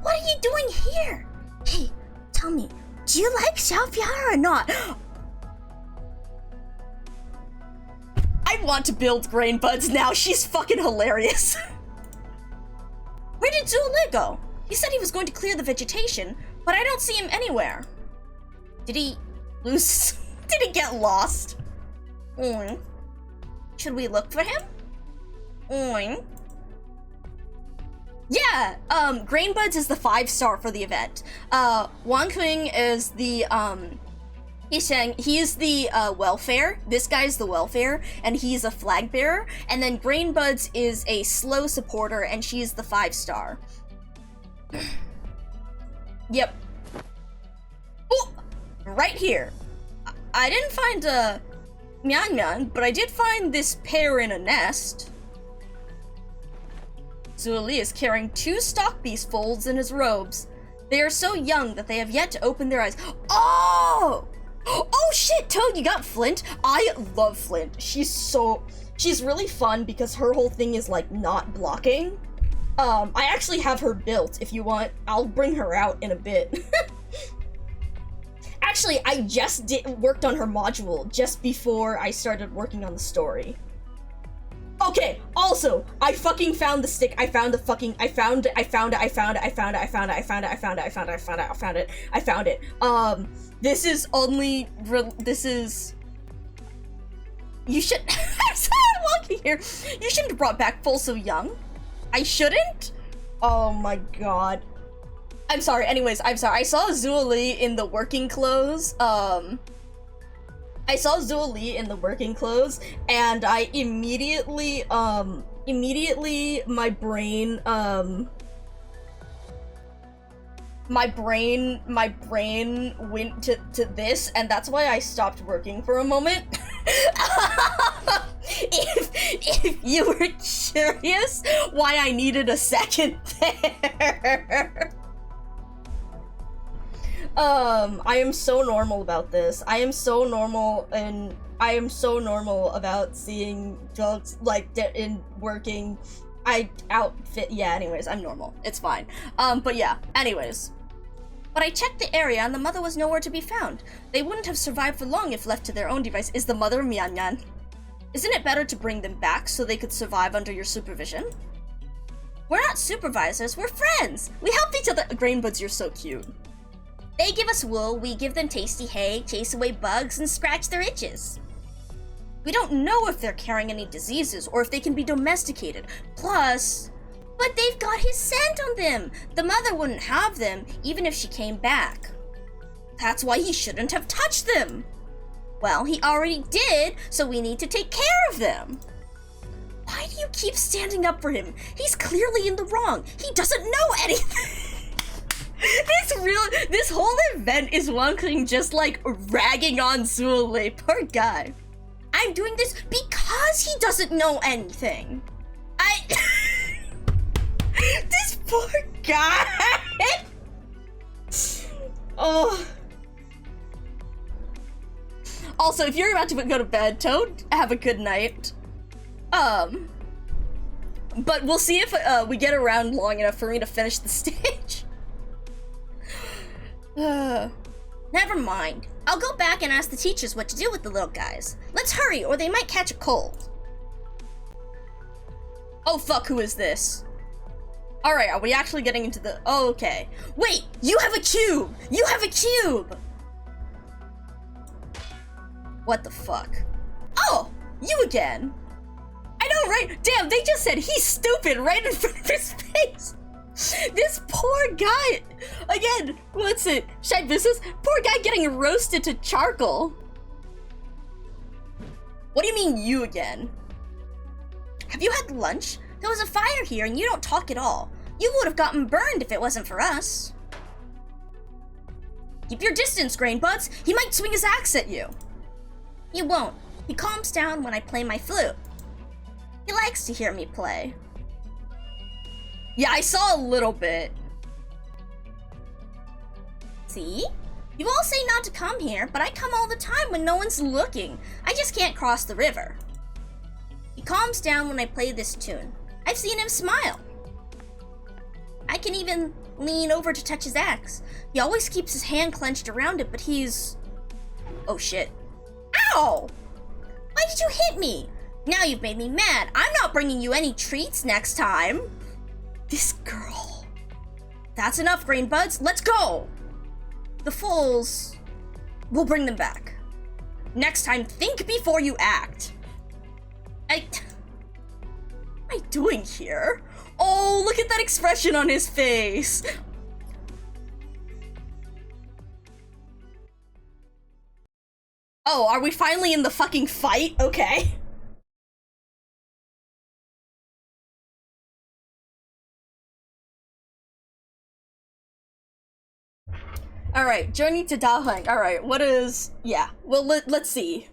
What are you doing here? Hey, tell me, do you like Xiaopiao or not? I want to build grain buds now. She's fucking hilarious. Where did Zule go? He said he was going to clear the vegetation, but I don't see him anywhere. Did he lose? Did he get lost? Oink. Should we look for him? Oink. Yeah, Grainbuds is the 5-star for the event. Wang Qing is the, he's saying he's the, welfare. This guy's the welfare, and he's a flag bearer. And then Grainbuds is a slow supporter, and she's the 5-star. Yep. Oh! Right here. I didn't find a Mian Mian, but I did find this pair in a nest. Zuali is carrying 2 stock beast folds in his robes. They are so young that they have yet to open their eyes. Oh! Oh shit, Toad, you got Flint? I love Flint. She's really fun because her whole thing is like not blocking. I actually have her built. If you want, I'll bring her out in a bit. Actually, I just worked on her module just before I started working on the story. Okay, also, I fucking found the stick. I found it. This is only, you should, I'm sorry, walking here. You shouldn't have brought back Full So Young. I shouldn't? Oh my god. I'm sorry, anyways, I'm sorry. I saw Zuali in the working clothes, and I immediately, my brain went to this, and that's why I stopped working for a moment. If you were curious why I needed a second there. I am so normal about this. I am so normal about seeing dogs like in working. Yeah, anyways, I'm normal. It's fine. But yeah, anyways. But I checked the area and the mother was nowhere to be found. They wouldn't have survived for long if left to their own device. Is the mother Mian Mian? Isn't it better to bring them back so they could survive under your supervision? We're not supervisors, we're friends! We help each other. Grainbuds, you're so cute. They give us wool, we give them tasty hay, chase away bugs, and scratch their itches. We don't know if they're carrying any diseases or if they can be domesticated. Plus, but they've got his scent on them! The mother wouldn't have them, even if she came back. That's why he shouldn't have touched them! Well, he already did, so we need to take care of them! Why do you keep standing up for him? He's clearly in the wrong! He doesn't know anything! This whole event is Wang Qing just like ragging on Zuali. Poor guy. I'm doing this because he doesn't know anything. This poor guy. Oh. Also, if you're about to go to bed, Toad, have a good night. But we'll see if we get around long enough for me to finish the stage. Never mind. I'll go back and ask the teachers what to do with the little guys. Let's hurry, or they might catch a cold. Oh fuck, who is this? Alright, are we actually getting into the... Oh, okay. Wait, you have a cube! You have a cube! What the fuck? Oh, you again. I know, right? Damn, they just said he's stupid right in front of his face. This poor guy, again, what's it? Shy business? Poor guy getting roasted to charcoal. What do you mean you again? Have you had lunch? There was a fire here and you don't talk at all. You would have gotten burned if it wasn't for us. Keep your distance, Grainbuds. He might swing his axe at you. He won't. He calms down when I play my flute. He likes to hear me play. Yeah, I saw a little bit. See? You all say not to come here, but I come all the time when no one's looking. I just can't cross the river. He calms down when I play this tune. I've seen him smile. I can even lean over to touch his axe. He always keeps his hand clenched around it, but he's... Oh shit. Ow! Why did you hit me? Now you've made me mad. I'm not bringing you any treats next time. This girl. That's enough, Grainbuds. Let's go! The fools We'll bring them back. Next time, think before you act. What am I doing here? Oh, look at that expression on his face. Oh, are we finally in the fucking fight? Okay. Alright, journey to Daheng. Alright, what is... Yeah, well, let's see.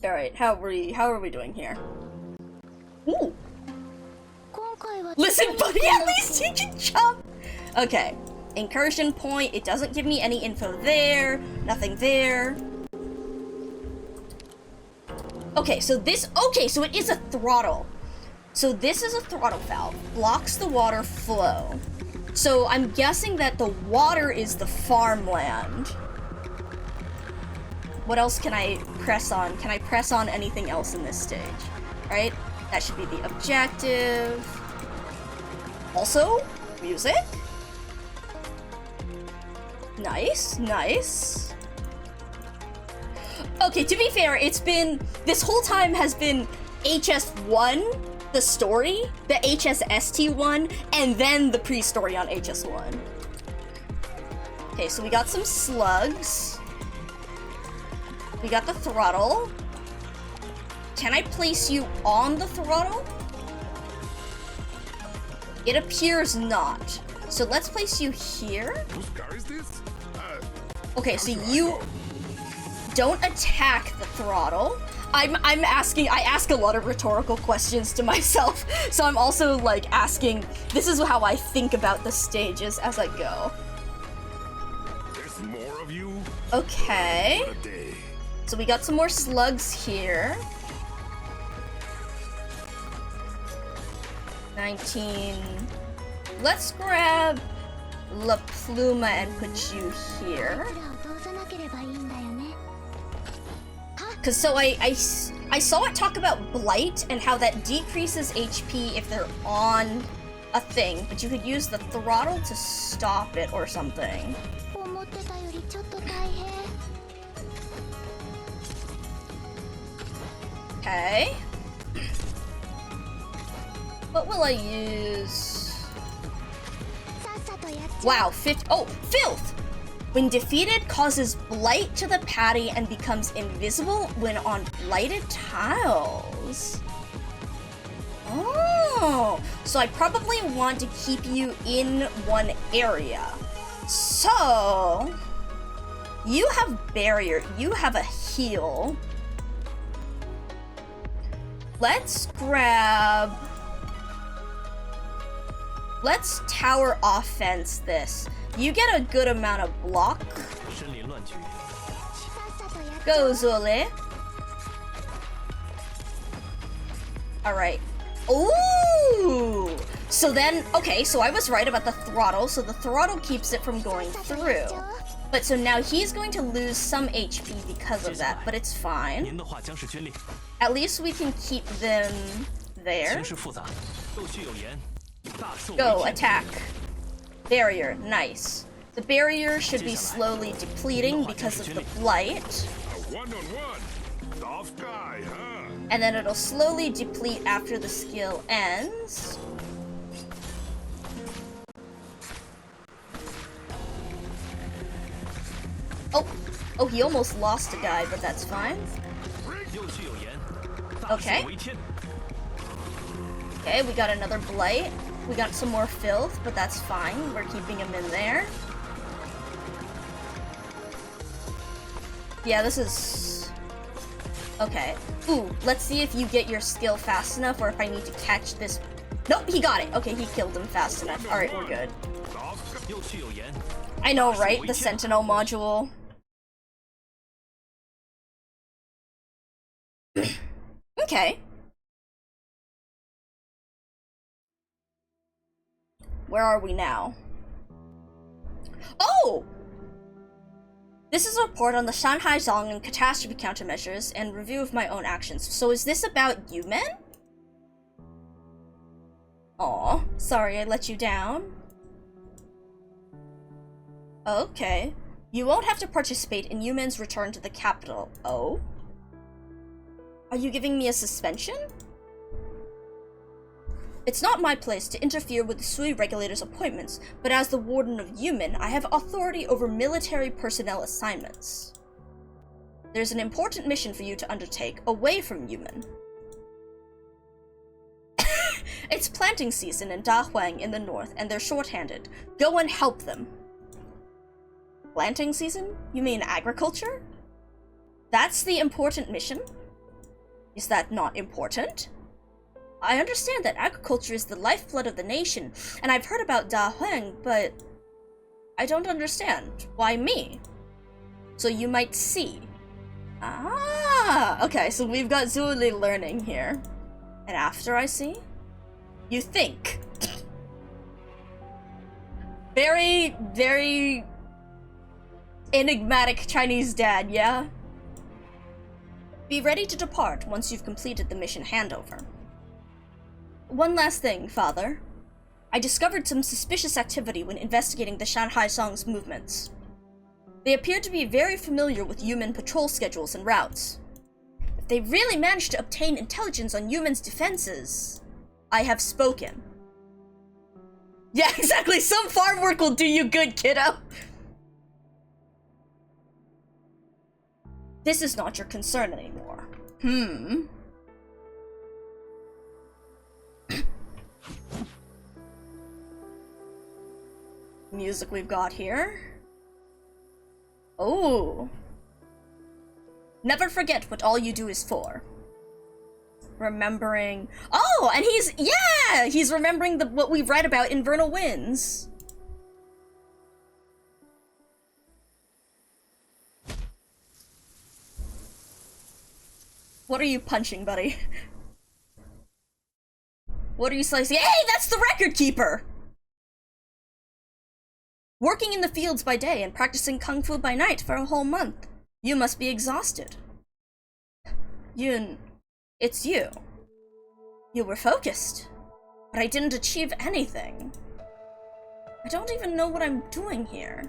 Alright, how are we doing here? Ooh. Listen, buddy, at least he can jump! Okay, incursion point. It doesn't give me any info there. Nothing there. Okay, so it is a throttle. So this is a throttle valve. Blocks the water flow. So I'm guessing that the water is the farmland. What else can I press on? Can I press on anything else in this stage? Right? That should be the objective. Also, music. Nice, nice. Okay, to be fair, this whole time has been HS1, the story, the HSST1, and then the pre-story on HS1. Okay, so we got some slugs. We got the throttle. Can I place you on the throttle? It appears not. So let's place you here. Okay, so you don't attack the throttle. I ask a lot of rhetorical questions to myself, so I'm also like asking, this is how I think about the stages as I go. There's more of you. Okay. So we got some more slugs here. 19. Let's grab La Pluma and put you here. Cause so I saw it talk about Blight and how that decreases HP if they're on a thing, but you could use the throttle to stop it or something. Okay. What will I use? Wow, filth! When defeated, causes blight to the patty and becomes invisible when on blighted tiles. Oh, so I probably want to keep you in one area. So, you have barrier, you have a heal. Let's tower offense this. You get a good amount of block. Go, Zole. Alright. Ooh! So then, okay, so I was right about the throttle, so the throttle keeps it from going through. But so now he's going to lose some HP because of that, but it's fine. At least we can keep them there. Go, attack. Barrier, nice. The barrier should be slowly depleting because of the blight. And then it'll slowly deplete after the skill ends. Oh, he almost lost a guy, but that's fine. Okay. Okay, we got another blight. We got some more filth, but that's fine. We're keeping him in there. Yeah, this is... Okay. Ooh, let's see if you get your skill fast enough or if I need to catch this... Nope, he got it. Okay, he killed him fast enough. Alright, we're good. I know, right? The Sentinel module. Okay. Where are we now? Oh! This is a report on the Shanghai Zong and catastrophe countermeasures and review of my own actions. So is this about you men? Aw, sorry I let you down. Okay. You won't have to participate in Yumen's return to the capital. Oh? Are you giving me a suspension? It's not my place to interfere with the Sui regulator's appointments, but as the warden of Yumen, I have authority over military personnel assignments. There's an important mission for you to undertake away from Yumen. It's planting season in Dahuang in the north, and they're shorthanded. Go and help them. Planting season? You mean agriculture? That's the important mission? Is that not important? I understand that agriculture is the lifeblood of the nation, and I've heard about Dahuang, but I don't understand. Why me? So you might see. Ah, okay, so we've got Zuli learning here. And after I see? You think. Very, very enigmatic Chinese dad, yeah? Be ready to depart once you've completed the mission handover. One last thing, Father. I discovered some suspicious activity when investigating the Shanghai Song's movements. They appear to be very familiar with Yumen patrol schedules and routes. If they really managed to obtain intelligence on Yumen's defenses, I have spoken. Yeah, exactly. Some farm work will do you good, kiddo. This is not your concern anymore. Music we've got here. Oh. Never forget what all you do is for. Remembering. Oh, and he's remembering what we've read about Infernal Winds. What are you punching, buddy? What are you slicing? Hey, that's the record keeper! Working in the fields by day and practicing kung fu by night for a whole month. You must be exhausted. Yun, it's you. You were focused, but I didn't achieve anything. I don't even know what I'm doing here.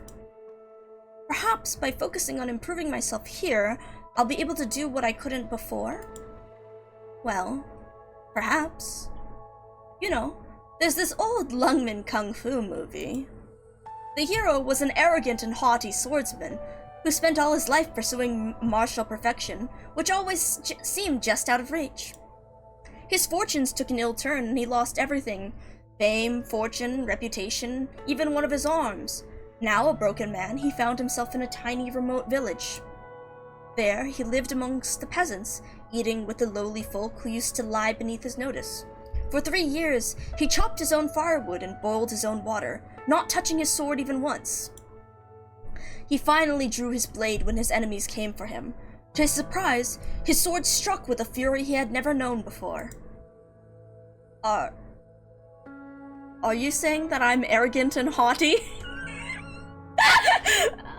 Perhaps by focusing on improving myself here, I'll be able to do what I couldn't before? Well, perhaps. You know, there's this old Lungmen Kung Fu movie. The hero was an arrogant and haughty swordsman who spent all his life pursuing martial perfection, which always seemed just out of reach. His fortunes took an ill turn and he lost everything. Fame, fortune, reputation, even one of his arms. Now a broken man, he found himself in a tiny remote village. There, he lived amongst the peasants, eating with the lowly folk who used to lie beneath his notice. For 3 years, he chopped his own firewood and boiled his own water, not touching his sword even once. He finally drew his blade when his enemies came for him. To his surprise, his sword struck with a fury he had never known before. Are you saying that I'm arrogant and haughty?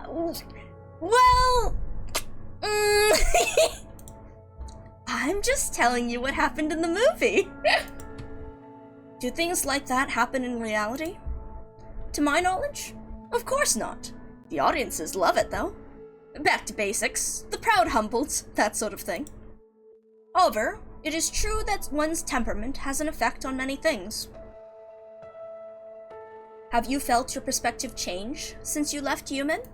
Well... I'm just telling you what happened in the movie. Do things like that happen in reality? To my knowledge, of course not. The audiences love it, though. Back to basics, the proud humbled, that sort of thing. However, it is true that one's temperament has an effect on many things. Have you felt your perspective change since you left Yumen?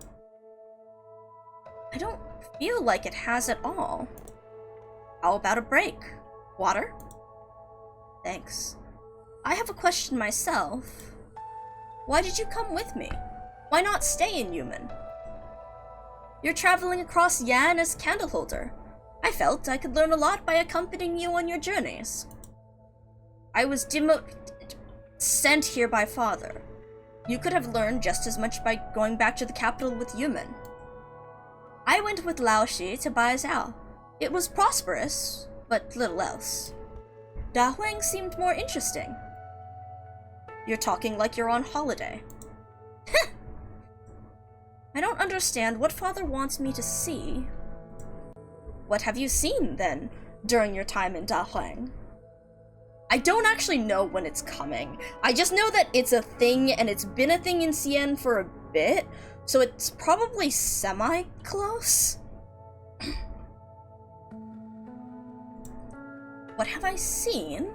I don't feel like it has at all. How about a break? Water? Thanks. I have a question myself. Why did you come with me? Why not stay in Yumen? You're traveling across Yan as candleholder. I felt I could learn a lot by accompanying you on your journeys. I was sent here by father. You could have learned just as much by going back to the capital with Yumen. I went with Laoshi to Baizhou. It was prosperous, but little else. Dahuang seemed more interesting. You're talking like you're on holiday. I don't understand what father wants me to see. What have you seen, then, during your time in Dahuang? I don't actually know when it's coming. I just know that it's a thing, and it's been a thing in CN for a bit, so it's probably semi-close. What have I seen?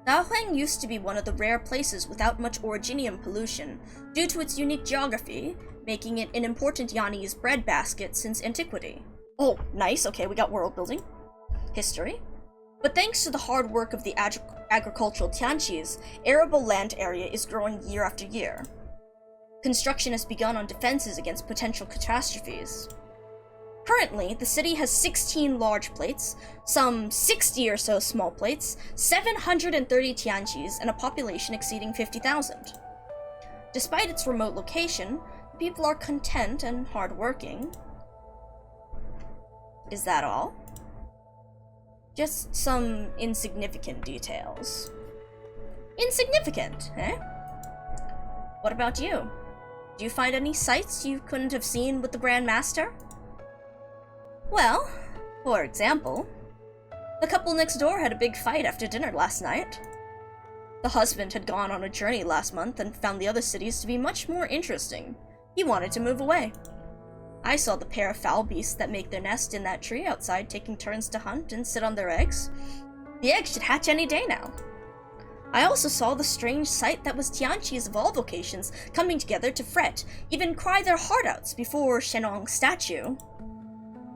Daohuang used to be one of the rare places without much originium pollution, due to its unique geography, making it an important Yanese breadbasket since antiquity. Oh, nice, okay, we got world building. History. But thanks to the hard work of the agricultural Tianqis, arable land area is growing year after year. Construction has begun on defenses against potential catastrophes. Currently, the city has 16 large plates, some 60 or so small plates, 730 Tianqis, and a population exceeding 50,000. Despite its remote location, the people are content and hardworking. Is that all? Just some insignificant details. Insignificant, eh? What about you? Do you find any sights you couldn't have seen with the Grand Master? Well, for example, the couple next door had a big fight after dinner last night. The husband had gone on a journey last month and found the other cities to be much more interesting. He wanted to move away. I saw the pair of foul beasts that make their nest in that tree outside taking turns to hunt and sit on their eggs. The eggs should hatch any day now. I also saw the strange sight that was Tianqi's of all vocations coming together to fret, even cry their heart outs before Shenong's statue.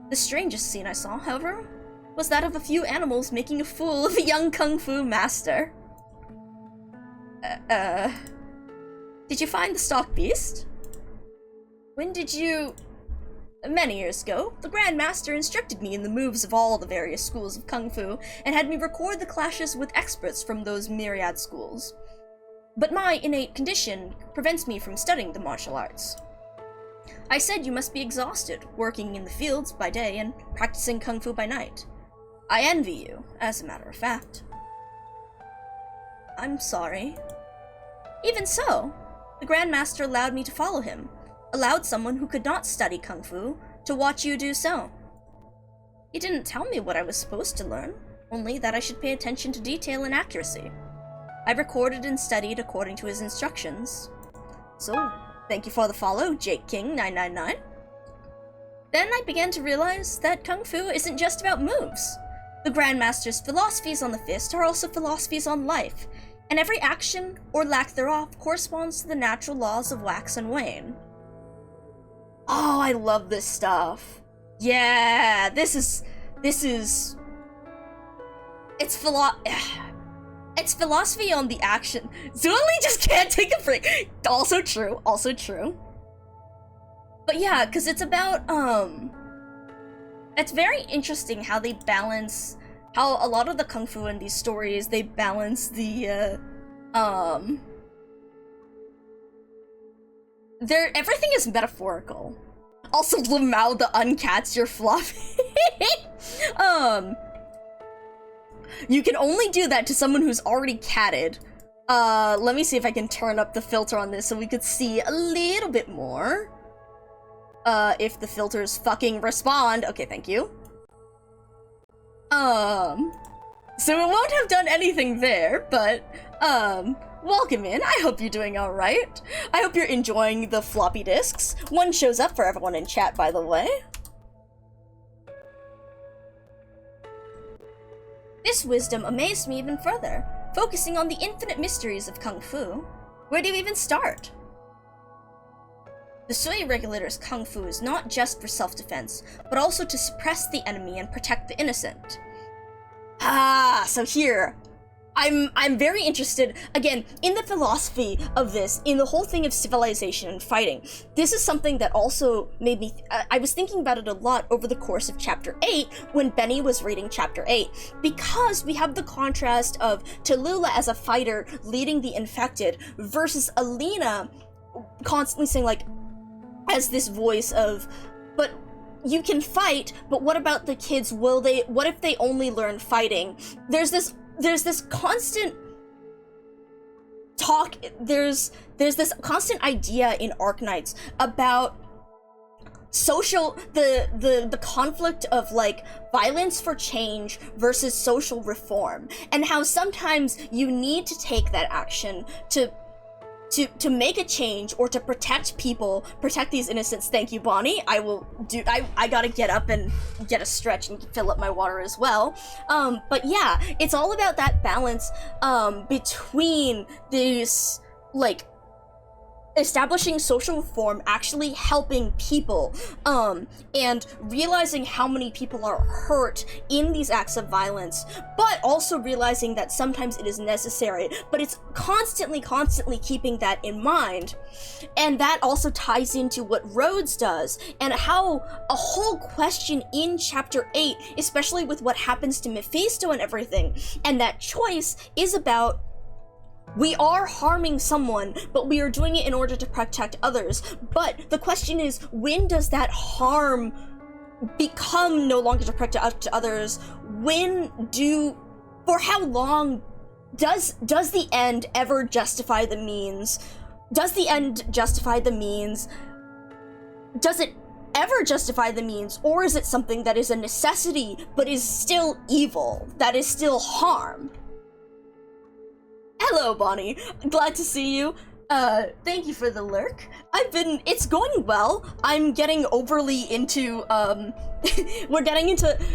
The strangest scene I saw, however, was that of a few animals making a fool of a young kung fu master. Did you find the stock beast? When did you... Many years ago, the Grand Master instructed me in the moves of all the various schools of kung fu, and had me record the clashes with experts from those myriad schools. But my innate condition prevents me from studying the martial arts. I said you must be exhausted, working in the fields by day and practicing kung fu by night. I envy you, as a matter of fact. I'm sorry. Even so, the Grand Master allowed me to follow him, allowed someone who could not study kung fu to watch you do so. He didn't tell me what I was supposed to learn, only that I should pay attention to detail and accuracy. I recorded and studied according to his instructions. So, thank you for the follow, Jake King 999. Then I began to realize that kung fu isn't just about moves. The Grandmaster's philosophies on the fist are also philosophies on life, and every action, or lack thereof, corresponds to the natural laws of wax and wane. Oh, I love this stuff. Yeah, this is... It's philosophy on the action. Zueli just can't take a break. Also true, also true. But yeah, because it's about, it's very interesting how they balance, how a lot of the kung fu in these stories, they balance the, everything is metaphorical. Also, Lamau the uncats your fluffy. You can only do that to someone who's already catted. Let me see if I can turn up the filter on this so we could see a little bit more. If the filters fucking respond. Okay, thank you. So it won't have done anything there, but, welcome in. I hope you're doing alright. I hope you're enjoying the floppy disks. One shows up for everyone in chat, by the way. This wisdom amazed me even further, focusing on the infinite mysteries of kung fu. Where do you even start? The Sui regulator's kung fu is not just for self-defense, but also to suppress the enemy and protect the innocent. Ah, so here, I'm very interested, again, in the philosophy of this, in the whole thing of civilization and fighting. This is something that also made me, I was thinking about it a lot over the course of Chapter 8, when Benny was reading Chapter 8, because we have the contrast of Tallulah as a fighter leading the infected, versus Alina constantly saying, like, as this voice of, but you can fight, but what about the kids? What if they only learn fighting? There's this constant talk, there's this constant idea in Arknights about the conflict of like violence for change versus social reform, and how sometimes you need to take that action to make a change or to protect people, protect these innocents. Thank you, Bonnie. I gotta get up and get a stretch and fill up my water as well. But yeah, it's all about that balance between these, like, establishing social reform, actually helping people, and realizing how many people are hurt in these acts of violence, but also realizing that sometimes it is necessary, but it's constantly keeping that in mind. And that also ties into what Rhodes does, and how a whole question in chapter 8, especially with what happens to Mephisto and everything, and that choice is about, we are harming someone, but we are doing it in order to protect others. But the question is, when does that harm become no longer to protect others? For how long does the end ever justify the means? Does the end justify the means? Does it ever justify the means? Or is it something that is a necessity, but is still evil, that is still harm? Hello, Bonnie. Glad to see you. Thank you for the lurk. It's going well. I'm getting overly into,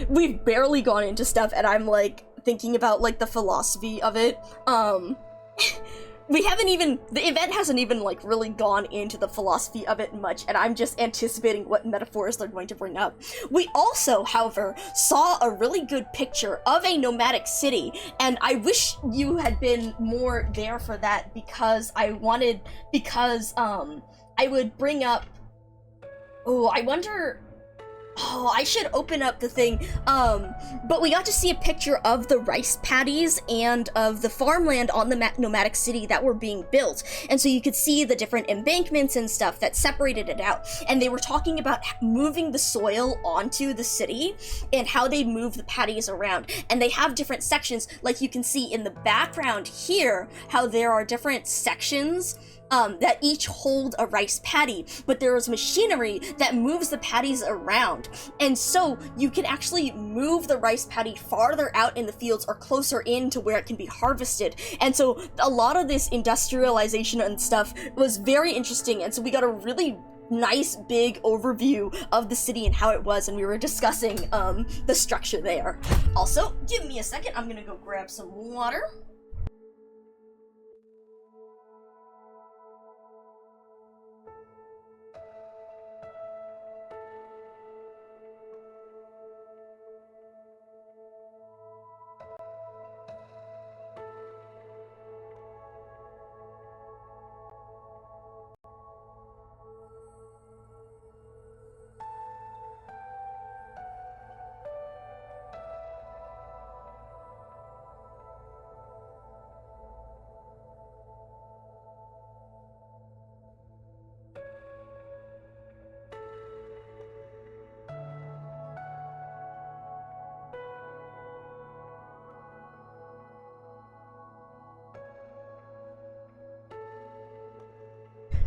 we've barely gone into stuff, and I'm, like, thinking about, like, the philosophy of it. The event hasn't even, like, really gone into the philosophy of it much, and I'm just anticipating what metaphors they're going to bring up. We also, however, saw a really good picture of a nomadic city, and I wish you had been more there for that, because I would bring up, I should open up the thing, but we got to see a picture of the rice paddies and of the farmland on the nomadic city that were being built, and so you could see the different embankments and stuff that separated it out, and they were talking about moving the soil onto the city, and how they move the paddies around, and they have different sections, like you can see in the background here, how there are different sections that each hold a rice paddy, but there is machinery that moves the paddies around, and so you can actually move the rice paddy farther out in the fields or closer in to where it can be harvested. And so a lot of this industrialization and stuff was very interesting, and so we got a really nice big overview of the city and how it was, and we were discussing the structure there. Also, give me a second, I'm gonna go grab some water.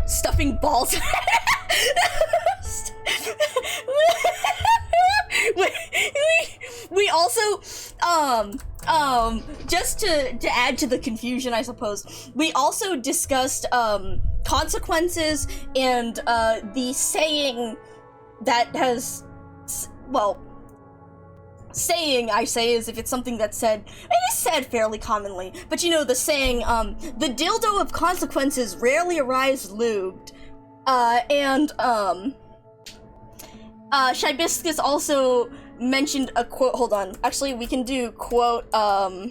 Stuffing balls. we also, just to add to the confusion, I suppose, we also discussed, consequences and, the saying that has, well, saying, I say, as if it's something that's said, it is said fairly commonly, but you know, the saying, the dildo of consequences rarely arrives lubed, Shibiscus also mentioned a quote, hold on, actually we can do quote, there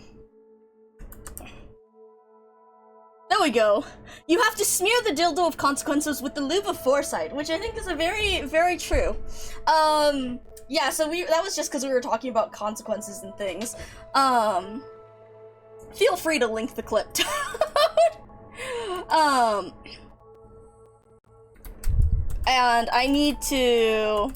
we go. You have to smear the dildo of consequences with the lube of foresight, which I think is a very, very true. Yeah, so that was just because we were talking about consequences and things. Feel free to link the clip. And I need to...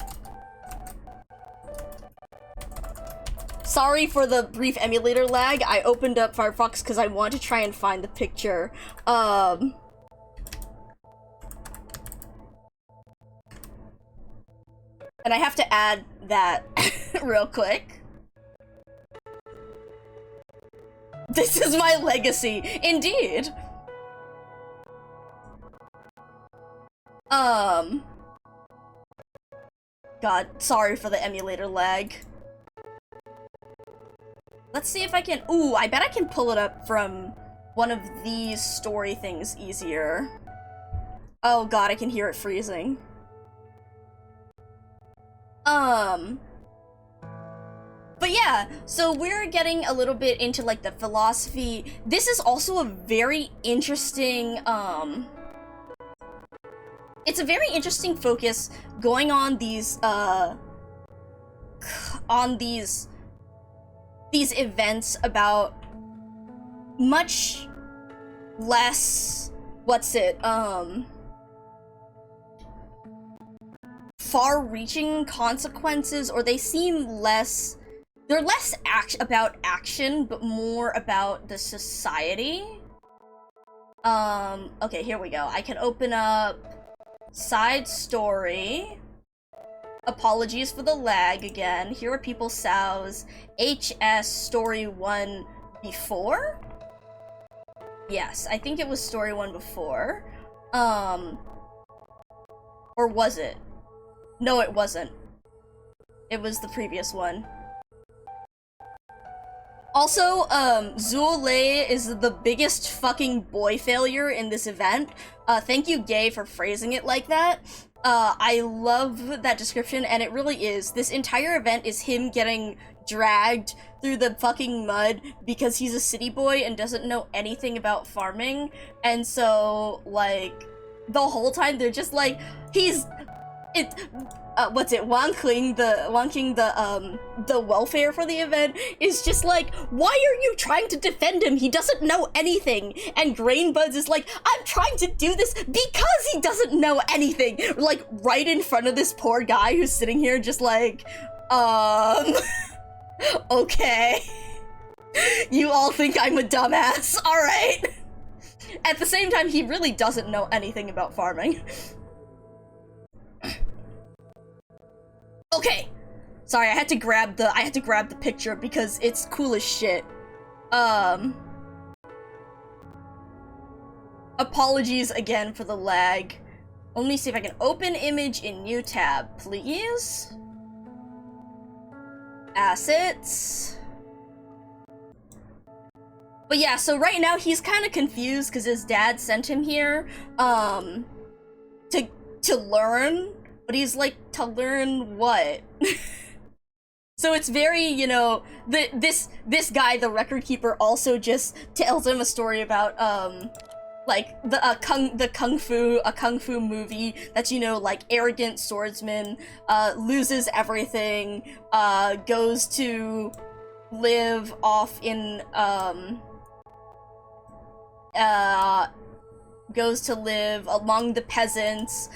Sorry for the brief emulator lag. I opened up Firefox because I want to try and find the picture. And I have to add that real quick. This is my legacy, indeed. God, sorry for the emulator lag. Let's see if I can. Ooh, I bet I can pull it up from one of these story things easier. Oh god, I can hear it freezing. But yeah, so we're getting a little bit into like the philosophy. This is also a very interesting, it's a very interesting focus going on these events about much less, far-reaching consequences, or they seem less, they're less about action, but more about the society. Okay, here we go. I can open up side story. Apologies for the lag again. Here are People Sows. HS story 1 before? Yes, I think it was story 1 before. Or was it? No, it wasn't. It was the previous one. Also, Zuolei is the biggest fucking boy failure in this event. Thank you, Gay, for phrasing it like that. I love that description, and it really is. This entire event is him getting dragged through the fucking mud because he's a city boy and doesn't know anything about farming. And so, like, the whole time they're just like, Wang King, the welfare for the event is just like, why are you trying to defend him? He doesn't know anything. And Grainbuds is like, I'm trying to do this because he doesn't know anything. Like, right in front of this poor guy who's sitting here just like, okay. You all think I'm a dumbass, alright. At the same time, he really doesn't know anything about farming. Okay. Sorry, I had to grab the picture because it's cool as shit. Apologies again for the lag. Let me see if I can open image in new tab, please. Assets. But yeah, so right now he's kind of confused because his dad sent him here, to learn. But he's like, to learn what? So it's very, you know, this guy, the record keeper, also just tells him a story about, like, a kung fu movie that's, you know, like, arrogant swordsman, loses everything, goes to live off in, goes to live among the peasants,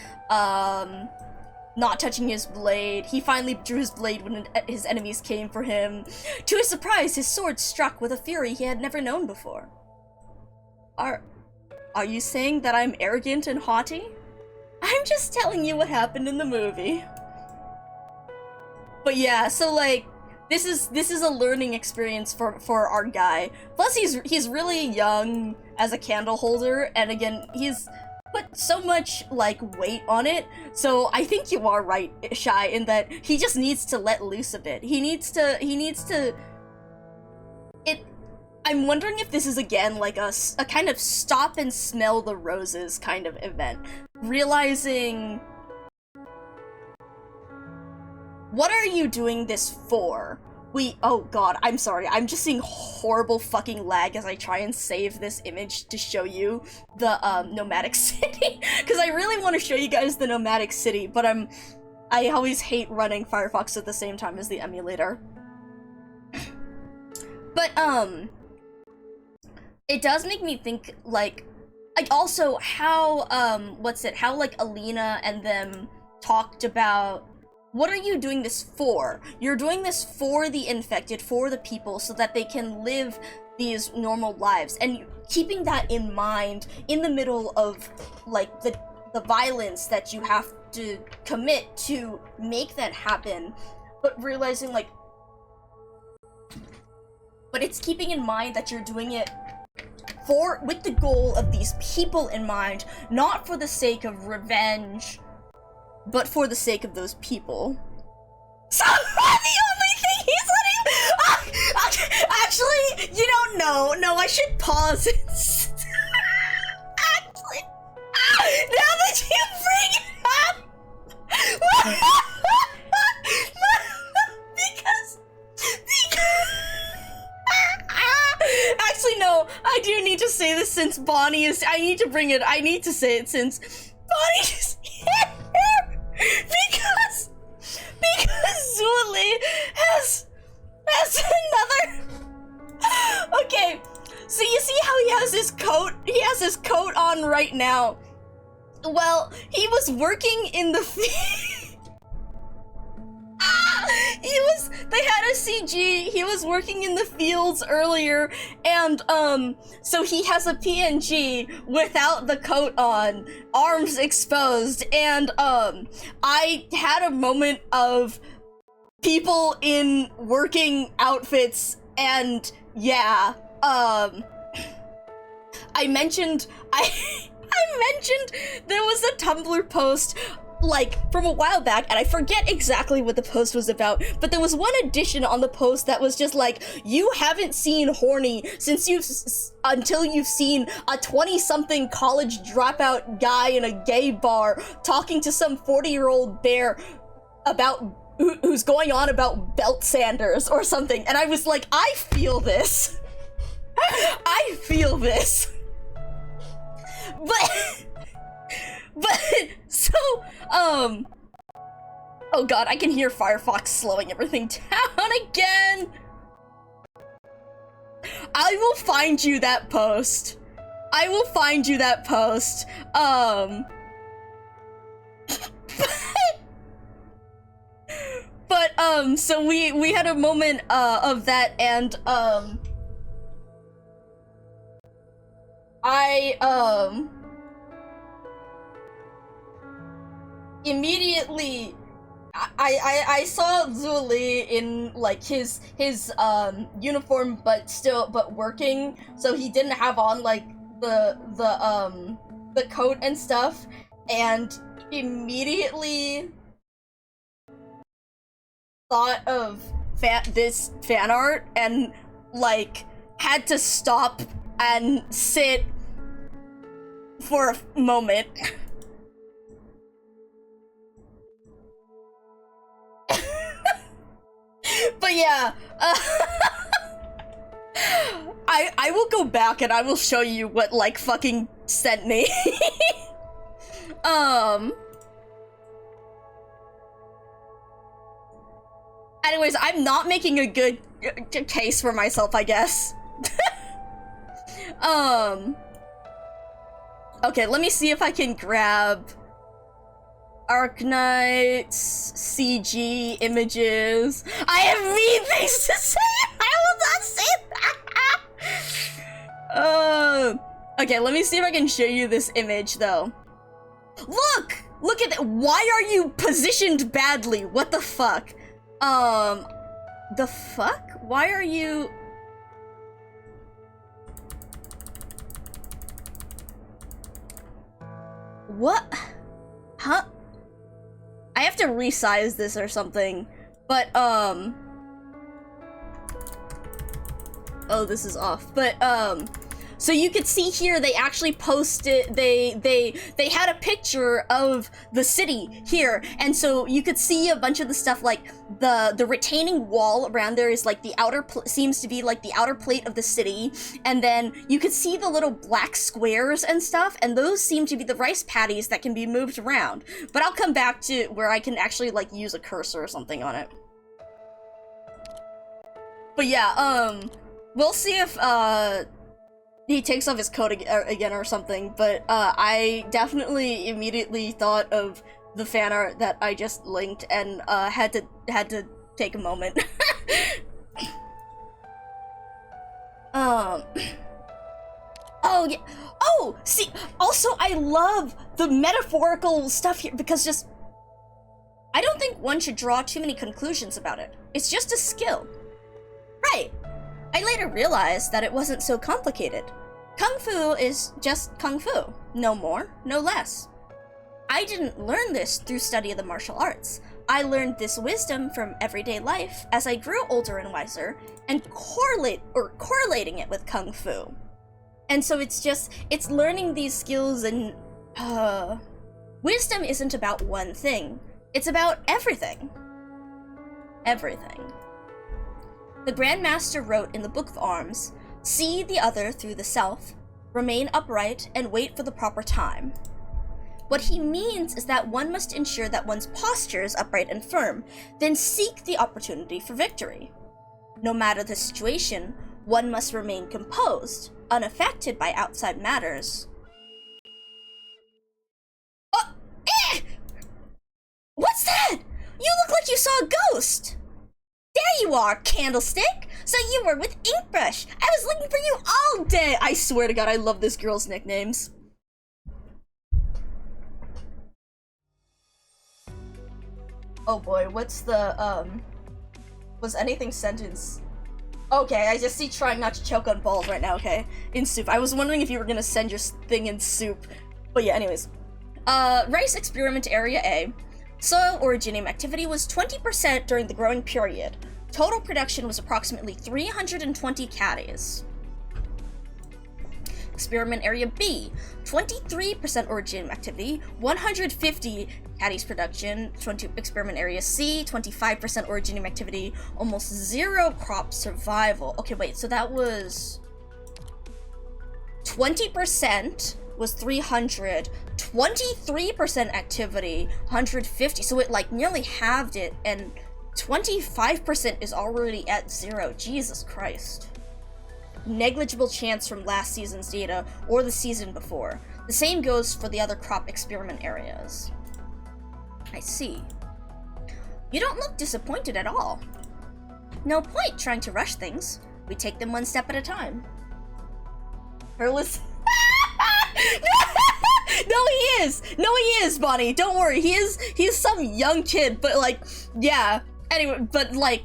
not touching his blade. He finally drew his blade when his enemies came for him. To his surprise, his sword struck with a fury he had never known before. Are you saying that I'm arrogant and haughty? I'm just telling you what happened in the movie. But yeah, so like, this is a learning experience for our guy. Plus he's really young as a candle holder, and again, he's put so much, like, weight on it, so I think you are right, Shy, in that he just needs to let loose a bit. He needs to... I'm wondering if this is, again, like a kind of stop and smell the roses kind of event. Realizing... What are you doing this for? Oh god, I'm sorry, I'm just seeing horrible fucking lag as I try and save this image to show you the, nomadic city. Because I really want to show you guys the nomadic city, but I always hate running Firefox at the same time as the emulator. But, it does make me think, like also how, how, like, Alina and them talked about, what are you doing this for? You're doing this for the infected, for the people, so that they can live these normal lives. And keeping that in mind in the middle of, like, the violence that you have to commit to make that happen, but realizing like, but it's keeping in mind that you're doing it with the goal of these people in mind, not for the sake of revenge, but for the sake of those people. So the only thing he's letting actually, you don't know. No, I should pause it. Actually, now that you bring it up, because actually no, I do need to say this since Bonnie is. I need to say it since Bonnie is here because Zuli has another. Okay, so you see how he has his coat? He has his coat on right now. Well, he was working in the they had a CG, he was working in the fields earlier, and so he has a PNG without the coat on, arms exposed, and I had a moment of people in working outfits, and yeah, I mentioned there was a Tumblr post like from a while back, and I forget exactly what the post was about, but there was one addition on the post that was just like, you haven't seen horny until you've seen a 20-something college dropout guy in a gay bar talking to some 40-year-old bear about who's going on about belt sanders or something, and I was like, I feel this. I feel this. But so, oh god, I can hear Firefox slowing everything down again. I will find you that post. But so we had a moment of that, and immediately I saw Zuli in like his uniform, but working, so he didn't have on like the coat and stuff, and immediately thought of this fan art and like had to stop and sit for a moment. But yeah, I will go back and I will show you what like fucking sent me. Anyways, I'm not making a good case for myself, I guess. Okay, let me see if I can grab Arknight's CG images. I have mean things to say! I will not say that! Okay, let me see if I can show you this image, though. Look! Look at that! Why are you positioned badly? What the fuck? The fuck? Why are you... What? Huh? I have to resize this or something, but, oh, this is off, but, so you could see here, they actually posted, they had a picture of the city here, and so you could see a bunch of the stuff, like, the retaining wall around there is, like, the outer, seems to be, like, the outer plate of the city, and then you could see the little black squares and stuff, and those seem to be the rice paddies that can be moved around. But I'll come back to where I can actually, like, use a cursor or something on it. But yeah, we'll see if, he takes off his coat again or something, but I definitely immediately thought of the fan art that I just linked and had to take a moment. Oh yeah. Oh, see, also I love the metaphorical stuff here because just I don't think one should draw too many conclusions about it. It's just a skill. Right. I later realized that it wasn't so complicated. Kung Fu is just Kung Fu. No more, no less. I didn't learn this through study of the martial arts. I learned this wisdom from everyday life as I grew older and wiser, and correlating it with Kung Fu. And so it's learning these skills, and wisdom isn't about one thing. It's about everything. Everything. The Grand Master wrote in the Book of Arms, "See the other through the self, remain upright, and wait for the proper time." What he means is that one must ensure that one's posture is upright and firm, then seek the opportunity for victory. No matter the situation, one must remain composed, unaffected by outside matters. What's that? You look like you saw a ghost! There you are, Candlestick! So you were with Inkbrush! I was looking for you all day! I swear to God, I love this girl's nicknames. Oh boy, what's the, was anything sentenced? Okay, I just see trying not to choke on balls right now, okay? In soup. I was wondering if you were gonna send your thing in soup. But yeah, anyways. Rice Experiment Area A. Soil originium activity was 20% during the growing period. Total production was approximately 320 caddies. Experiment Area B, 23% originium activity, 150 caddies production. Experiment Area C, 25% originium activity, almost 0 crop survival. Okay, wait, so that was 20% was 300, 23% activity, 150, so it like nearly halved it, and 25% is already at 0. Jesus Christ. Negligible chance from last season's data or the season before. The same goes for the other crop experiment areas. I see. You don't look disappointed at all. No point trying to rush things. We take them one step at a time. Hurless. No, he is! No, he is, Bonnie! Don't worry, he's some young kid, but like, yeah. Anyway, but like,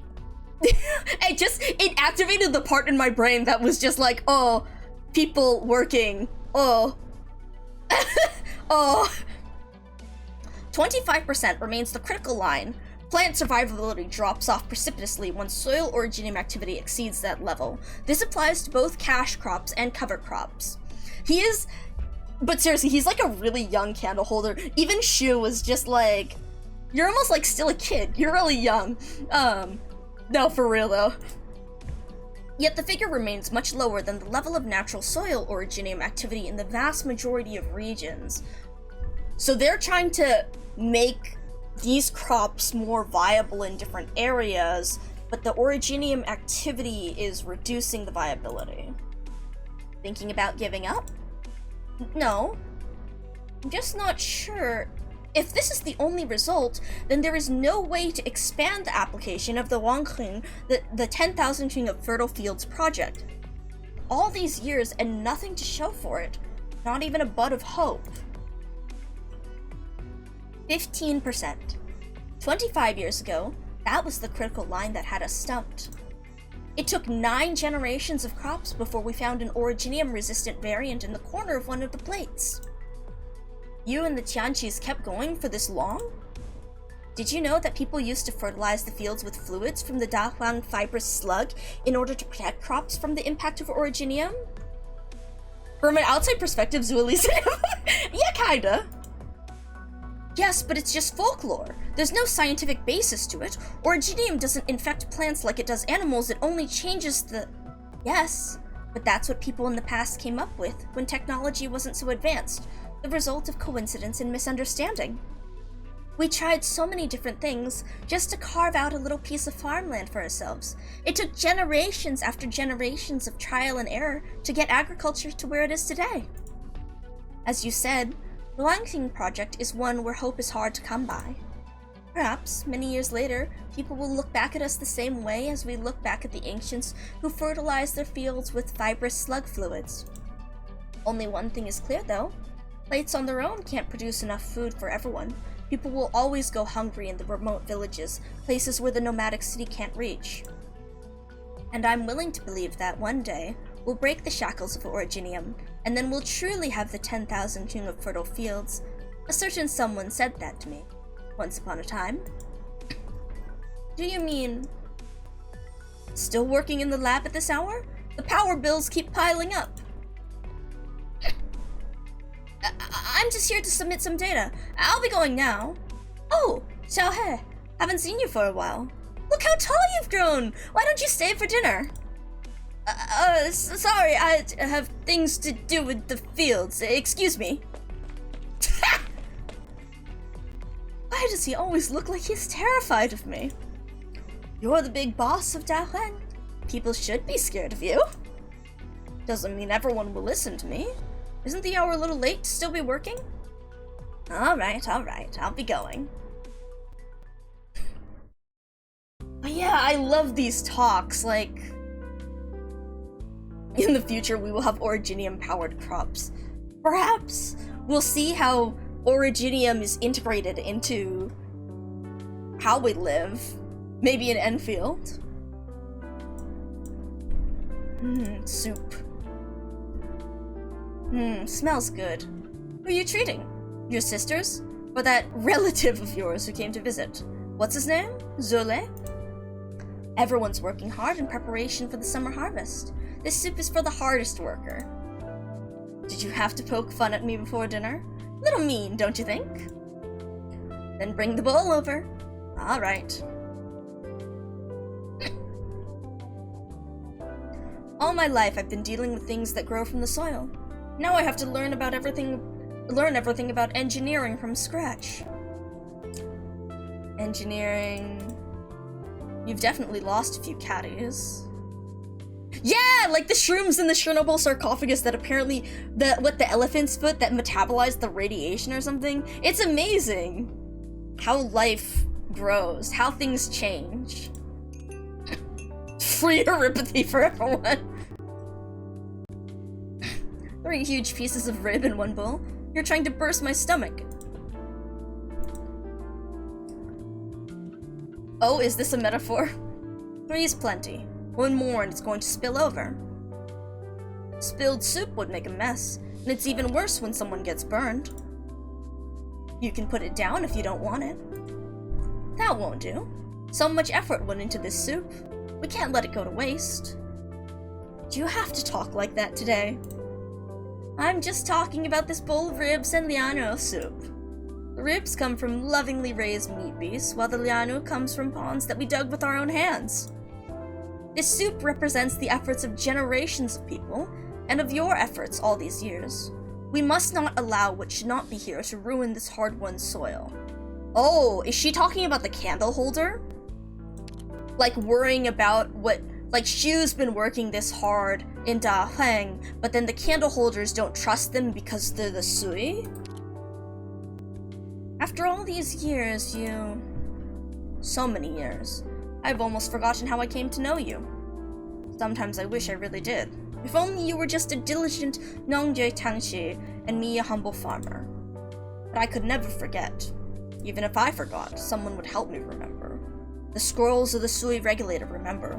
it activated the part in my brain that was just like, oh, people working, oh. Oh. 25% remains the critical line. Plant survivability drops off precipitously when soil originium activity exceeds that level. This applies to both cash crops and cover crops. He is, but seriously, he's like a really young candle holder. Even Shu was just like, you're almost like still a kid. You're really young. No, for real though. Yet the figure remains much lower than the level of natural soil originium activity in the vast majority of regions. So they're trying to make these crops more viable in different areas, but the originium activity is reducing the viability. Thinking about giving up? No. I'm just not sure. If this is the only result, then there is no way to expand the application of the Wangqing, the 10,000 King of Fertile Fields project. All these years and nothing to show for it. Not even a bud of hope. 15%. 25 years ago, that was the critical line that had us stumped. It took 9 generations of crops before we found an originium-resistant variant in the corner of one of the plates. You and the Tianqis kept going for this long? Did you know that people used to fertilize the fields with fluids from the Dahuang fibrous slug in order to protect crops from the impact of originium? From an outside perspective, Zuelis, yeah, kinda. Yes, but it's just folklore. There's no scientific basis to it. Originium doesn't infect plants like it does animals, it only changes the... Yes, but that's what people in the past came up with when technology wasn't so advanced. The result of coincidence and misunderstanding. We tried so many different things just to carve out a little piece of farmland for ourselves. It took generations after generations of trial and error to get agriculture to where it is today. As you said, the Wangqing project is one where hope is hard to come by. Perhaps, many years later, people will look back at us the same way as we look back at the ancients who fertilized their fields with fibrous slug fluids. Only one thing is clear, though. Plates on their own can't produce enough food for everyone. People will always go hungry in the remote villages, places where the nomadic city can't reach. And I'm willing to believe that one day, we'll break the shackles of Originium, and then we'll truly have the 10,000 king of fertile fields. A certain someone said that to me, once upon a time. Do you mean... still working in the lab at this hour? The power bills keep piling up. I'm just here to submit some data. I'll be going now. Oh, Xiaohe, haven't seen you for a while. Look how tall you've grown! Why don't you stay for dinner? Sorry, I have things to do with the fields. Excuse me. Why does he always look like he's terrified of me? You're the big boss of Dahuan. People should be scared of you. Doesn't mean everyone will listen to me. Isn't the hour a little late to still be working? Alright, I'll be going. But yeah, I love these talks, like... in the future we will have Originium-powered crops. Perhaps we'll see how Originium is integrated into how we live. Maybe in Enfield. Soup. Smells good. Who are you treating? Your sisters? Or that relative of yours who came to visit? What's his name? Zole? Everyone's working hard in preparation for the summer harvest. This soup is for the hardest worker. Did you have to poke fun at me before dinner? Little mean, don't you think? Then bring the bowl over. Alright. All my life I've been dealing with things that grow from the soil. Now I have to learn everything about engineering from scratch. Engineering... You've definitely lost a few caddies. Yeah, like the shrooms in the Chernobyl sarcophagus that apparently, the elephant's foot that metabolized the radiation or something. It's amazing how life grows, how things change. Free neuropathy for everyone. 3 huge pieces of rib in one bowl. You're trying to burst my stomach. Oh, is this a metaphor? 3 is plenty. 1 more and it's going to spill over. Spilled soup would make a mess, and it's even worse when someone gets burned. You can put it down if you don't want it. That won't do. So much effort went into this soup. We can't let it go to waste. Do you have to talk like that today? I'm just talking about this bowl of ribs and liano soup. The ribs come from lovingly raised meat beasts, while the liano comes from ponds that we dug with our own hands. This soup represents the efforts of generations of people, and of your efforts all these years. We must not allow what should not be here to ruin this hard-won soil. Oh, is she talking about the candle holder? Like worrying about what, like Shu's been working this hard in Da Heng, but then the candle holders don't trust them because they're the Sui? After all these years, so many years, I've almost forgotten how I came to know you. Sometimes I wish I really did. If only you were just a diligent Nongjie Tangxi and me a humble farmer. But I could never forget. Even if I forgot, someone would help me remember. The scrolls of the Sui regulator remember.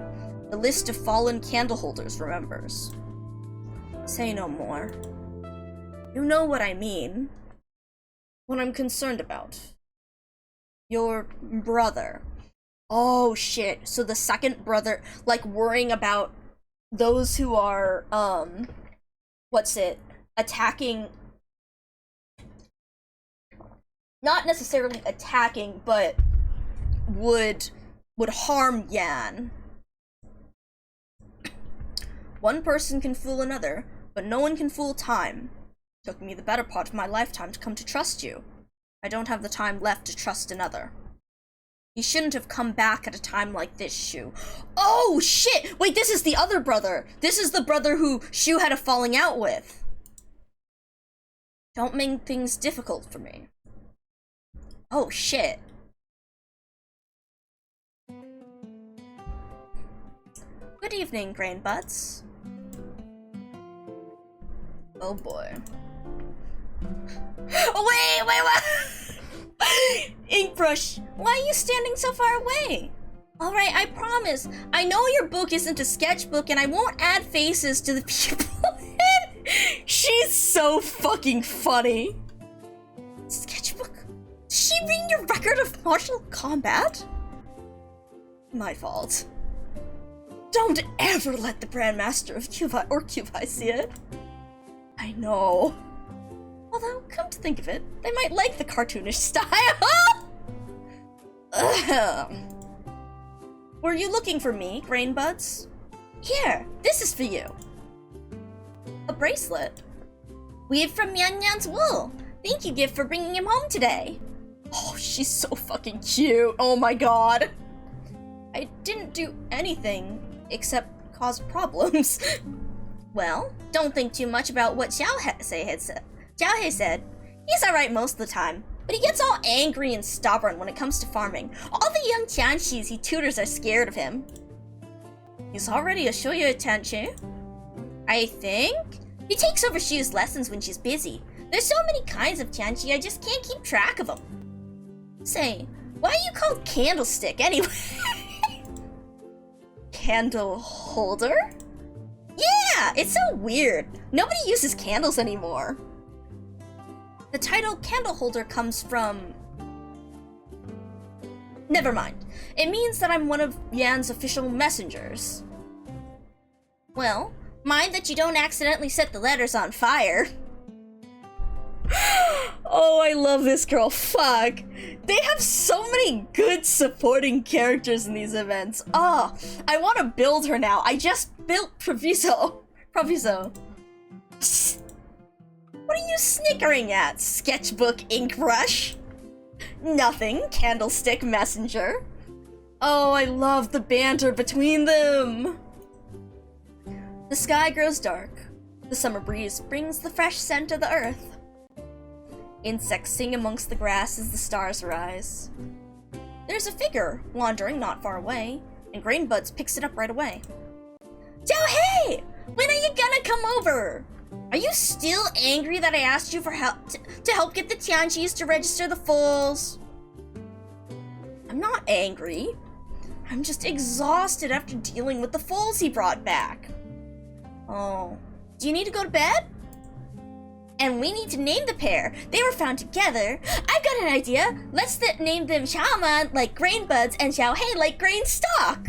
The list of fallen candle holders remembers. Say no more. You know what I mean. What I'm concerned about. Your brother. Oh shit, so the second brother, like worrying about those who are, attacking, not necessarily attacking, but would harm Yan. One person can fool another, but no one can fool time. Took me the better part of my lifetime to come to trust you. I don't have the time left to trust another. You shouldn't have come back at a time like this, Shu. Oh, shit! Wait, this is the other brother! This is the brother who Shu had a falling out with. Don't make things difficult for me. Oh, shit. Good evening, Grain Butts. Oh boy. Wait, what? Ink brush, why are you standing so far away? Alright, I promise. I know your book isn't a sketchbook and I won't add faces to the people in. She's so fucking funny. Sketchbook? Did she read your record of martial combat? My fault. Don't ever let the Grandmaster of Cuba or Cuba see it. I know. Although, come to think of it, they might like the cartoonish style. Were you looking for me, Grain Buds? Here, this is for you. A bracelet. Weaved from Yan Yan's wool. Thank you, gift, for bringing him home today. Oh, she's so fucking cute. Oh my god. I didn't do anything except cause problems. Well, don't think too much about what Xiaohe had said. Xiaohe said, he's alright most of the time, but he gets all angry and stubborn when it comes to farming. All the young Tianqis he tutors are scared of him. He's already a Shoyo Tianqi, I think? He takes over Shu's lessons when she's busy. There's so many kinds of Tianqi, I just can't keep track of them. Say, why are you called Candlestick anyway? Candle holder? Yeah, it's so weird. Nobody uses candles anymore. The title candle holder comes from... Never mind. It means that I'm one of Yan's official messengers. Well, mind that you don't accidentally set the letters on fire. Oh, I love this girl. Fuck. They have so many good supporting characters in these events. Oh, I want to build her now. I just built Proviso. What are you snickering at, sketchbook ink brush? Nothing, Candlestick Messenger. Oh, I love the banter between them. The sky grows dark. The summer breeze brings the fresh scent of the earth. Insects sing amongst the grass as the stars rise. There's a figure wandering not far away, and Grainbuds picks it up right away. Xiaohe! When are you gonna come over? Are you still angry that I asked you for help to help get the Tianqis to register the foals? I'm not angry. I'm just exhausted after dealing with the foals he brought back. Oh, do you need to go to bed? And we need to name the pair. They were found together. I've got an idea. Let's name them Xiaoman like grain buds and Xiaohei like grain stalk.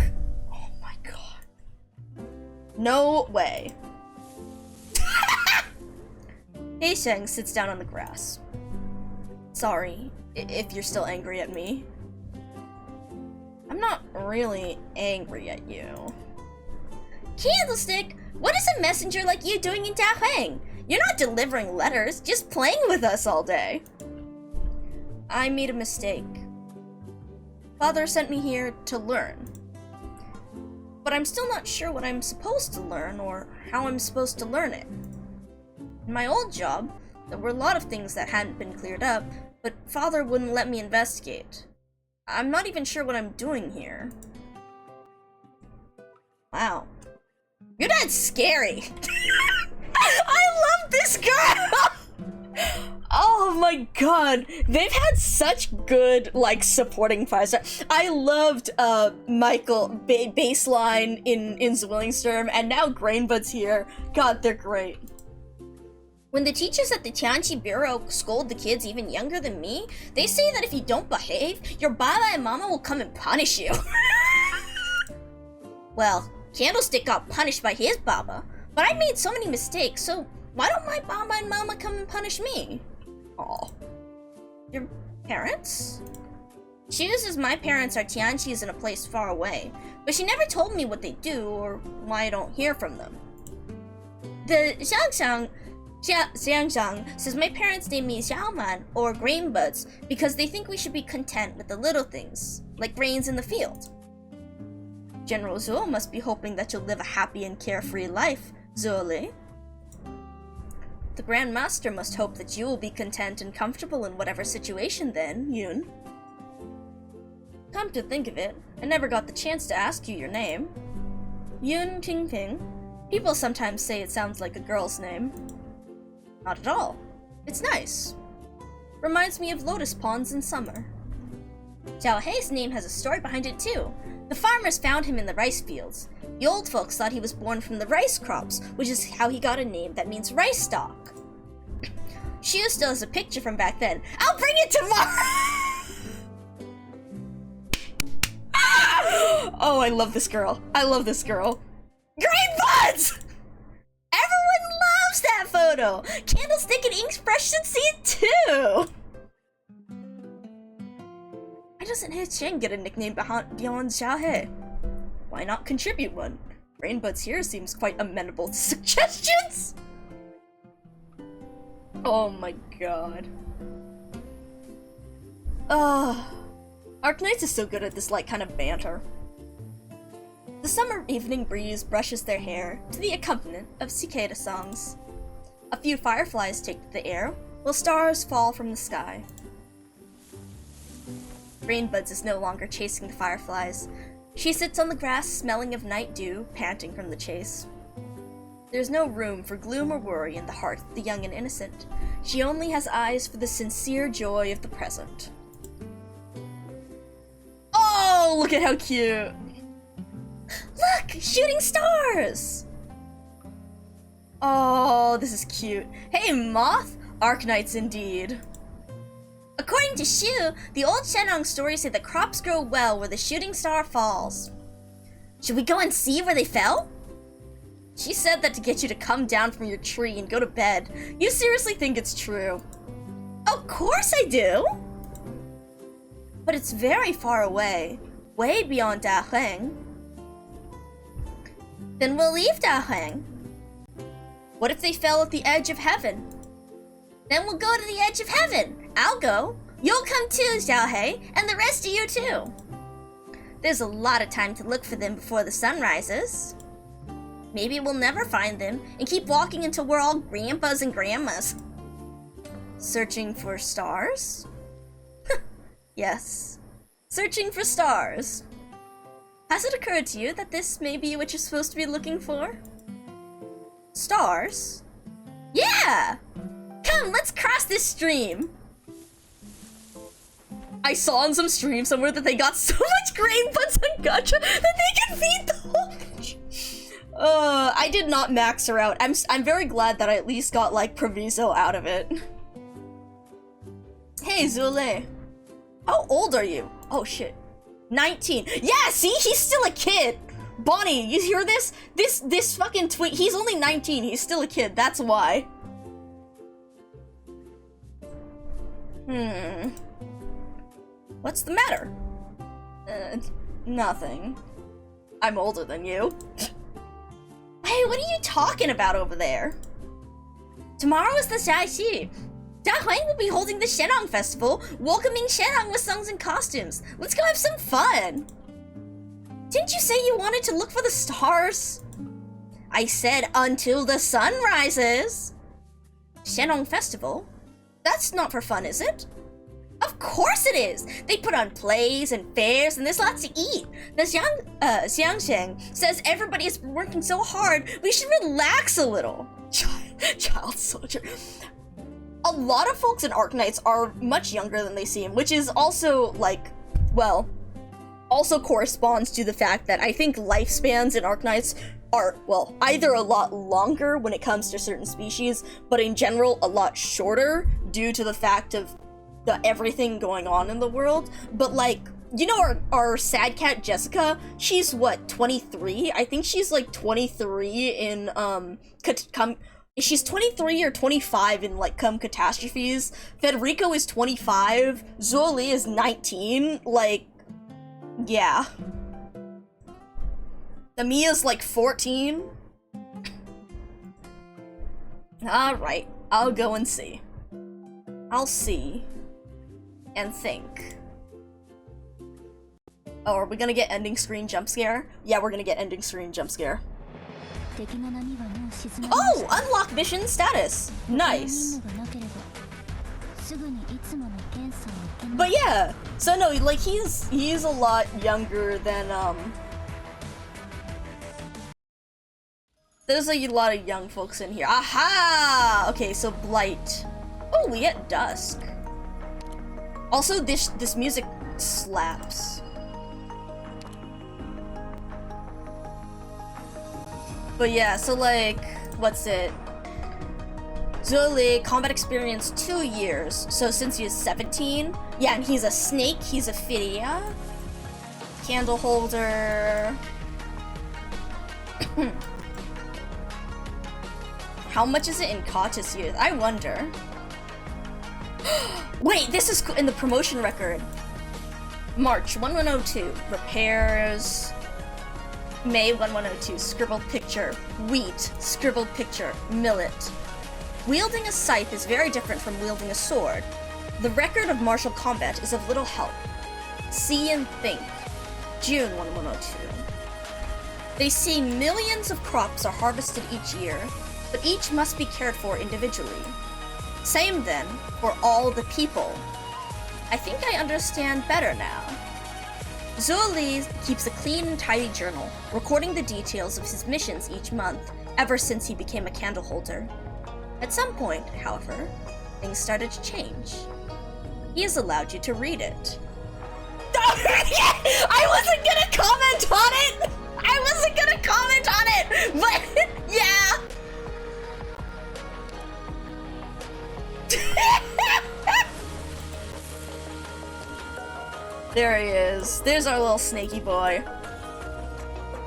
Oh my god. No way. Hei Sheng sits down on the grass. Sorry, if you're still angry at me. I'm not really angry at you. Candlestick, what is a messenger like you doing in Dahuang? You're not delivering letters, just playing with us all day. I made a mistake. Father sent me here to learn. But I'm still not sure what I'm supposed to learn or how I'm supposed to learn it. In my old job, there were a lot of things that hadn't been cleared up, but Father wouldn't let me investigate. I'm not even sure what I'm doing here. Wow. Your dad's scary. I love this girl! Oh my god. They've had such good, like, supporting 5-star. I loved, Michael, Baseline in Zwillingstern, and now Grainbud's here. God, they're great. When the teachers at the Tianqi Bureau scold the kids even younger than me, they say that if you don't behave, your baba and mama will come and punish you. Well, Candlestick got punished by his baba, but I made so many mistakes, so why don't my baba and mama come and punish me? Aw. Your parents? She uses my parents are Tianqis in a place far away, but she never told me what they do or why I don't hear from them. The Xiangxiang says my parents name me Xiaoman or Grainbuds because they think we should be content with the little things, like grains in the field. General Zhou must be hoping that you'll live a happy and carefree life, Zhou. The Grand Master must hope that you will be content and comfortable in whatever situation then, Yun. Come to think of it, I never got the chance to ask you your name. Yun Pingping. People sometimes say it sounds like a girl's name. Not at all. It's nice. Reminds me of lotus ponds in summer. Xiao Hei's name has a story behind it too. The farmers found him in the rice fields. The old folks thought he was born from the rice crops, which is how he got a name that means rice stalk. Shu still has a picture from back then. I'll bring it tomorrow! Oh, I love this girl. I love this girl. Green buds! Everyone loves that photo! Candlestick and ink brush should see it too! Why doesn't He Cheng get a nickname beyond Xiao Hei? Why not contribute one? Rainbuds here seems quite amenable to suggestions! Oh my god. Arknights is so good at this kind of banter. The summer evening breeze brushes their hair to the accompaniment of cicada songs. A few fireflies take to the air, while stars fall from the sky. Rainbuds is no longer chasing the fireflies. She sits on the grass smelling of night dew, panting from the chase. There's no room for gloom or worry in the heart of the young and innocent. She only has eyes for the sincere joy of the present. Oh, look at how cute! Look! Shooting stars! Oh, this is cute. Hey, Moth! Arknights indeed. According to Shu, the old Shenong stories say that crops grow well where the shooting star falls. Should we go and see where they fell? She said that to get you to come down from your tree and go to bed. You seriously think it's true? Of course I do! But it's very far away, way beyond Dahuang. Then we'll leave Dahuang. What if they fell at the edge of heaven? Then we'll go to the edge of heaven. I'll go. You'll come too, Xiao Hei, and the rest of you too. There's a lot of time to look for them before the sun rises. Maybe we'll never find them and keep walking until we're all grandpas and grandmas. Searching for stars? Yes. Searching for stars. Has it occurred to you that this may be what you're supposed to be looking for? Stars? Yeah! Come, let's cross this stream! I saw on some stream somewhere that they got so much grain buds on Gacha that they can feed the whole bunch. I did not max her out. I'm very glad that I at least got proviso out of it. Hey, Zule. How old are you? Oh shit. 19. Yeah, see? He's still a kid! Bonnie, you hear this? This fucking tweet. He's only 19. He's still a kid. That's why. What's the matter? Nothing. I'm older than you. Hey, what are you talking about over there? Tomorrow is the Xiaxi. Dahuang will be holding the Shenong Festival, welcoming Shenong with songs and costumes. Let's go have some fun! Didn't you say you wanted to look for the stars? I said until the sun rises. Shenong Festival? That's not for fun, is it? Of course it is! They put on plays and fairs and there's lots to eat. The Xiangsheng says everybody has been working so hard, we should relax a little. Child soldier. A lot of folks in Arknights are much younger than they seem, which is also, also corresponds to the fact that I think lifespans in Arknights are, either a lot longer when it comes to certain species, but in general a lot shorter due to the fact of everything going on in the world. But you know our sad cat Jessica, she's what, 23? I think she's 23 in she's 23 or 25 in Come Catastrophes. Federico is 25. Zoli is 19. Yeah. Amiya's 14. Alright, I'll go and see. I'll see. And think. Oh, are we gonna get ending screen jump scare? Yeah, we're gonna get ending screen jump scare. Oh! Unlock mission status! Nice! But yeah, so no, he's a lot younger than, there's a lot of young folks in here. Aha! Okay, so Blight. Only at dusk. Also, this music slaps. But yeah, so like, what's it? Zuli, combat experience 2 years. So since he was 17. Yeah, and he's a snake, he's a Phidia. Candle holder. How much is it in Kacha's youth? I wonder. Wait, this is in the promotion record. March 1102. Repairs. May 1102. Scribbled picture. Wheat. Scribbled picture. Millet. Wielding a scythe is very different from wielding a sword. The record of martial combat is of little help. See and think. June 1102. They say millions of crops are harvested each year, but each must be cared for individually. Same then for all the people. I think I understand better now. Zuli keeps a clean and tidy journal, recording the details of his missions each month, ever since he became a candle holder. At some point, however, things started to change. He has allowed you to read it. I wasn't gonna comment on it! I wasn't gonna comment on it! But, yeah! There he is. There's our little snaky boy.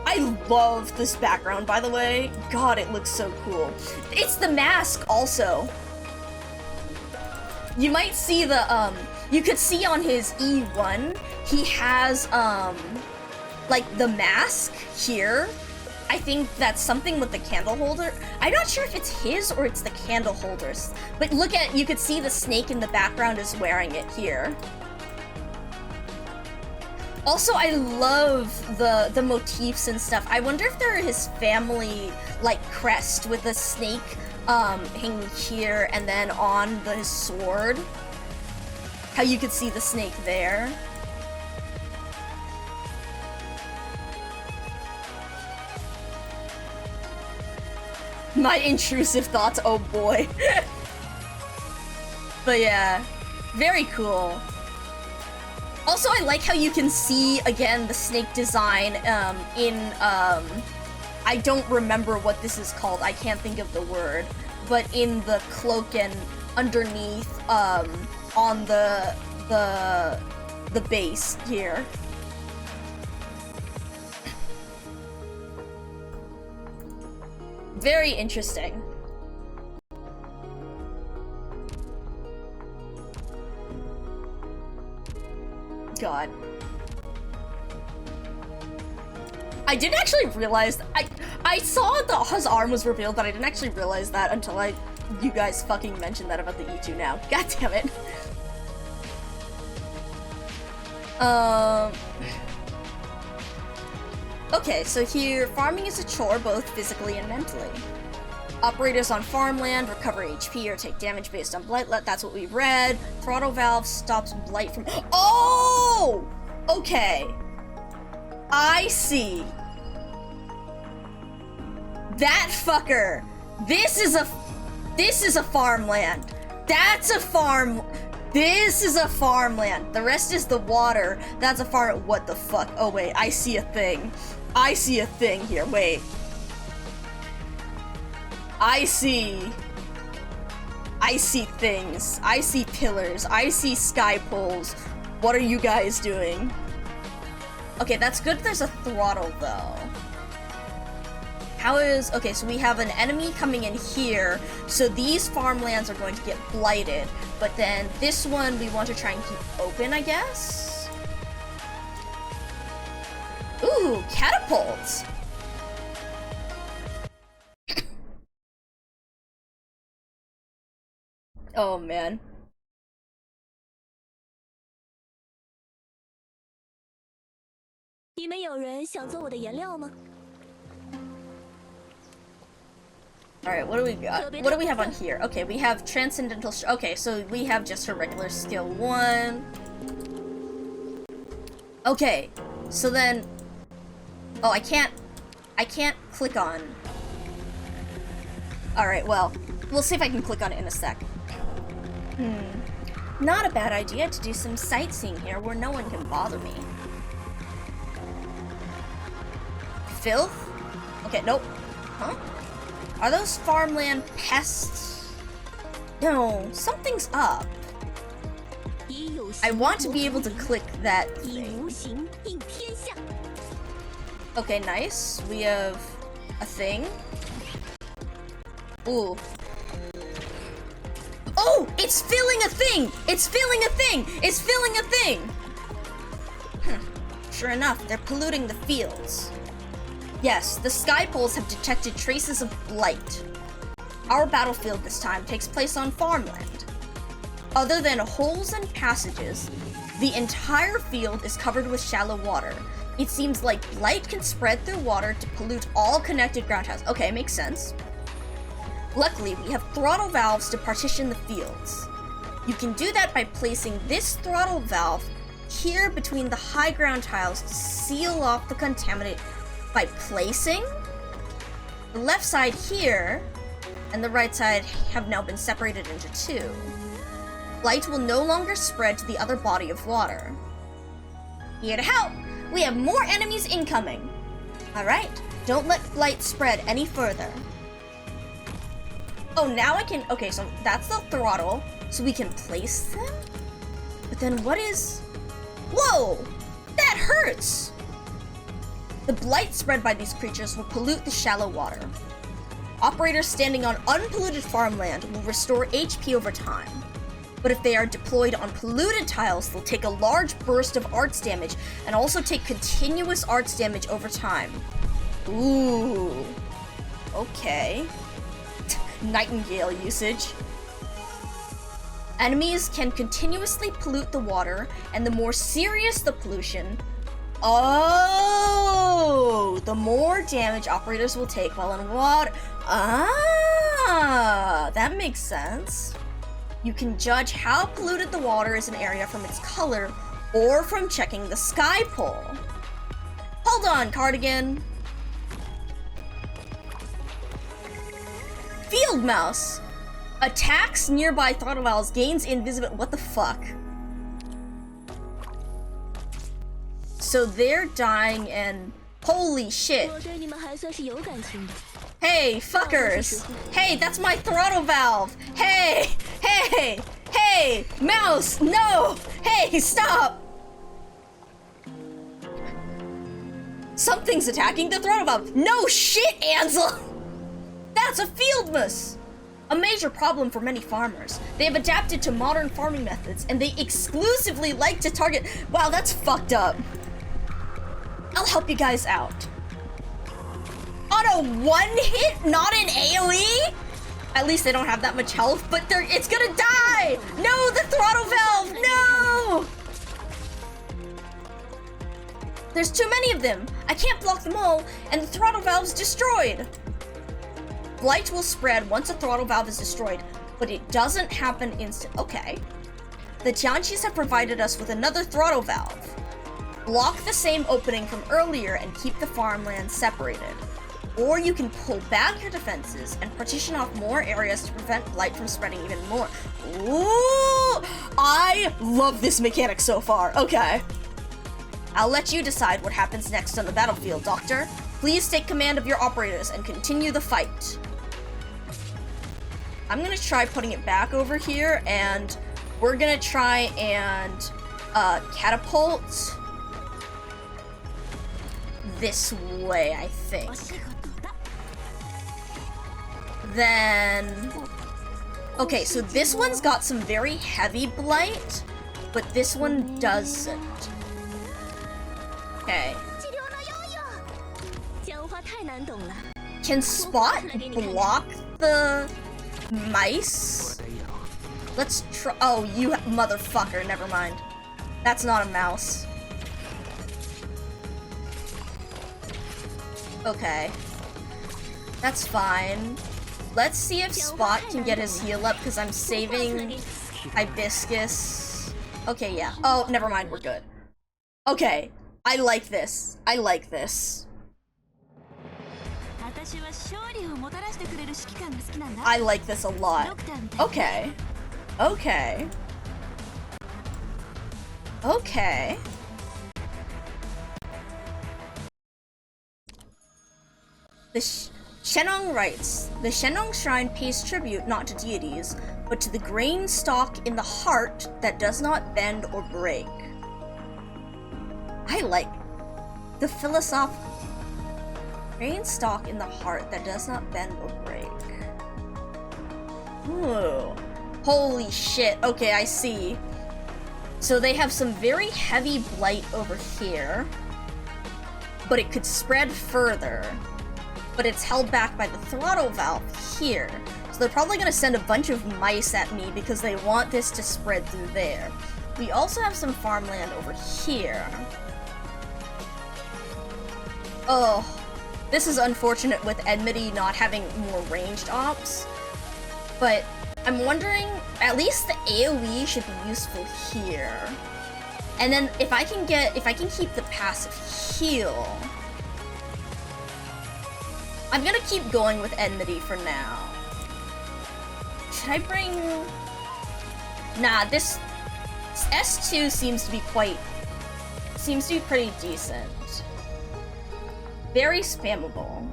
I love this background, by the way. God, it looks so cool. It's the mask, also. You might see the, you could see on his E1, he has, like, the mask here. I think that's something with the candle holder. I'm not sure if it's his or it's the candle holders. But look at, you could see the snake in the background is wearing it here. Also, I love the motifs and stuff. I wonder if they're his family, like, crest with the snake hanging here and then on his sword. How you could see the snake there. My intrusive thoughts, oh boy. But yeah, very cool. Also, I like how you can see, again, the snake design in, I don't remember what this is called, I can't think of the word, but in the cloak and underneath, on the base here. Very interesting. God. I didn't actually realize I saw his arm was revealed, but I didn't actually realize that until you guys fucking mentioned that about the E2 now. God damn it. Okay, so here, farming is a chore both physically and mentally. Operators on farmland recover HP or take damage based on blight. That's what we read. Throttle valve stops blight from. Oh! Okay. I see. That fucker. This is a farmland. That's a farm. This is a farmland. The rest is the water. That's a farm. What the fuck? Oh wait, I see a thing. I see a thing here. Wait. I see things. I see pillars. I see sky poles. What are you guys doing? Okay, that's good. There's a throttle though. Okay, so we have an enemy coming in here. So these farmlands are going to get blighted. But then this one we want to try and keep open, I guess? Ooh, catapults. Oh man. Alright, what do we got? What do we have on here? Okay, we have Transcendental... Okay, so we have just her regular skill 1. Okay, so then... Oh, I can't click on... Alright, well, we'll see if I can click on it in a sec. Not a bad idea to do some sightseeing here where no one can bother me. Filth? Okay, nope. Huh? Are those farmland pests? No, something's up. I want to be able to click that thing. Okay, nice. We have a thing. Ooh. Oh! It's filling a thing! It's filling a thing! It's filling a thing! Sure enough, they're polluting the fields. Yes, the sky poles have detected traces of blight. Our battlefield this time takes place on farmland. Other than holes and passages, the entire field is covered with shallow water. It seems like blight can spread through water to pollute all connected ground tiles. Okay, makes sense. Luckily, we have throttle valves to partition the fields. You can do that by placing this throttle valve here between the high ground tiles to seal off the contaminant by placing the left side here and the right side have now been separated into two. Blight will no longer spread to the other body of water. Here to help! We have more enemies incoming! Alright, don't let blight spread any further. Oh, now I can... Okay, so that's the throttle, so we can place them? But then what is... Whoa! That hurts! The blight spread by these creatures will pollute the shallow water. Operators standing on unpolluted farmland will restore HP over time. But if they are deployed on polluted tiles, they'll take a large burst of arts damage and also take continuous arts damage over time. Ooh. Okay. Nightingale usage. Enemies can continuously pollute the water, and the more serious the pollution, the more damage operators will take while in water. That makes sense. You can judge how polluted the water is in an area from its color or from checking the sky pole. Hold on, Cardigan. Field mouse. Attacks nearby throttle valves, gains invisible. What the fuck? So they're dying and holy shit. Hey, fuckers. Hey, that's my throttle valve. Hey, hey, hey, mouse, no. Hey, stop. Something's attacking the throttle valve. No shit, Ansel. That's a field mouse. A major problem for many farmers. They have adapted to modern farming methods and they exclusively like to target... Wow, that's fucked up. I'll help you guys out. On a one hit, not an AoE? At least they don't have that much health, but it's gonna die! No, the throttle valve, no! There's too many of them. I can't block them all, and the throttle valve's destroyed. Blight will spread once a throttle valve is destroyed, but it doesn't happen instant. Okay. The Tianqis have provided us with another throttle valve. Block the same opening from earlier and keep the farmland separated. Or you can pull back your defenses and partition off more areas to prevent blight from spreading even more. Ooh! I love this mechanic so far. Okay. I'll let you decide what happens next on the battlefield, Doctor. Please take command of your operators and continue the fight. I'm gonna try putting it back over here, and we're gonna try and catapult this way, I think. Then... Okay, so this one's got some very heavy blight, but this one doesn't. Okay. Can Spot block the mice? Let's try. Oh, you motherfucker, never mind. That's not a mouse. Okay. That's fine. Let's see if Spot can get his heal up, because I'm saving Hibiscus. Okay, yeah. Oh, never mind, we're good. Okay. I like this. I like this. I like this a lot. Okay. Okay. Okay. The Shenong writes, the Shenong Shrine pays tribute not to deities, but to the grain stalk in the heart that does not bend or break. I like the philosophical grain stalk in the heart that does not bend or break. Ooh. Holy shit. Okay, I see. So they have some very heavy blight over here, but it could spread further. But it's held back by the throttle valve here. So they're probably gonna send a bunch of mice at me because they want this to spread through there. We also have some farmland over here. Oh, this is unfortunate with Enmity not having more ranged ops. But I'm wondering, at least the AoE should be useful here. And then if I can keep the passive heal, I'm gonna keep going with Enmity for now. Should I bring... Nah, this S2 seems to be pretty decent. Very spammable.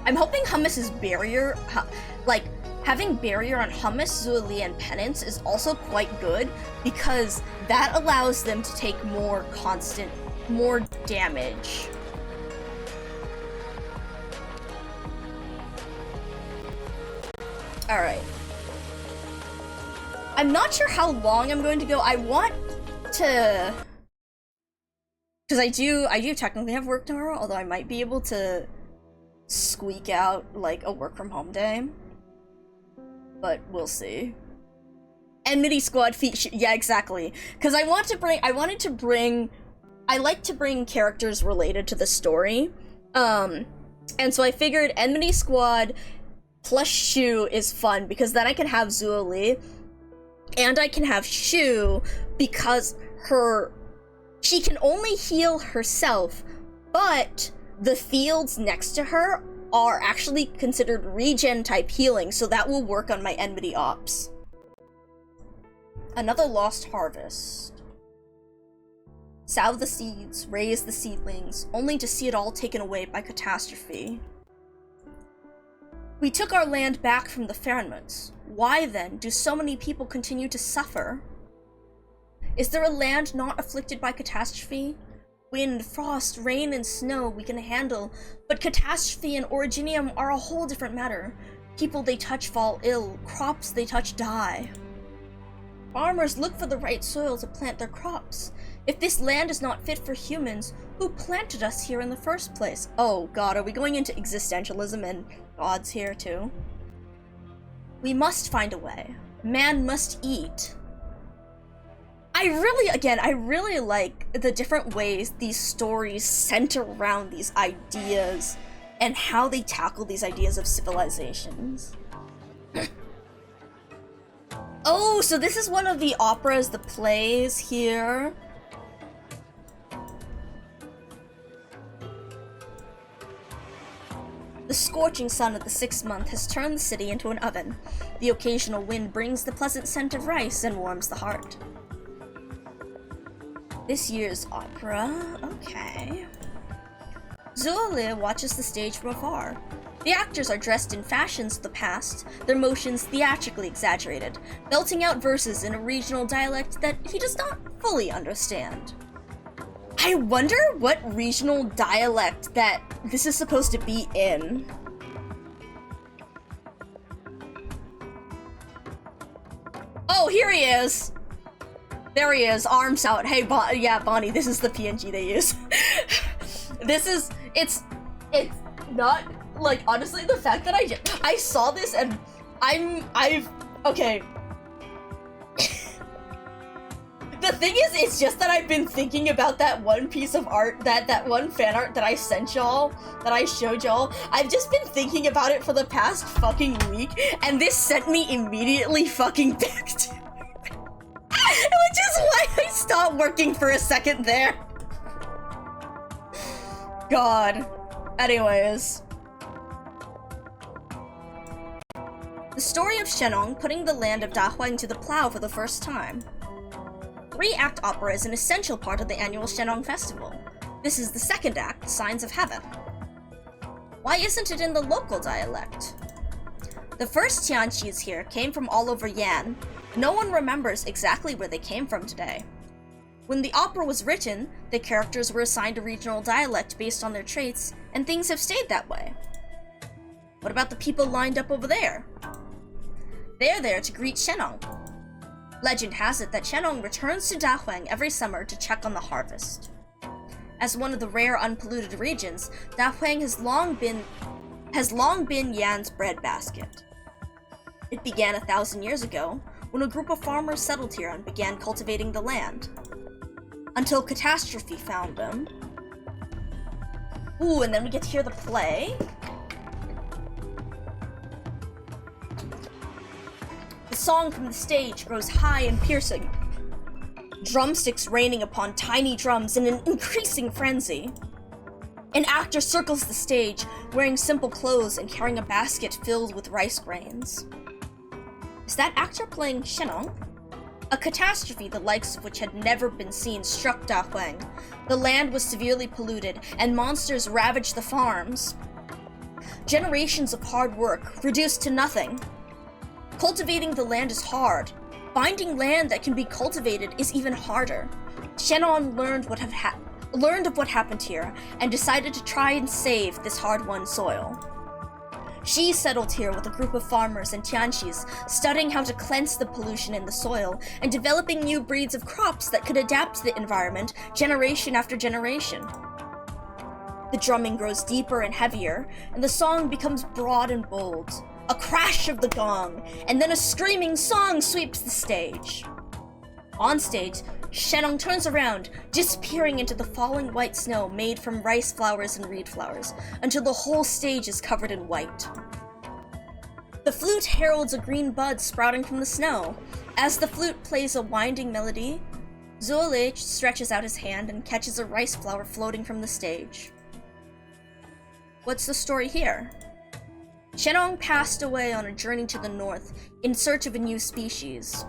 I'm hoping Hummus's barrier, like, having barrier on Hummus, Zuali, and Penance is also quite good because that allows them to take more damage. Alright. I'm not sure how long I'm going to go. I want to... Because I do technically have work tomorrow, although I might be able to squeak out, like, a work from home day. But we'll see. Enmity Squad yeah, exactly. Because I like to bring characters related to the story. And so I figured Enmity Squad plus Shu is fun, because then I can have Zuali, and I can have Shu, because she can only heal herself, but the fields next to her are actually considered regen type healing, so that will work on my Enmity ops. Another lost harvest. Sow the seeds, raise the seedlings, only to see it all taken away by catastrophe. We took our land back from the Fairmans. Why then do so many people continue to suffer? Is there a land not afflicted by catastrophe? Wind, frost, rain, and snow we can handle, but catastrophe and originium are a whole different matter. People they touch fall ill, crops they touch die. Farmers look for the right soil to plant their crops. If this land is not fit for humans, who planted us here in the first place? Oh god, are we going into existentialism and gods here too? We must find a way. Man must eat. I really like the different ways these stories center around these ideas and how they tackle these ideas of civilizations. Oh, so this is one of the operas, the plays here. The scorching sun of the 6th month has turned the city into an oven. The occasional wind brings the pleasant scent of rice and warms the heart. This year's opera, okay. Zuali watches the stage from afar. The actors are dressed in fashions of the past, their motions theatrically exaggerated, belting out verses in a regional dialect that he does not fully understand. I wonder what regional dialect that this is supposed to be in. Oh, here he is! There he is, arms out. Hey, yeah, Bonnie, this is the PNG they use. It's not, like, honestly, the fact that I saw this and okay. The thing is, it's just that I've been thinking about that one piece of art, that one fan art that I sent y'all, that I showed y'all. I've just been thinking about it for the past fucking week, and this sent me immediately fucking back to which is why I stopped working for a second there. God. Anyways. The story of Shenong putting the land of Dahuang to the plow for the first time. 3-act opera is an essential part of the annual Shenong Festival. This is the second act, Signs of Heaven. Why isn't it in the local dialect? The first Tianqis here came from all over Yan. No one remembers exactly where they came from today. When the opera was written, the characters were assigned a regional dialect based on their traits, and things have stayed that way. What about the people lined up over there? They're there to greet Shenong. Legend has it that Shenong returns to Dahuang every summer to check on the harvest. As one of the rare unpolluted regions, Dahuang has long been Yan's breadbasket. It began 1,000 years ago, when a group of farmers settled here and began cultivating the land. Until catastrophe found them. Ooh, and then we get to hear the play. The song from the stage grows high and piercing, drumsticks raining upon tiny drums in an increasing frenzy. An actor circles the stage, wearing simple clothes and carrying a basket filled with rice grains. Is that actor playing Shenong? A catastrophe the likes of which had never been seen struck Dahuang. The land was severely polluted, and monsters ravaged the farms. Generations of hard work reduced to nothing. Cultivating the land is hard. Finding land that can be cultivated is even harder. Shenong learned of what happened here, and decided to try and save this hard-won soil. She settled here with a group of farmers and Tianqis, studying how to cleanse the pollution in the soil, and developing new breeds of crops that could adapt to the environment generation after generation. The drumming grows deeper and heavier, and the song becomes broad and bold. A crash of the gong, and then a screaming song sweeps the stage. On stage, Shenong turns around, disappearing into the falling white snow made from rice flowers and reed flowers, until the whole stage is covered in white. The flute heralds a green bud sprouting from the snow. As the flute plays a winding melody, Zuolei stretches out his hand and catches a rice flower floating from the stage. What's the story here? Shenong passed away on a journey to the north in search of a new species.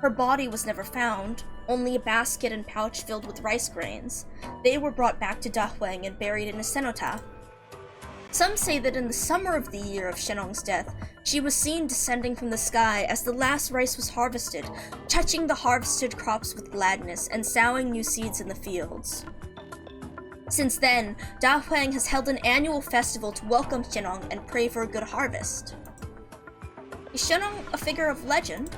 Her body was never found, only a basket and pouch filled with rice grains. They were brought back to Dahuang and buried in a cenotaph. Some say that in the summer of the year of Shenong's death, she was seen descending from the sky as the last rice was harvested, touching the harvested crops with gladness and sowing new seeds in the fields. Since then, Dahuang has held an annual festival to welcome Shenong and pray for a good harvest. Is Shenong a figure of legend?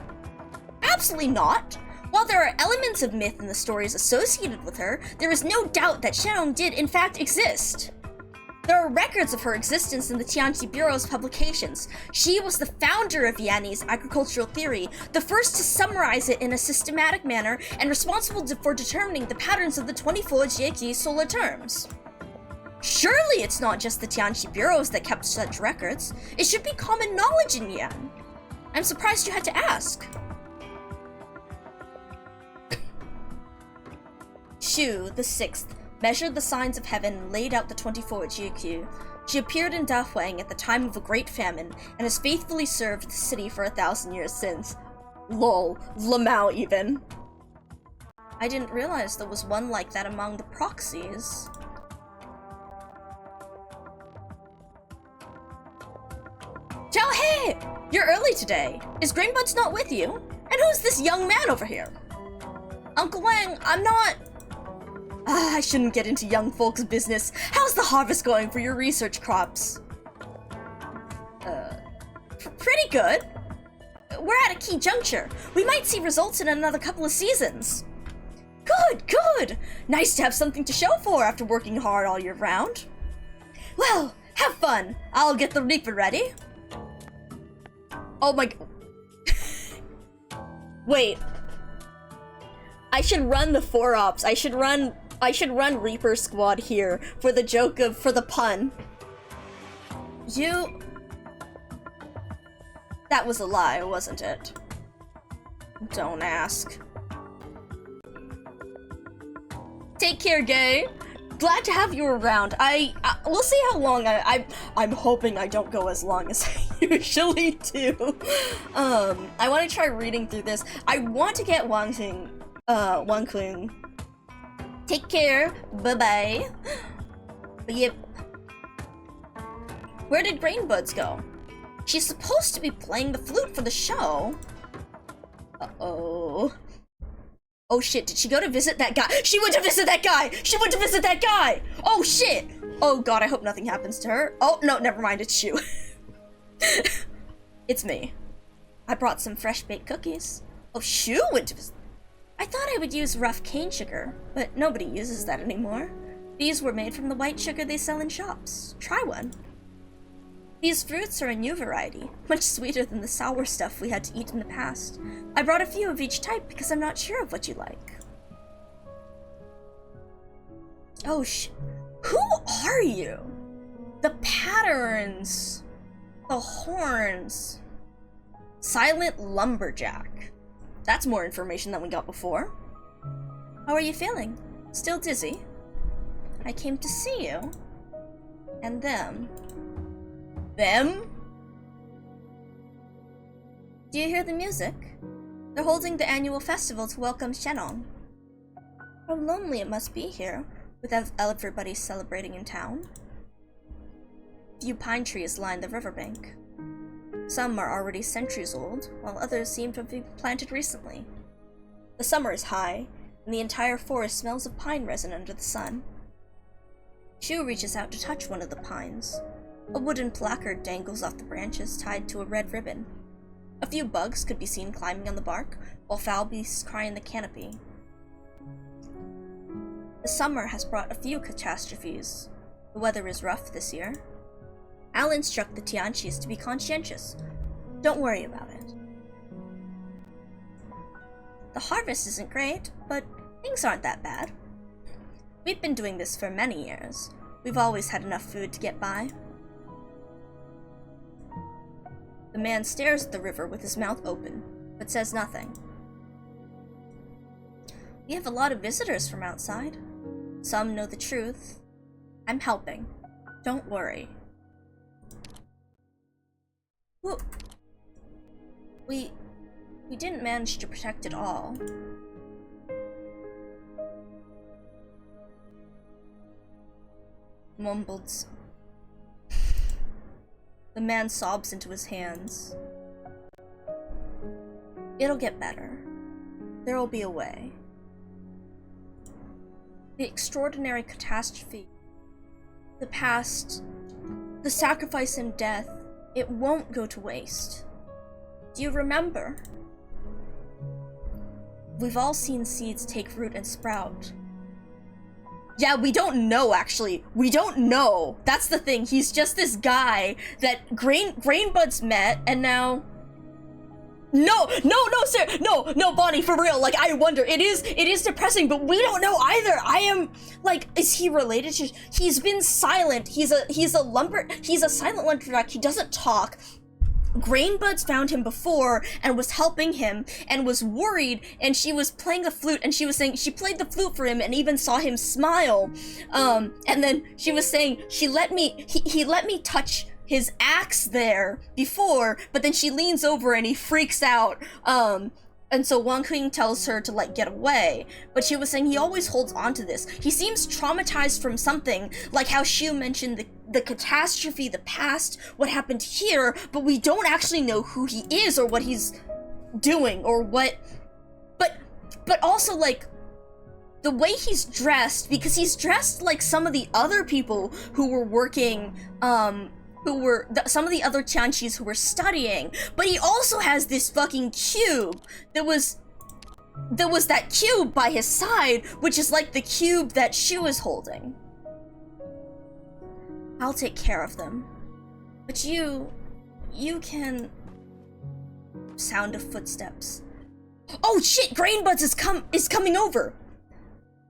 Absolutely not! While there are elements of myth in the stories associated with her, there is no doubt that Shenong did in fact exist. There are records of her existence in the Tianqi Bureau's publications. She was the founder of Yanni's agricultural theory, the first to summarize it in a systematic manner, and responsible for determining the patterns of the 24 Jieqi solar terms. Surely it's not just the Tianqi Bureaus that kept such records. It should be common knowledge in Yan. I'm surprised you had to ask. Shu, the sixth, measured the signs of heaven and laid out the 24 Jieqi. She appeared in Dahuang at the time of a great famine, and has faithfully served the city for 1,000 years since. Lol, Lamau even. I didn't realize there was one like that among the proxies. Ciao hey! You're early today. Is Grainbuds not with you? And who's this young man over here? Uncle Wang, I'm not... I shouldn't get into young folks' business. How's the harvest going for your research crops? Pretty good. We're at a key juncture. We might see results in another couple of seasons. Good! Nice to have something to show for after working hard all year round. Well, have fun. I'll get the Reaper ready. Oh my... Wait. I should run the 4-ops. I should run Reaper Squad here for the pun. That was a lie, wasn't it? Don't ask. Take care, Gay. Glad to have you around. We'll see how long I'm hoping I don't go as long as I usually do. I want to try reading through this. I want to get Wang Kun. Take care. Bye-bye. But yep. Where did Grainbuds go? She's supposed to be playing the flute for the show. Uh-oh. Oh shit, did she go to visit that guy? She went to visit that guy! She went to visit that guy! Oh shit! Oh god, I hope nothing happens to her. Oh, no, never mind, it's Shu. It's me. I brought some fresh baked cookies. Oh, Shu went to visit. I thought I would use rough cane sugar, but nobody uses that anymore. These were made from the white sugar they sell in shops. Try one. These fruits are a new variety, much sweeter than the sour stuff we had to eat in the past. I brought a few of each type because I'm not sure of what you like. Oh who are you? The patterns. The horns. Silent lumberjack. That's more information than we got before. How are you feeling? Still dizzy? I came to see you. And them. Them? Do you hear the music? They're holding the annual festival to welcome Shenong. How lonely it must be here, with everybody celebrating in town. Few pine trees line the riverbank. Some are already centuries old, while others seem to have been planted recently. The summer is high, and the entire forest smells of pine resin under the sun. Shu reaches out to touch one of the pines. A wooden placard dangles off the branches tied to a red ribbon. A few bugs could be seen climbing on the bark, while fowl beasts cry in the canopy. The summer has brought a few catastrophes. The weather is rough this year. Al instructed the Tianqis to be conscientious. Don't worry about it. The harvest isn't great, but things aren't that bad. We've been doing this for many years. We've always had enough food to get by. The man stares at the river with his mouth open, but says nothing. We have a lot of visitors from outside. Some know the truth. I'm helping. Don't worry. Well, we didn't manage to protect it all. Mumbled. The man sobs into his hands. It'll get better. There'll be a way. The extraordinary catastrophe, the past, the sacrifice and death, it won't go to waste. Do you remember? We've all seen seeds take root and sprout. Yeah, we don't know, actually. We don't know. That's the thing. He's just this guy that Grainbuds met, and now... No, sir! No, Bonnie, for real. Like, I wonder. It is depressing, but we don't know either. I am, like, is he related to... He's been silent. He's a silent lumberjack. He doesn't talk. Grainbuds found him before and was helping him and was worried, and she was playing the flute, and she was saying she played the flute for him and even saw him smile. And then she was saying he let me touch his axe there before, but then she leans over and he freaks out. And so Wang Qing tells her to, like, get away. But she was saying he always holds on to this. He seems traumatized from something, like how Shu mentioned the catastrophe, the past, what happened here, but we don't actually know who he is or what he's doing or what... But also, like, the way he's dressed, because he's dressed like some of the other people who were working, some of the other Tianqis who were studying, but he also has this fucking cube. There was that cube by his side, which is like the cube that Shu is holding. I'll take care of them. But you can... Sound of footsteps. Oh shit, Grainbuds is coming over!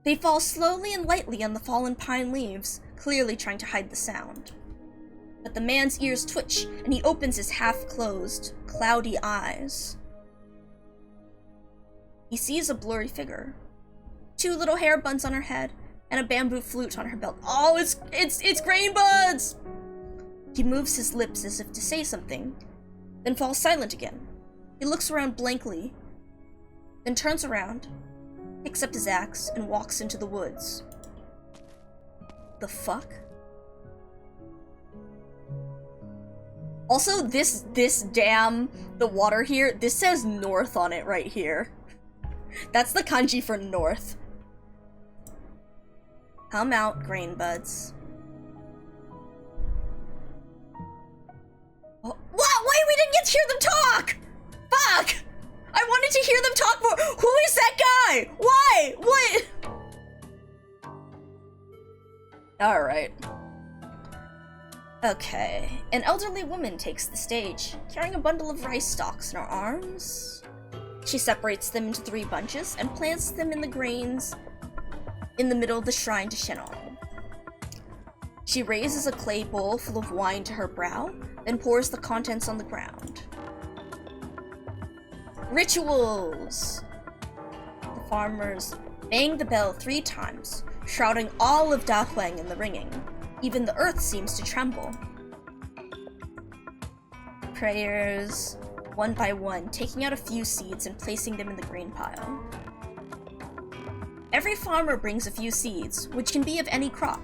They fall slowly and lightly on the fallen pine leaves, clearly trying to hide the sound. But the man's ears twitch, and he opens his half-closed, cloudy eyes. He sees a blurry figure. 2 little hair buns on her head, and a bamboo flute on her belt. Oh, it's Grainbuds! He moves his lips as if to say something, then falls silent again. He looks around blankly, then turns around, picks up his axe, and walks into the woods. The fuck? Also, this dam, the water here, this says north on it right here. That's the kanji for north. Come out, grain buds. Oh, what? Wait, we didn't get to hear them talk! Fuck! I wanted to hear them talk more. Who is that guy? Why? What? Alright. Okay. An elderly woman takes the stage, carrying a bundle of rice stalks in her arms. She separates them into 3 bunches and plants them in the grains in the middle of the shrine to Shenong. She raises a clay bowl full of wine to her brow, then pours the contents on the ground. Rituals! The farmers bang the bell 3 times, shrouding all of Dahuang in the ringing. Even the earth seems to tremble. Prayers, one by one, taking out a few seeds and placing them in the grain pile. Every farmer brings a few seeds, which can be of any crop.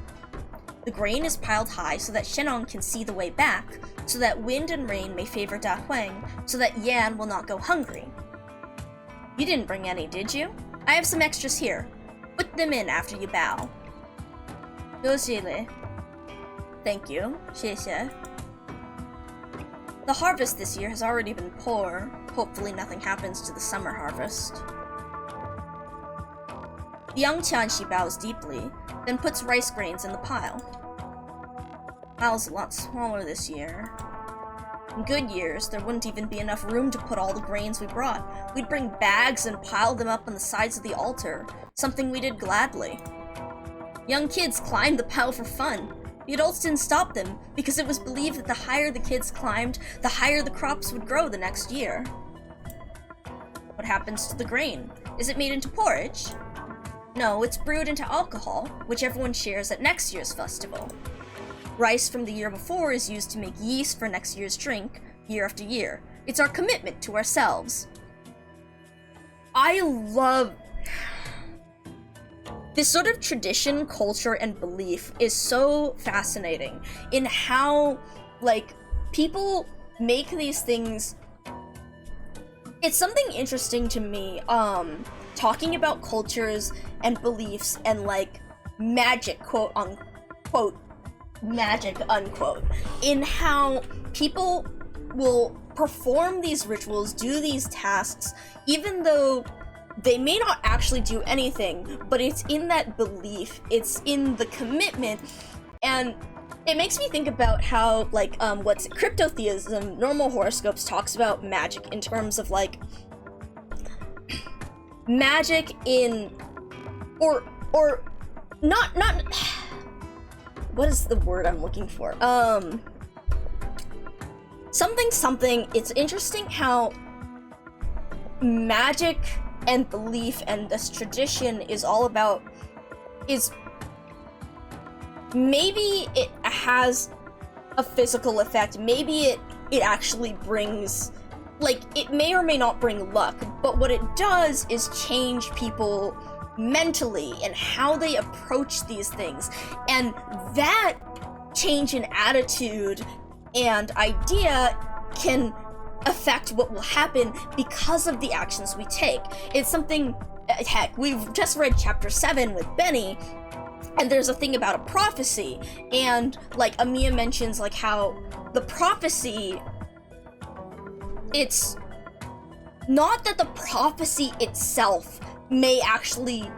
The grain is piled high so that Shenong can see the way back, so that wind and rain may favor Dahuang, so that Yan will not go hungry. You didn't bring any, did you? I have some extras here. Put them in after you bow. 多谢了. Thank you. 谢谢. The harvest this year has already been poor. Hopefully nothing happens to the summer harvest. The young Tianxi bows deeply, then puts rice grains in the pile. Pile's a lot smaller this year. In good years, there wouldn't even be enough room to put all the grains we brought. We'd bring bags and pile them up on the sides of the altar, something we did gladly. Young kids climbed the pile for fun. The adults didn't stop them, because it was believed that the higher the kids climbed, the higher the crops would grow the next year. What happens to the grain? Is it made into porridge? No, it's brewed into alcohol, which everyone shares at next year's festival. Rice from the year before is used to make yeast for next year's drink, year after year. It's our commitment to ourselves. I love... This sort of tradition, culture, and belief is so fascinating in how, like, people make these things... It's something interesting to me, talking about cultures and beliefs and, like, magic, quote unquote, magic, unquote, in how people will perform these rituals, do these tasks, even though they may not actually do anything, but it's in that belief, it's in the commitment, and it makes me think about how, like, what's it, cryptotheism, normal horoscopes talks about magic in terms of, like, magic in, or not, what is the word I'm looking for? Something, it's interesting how magic and belief and this tradition is all about, is maybe it has a physical effect, maybe it actually brings, like, it may or may not bring luck, but what it does is change people mentally and how they approach these things, and that change in attitude and idea can affect what will happen because of the actions we take. It's something, heck, we've just read chapter 7 with Benny, and there's a thing about a prophecy, and, like, Amiya mentions, like, how the prophecy, it's not that the prophecy itself may actually,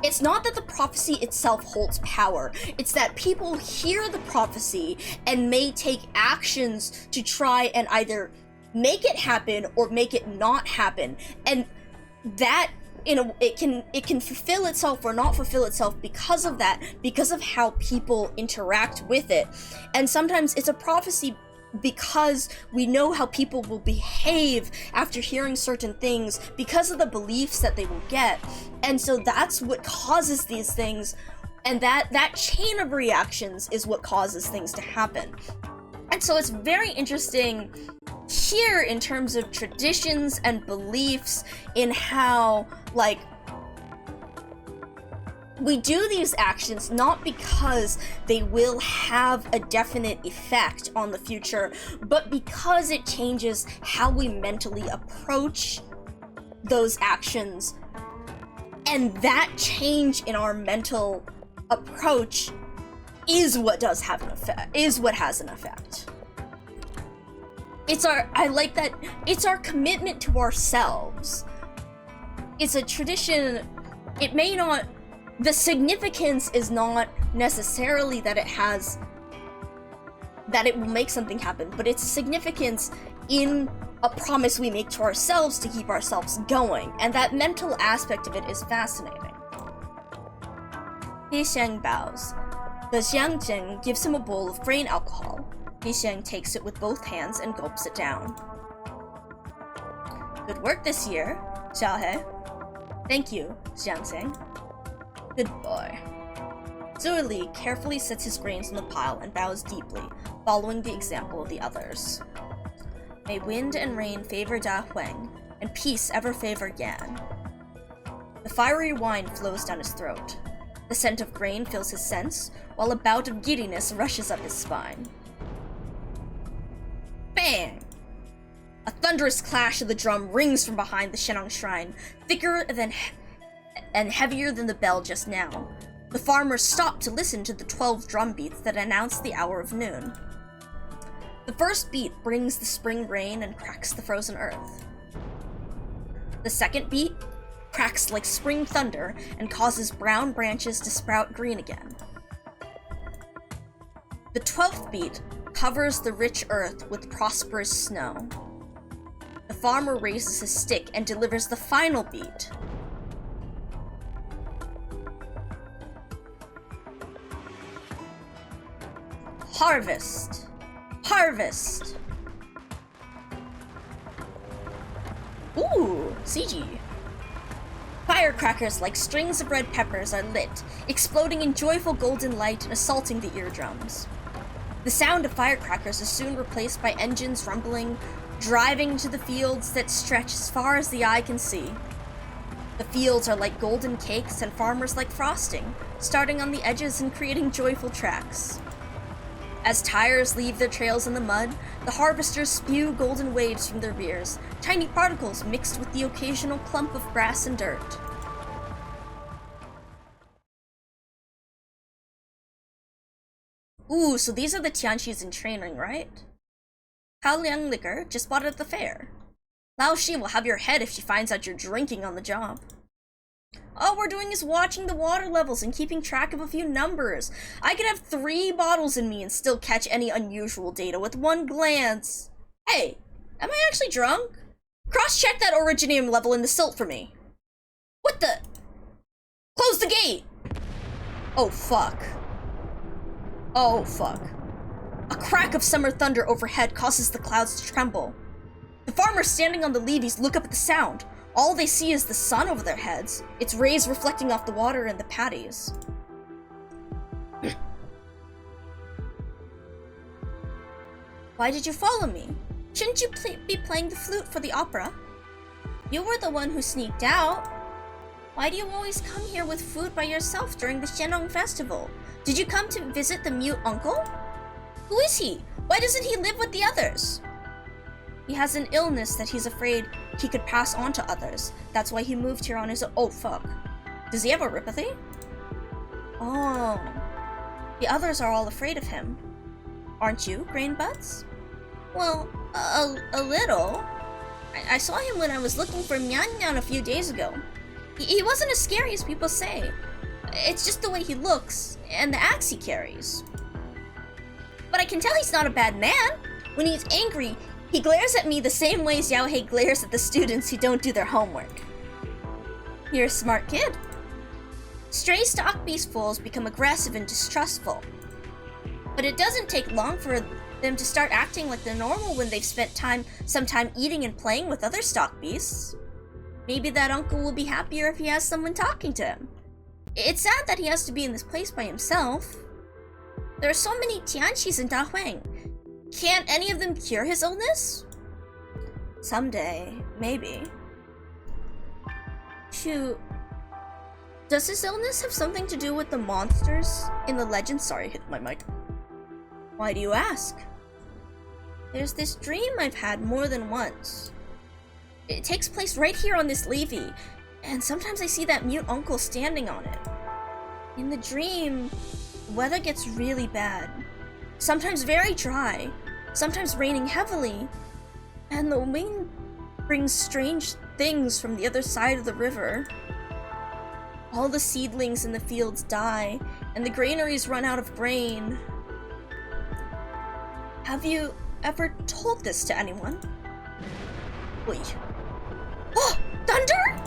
it's not that the prophecy itself holds power, it's that people hear the prophecy and may take actions to try and either make it happen or make it not happen, and that, you know, it can fulfill itself or not fulfill itself because of that, because of how people interact with it. And sometimes it's a prophecy because we know how people will behave after hearing certain things because of the beliefs that they will get, and so that's what causes these things, and that chain of reactions is what causes things to happen. And so it's very interesting here in terms of traditions and beliefs in how, like, we do these actions not because they will have a definite effect on the future, but because it changes how we mentally approach those actions. And that change in our mental approach is what does have an effect, is what has an effect. I like that, it's our commitment to ourselves. It's a tradition, it may not, the significance is not necessarily that it will make something happen, but it's significance in a promise we make to ourselves to keep ourselves going, and that mental aspect of it is fascinating. He Xiang bows. The Xiangjing gives him a bowl of grain alcohol. He Xiang takes it with both hands and gulps it down. Good work this year, Xiaohe. Thank you, Xiangxing. Good boy. Zhu Li carefully sets his grains on the pile and bows deeply, following the example of the others. May wind and rain favor Da Huang, and peace ever favor Yan. The fiery wine flows down his throat. The scent of grain fills his sense, while a bout of giddiness rushes up his spine. Bang! A thunderous clash of the drum rings from behind the Shenong shrine, thicker and heavier than the bell just now. The farmers stop to listen to the 12 drum beats that announce the hour of noon. The first beat brings the spring rain and cracks the frozen earth. The second beat cracks like spring thunder and causes brown branches to sprout green again. The 12th beat covers the rich earth with prosperous snow. The farmer raises his stick and delivers the final beat. Harvest! Harvest! Ooh, CG. Firecrackers like strings of red peppers are lit, exploding in joyful golden light and assaulting the eardrums. The sound of firecrackers is soon replaced by engines rumbling, driving into the fields that stretch as far as the eye can see. The fields are like golden cakes and farmers like frosting, starting on the edges and creating joyful tracks. As tires leave their trails in the mud, the harvesters spew golden waves from their rears, tiny particles mixed with the occasional clump of grass and dirt. Ooh, so these are the Tianxis in training, right? Hao Liang liquor just bought it at the fair. Lao Shi will have your head if she finds out you're drinking on the job. All we're doing is watching the water levels and keeping track of a few numbers. I could have 3 bottles in me and still catch any unusual data with one glance. Hey, am I actually drunk? Cross-check that originium level in the silt for me. What the? Close the gate! Oh, fuck. Oh, fuck. A crack of summer thunder overhead causes the clouds to tremble. The farmers standing on the levees look up at the sound. All they see is the sun over their heads, its rays reflecting off the water and the paddies. Why did you follow me? Shouldn't you be playing the flute for the opera? You were the one who sneaked out. Why do you always come here with food by yourself during the Shenong festival? Did you come to visit the mute uncle? Who is he? Why doesn't he live with the others? He has an illness that he's afraid he could pass on to others. That's why he moved here on his own. Oh, fuck. Does he have neuropathy? Oh. The others are all afraid of him. Aren't you, Grain Butts? Well, a little. I saw him when I was looking for Nyan Nyan a few days ago. He wasn't as scary as people say. It's just the way he looks, and the axe he carries. But I can tell he's not a bad man. When he's angry, he glares at me the same way Xiao Hei glares at the students who don't do their homework. You're a smart kid. Stray stock beast foals become aggressive and distrustful. But it doesn't take long for them to start acting like they're normal when they've spent some time eating and playing with other stock beasts. Maybe that uncle will be happier if he has someone talking to him. It's sad that he has to be in this place by himself. There are so many Tianxis in Dahuang. Can't any of them cure his illness? Someday, maybe. Shoot. Does his illness have something to do with the monsters in the legend? Sorry, I hit my mic. Why do you ask? There's this dream I've had more than once. It takes place right here on this levee, and sometimes I see that mute uncle standing on it. In the dream, the weather gets really bad. Sometimes very dry, sometimes raining heavily, and the wind brings strange things from the other side of the river. All the seedlings in the fields die, and the granaries run out of grain. Have you ever told this to anyone? Wait. Oh! Thunder?!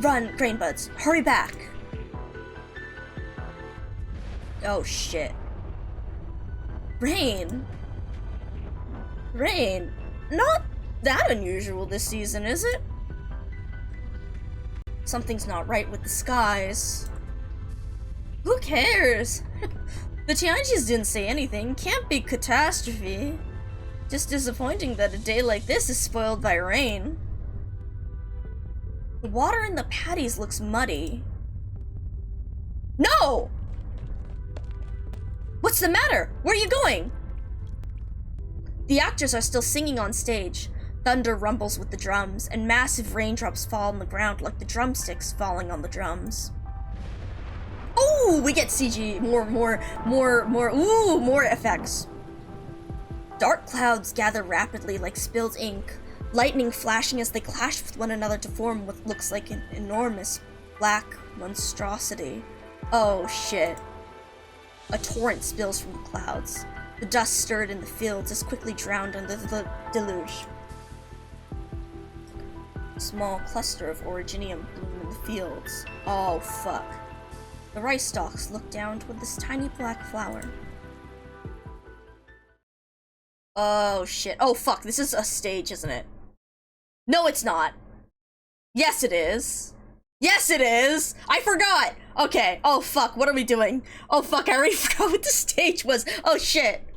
Run, Grainbuds. Hurry back. Oh shit. Rain? Rain? Not that unusual this season, is it? Something's not right with the skies. Who cares? The Tianjis didn't say anything. Can't be catastrophe. Just disappointing that a day like this is spoiled by rain. The water in the patties looks muddy. No! What's the matter? Where are you going? The actors are still singing on stage. Thunder rumbles with the drums, and massive raindrops fall on the ground like the drumsticks falling on the drums. Oh, we get CG, more effects. Dark clouds gather rapidly like spilled ink, lightning flashing as they clash with one another to form what looks like an enormous black monstrosity. Oh shit. A torrent spills from the clouds. The dust stirred in the fields is quickly drowned under the deluge. A small cluster of originium bloom in the fields. Oh fuck. The rice stalks look down toward this tiny black flower. Oh shit. Oh fuck, this is a stage, isn't it? No, it's not. Yes, it is. Yes, it is! I forgot! Okay, oh fuck, what are we doing? Oh fuck, I already forgot what the stage was. Oh shit.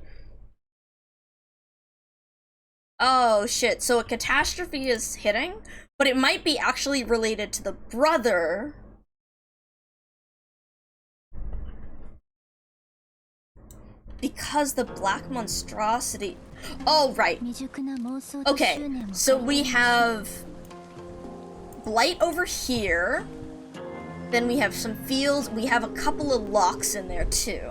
Oh shit, so a catastrophe is hitting, but it might be actually related to the brother. Because the black monstrosity. Oh, right. Okay, so we have blight over here. Then we have some fields. We have a couple of locks in there too.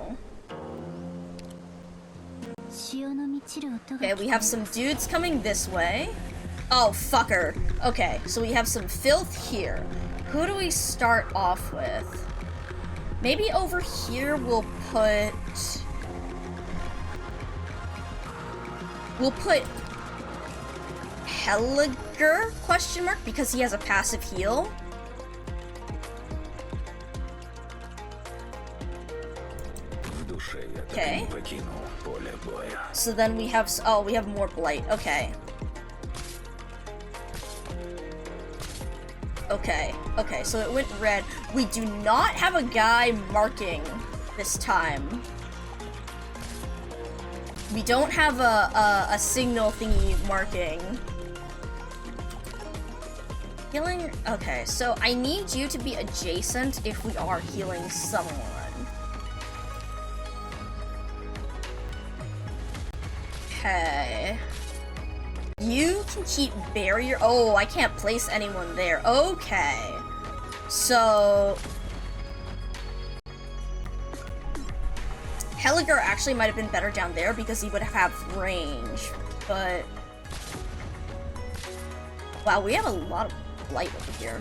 Okay, we have some dudes coming this way. Oh, fucker. Okay, so we have some filth here. Who do we start off with? Maybe over here we'll put Helliger, question mark, because he has a passive heal. Okay. So then we have, oh, we have more blight. Okay. Okay, okay, so it went red. We do not have a guy marking this time. We don't have a signal thingy marking. Healing, okay, so I need you to be adjacent if we are healing someone. Okay. You can keep barrier. Oh, I can't place anyone there. Okay. So Helliger actually might have been better down there because he would have range, but wow, we have a lot of blight over here.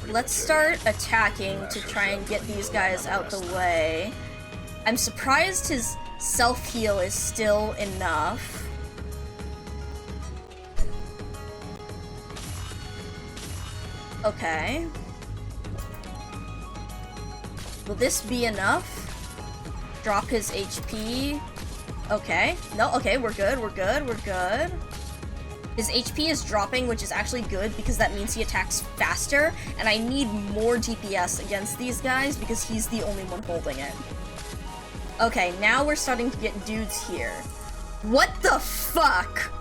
Let's start attacking to try and get these guys out the way. I'm surprised his self-heal is still enough. Okay. Will this be enough? Drop his HP. Okay. No, okay, we're good, we're good, we're good. His HP is dropping, which is actually good because that means he attacks faster, and I need more DPS against these guys because he's the only one holding it. Okay, now we're starting to get dudes here. What the fuck?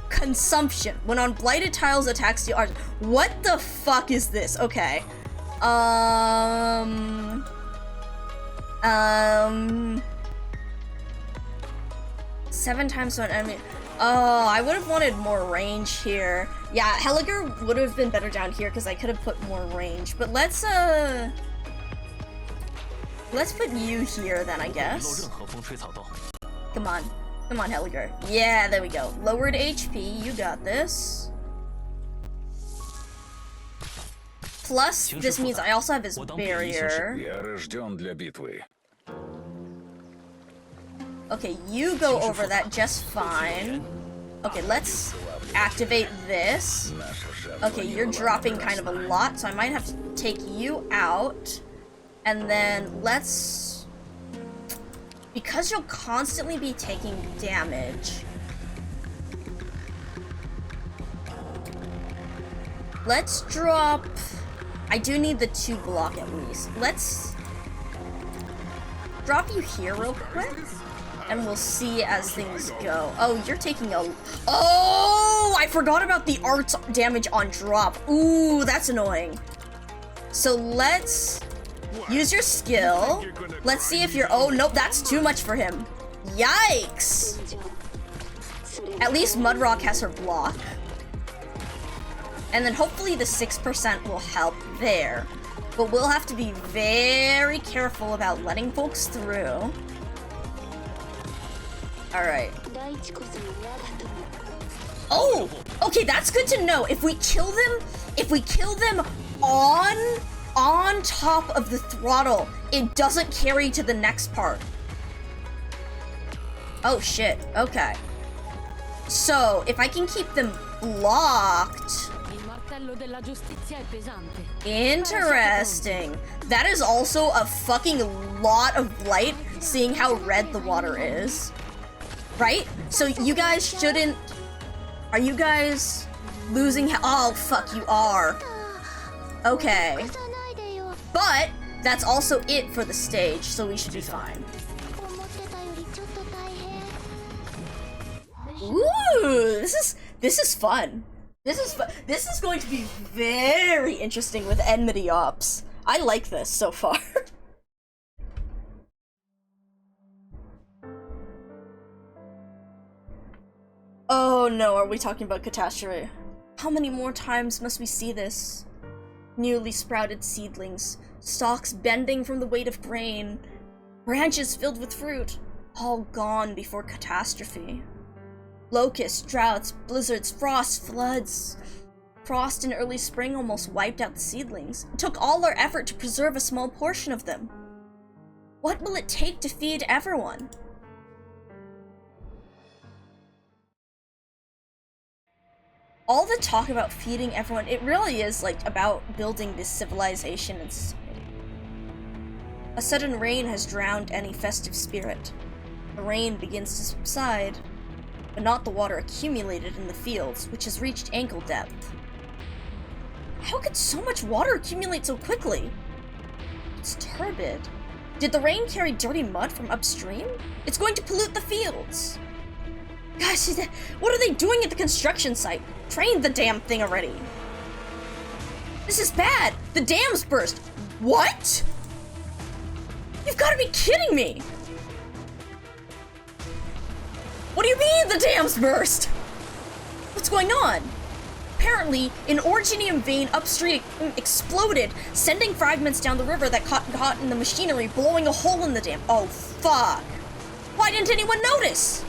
Consumption. When on blighted tiles attacks the art. What the fuck is this? Okay. 7 times on enemy. Oh, I would have wanted more range here. Yeah, Helliger would have been better down here because I could have put more range. But let's put you here then, I guess. Come on. Come on, Helliger. Yeah, there we go. Lowered HP, you got this. Plus, this means I also have his barrier. Okay, you go over that just fine. Okay, let's activate this. Okay, you're dropping kind of a lot, so I might have to take you out. And then let's... Because you'll constantly be taking damage, let's drop... I do need the 2 block at least. Let's drop you here real quick, and we'll see as things go. Oh, you're taking a... Oh, I forgot about the arts damage on drop. Ooh, that's annoying. So let's use your skill. Let's see if you're... Oh, nope, that's too much for him. Yikes. At least Mudrock has her block. And then hopefully the 6% will help there. But we'll have to be very careful about letting folks through. Alright. Oh! Okay, that's good to know. If we kill them on top of the throttle, it doesn't carry to the next part. Oh shit, okay. So, if I can keep them blocked... Interesting. That is also a fucking lot of light, seeing how red the water is. Right? So you guys shouldn't... Are you guys losing... Oh, fuck, you are. Okay. But that's also it for the stage, so we should be fine. Ooh, this is fun. This is going to be very interesting with Enmity Ops. I like this so far. Oh no, are we talking about catastrophe? How many more times must we see this? Newly sprouted seedlings, stalks bending from the weight of grain, branches filled with fruit, all gone before catastrophe. Locusts, droughts, blizzards, frost, floods. Frost in early spring almost wiped out the seedlings. It took all our effort to preserve a small portion of them. What will it take to feed everyone? All the talk about feeding everyone, it really is like about building this civilization and society. A sudden rain has drowned any festive spirit. The rain begins to subside, but not the water accumulated in the fields, which has reached ankle depth. How could so much water accumulate so quickly? It's turbid. Did the rain carry dirty mud from upstream? It's going to pollute the fields. Guys, what are they doing at the construction site? Train the damn thing already. This is bad. The dam's burst. What? You've got to be kidding me. What do you mean the dam's burst? What's going on? Apparently, an originium vein upstream exploded, sending fragments down the river that caught in the machinery, blowing a hole in the dam. Oh, fuck. Why didn't anyone notice?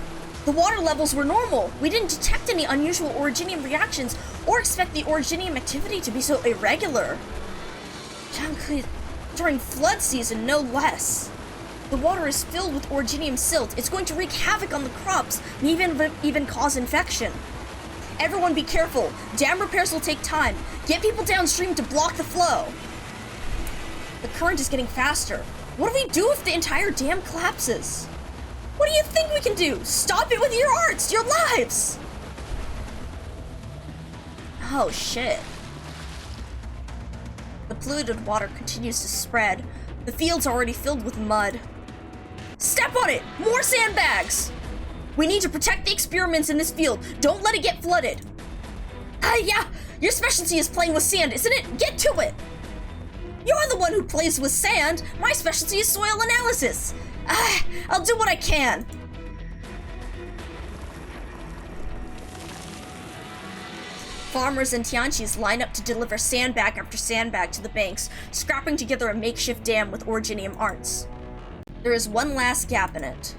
The water levels were normal. We didn't detect any unusual originium reactions or expect the originium activity to be so irregular. During flood season, no less. The water is filled with originium silt. It's going to wreak havoc on the crops and even cause infection. Everyone be careful. Dam repairs will take time. Get people downstream to block the flow. The current is getting faster. What do we do if the entire dam collapses? What do you think we can do? Stop it with your arts, your lives! Oh shit. The polluted water continues to spread. The field's already filled with mud. Step on it! More sandbags! We need to protect the experiments in this field. Don't let it get flooded. Yeah, your specialty is playing with sand, isn't it? Get to it! You're the one who plays with sand. My specialty is soil analysis. I'll do what I can. Farmers and Tianqis line up to deliver sandbag after sandbag to the banks, scrapping together a makeshift dam with originium arts. There is one last gap in it.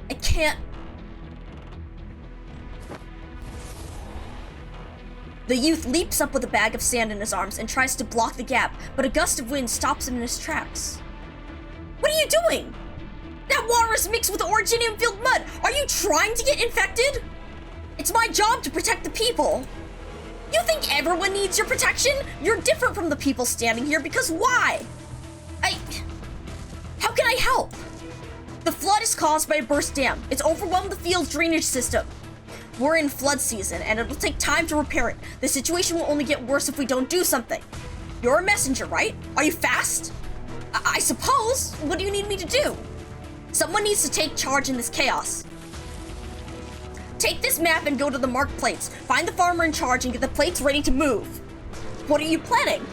I can't... The youth leaps up with a bag of sand in his arms and tries to block the gap, but a gust of wind stops him in his tracks. What are you doing? That water is mixed with originium-filled mud. Are you trying to get infected? It's my job to protect the people. You think everyone needs your protection? You're different from the people standing here because why? How can I help? The flood is caused by a burst dam. It's overwhelmed the field's drainage system. We're in flood season and it'll take time to repair it. The situation will only get worse if we don't do something. You're a messenger, right? Are you fast? I suppose. What do you need me to do? Someone needs to take charge in this chaos. Take this map and go to the marked plates. Find the farmer in charge and get the plates ready to move. What are you planning?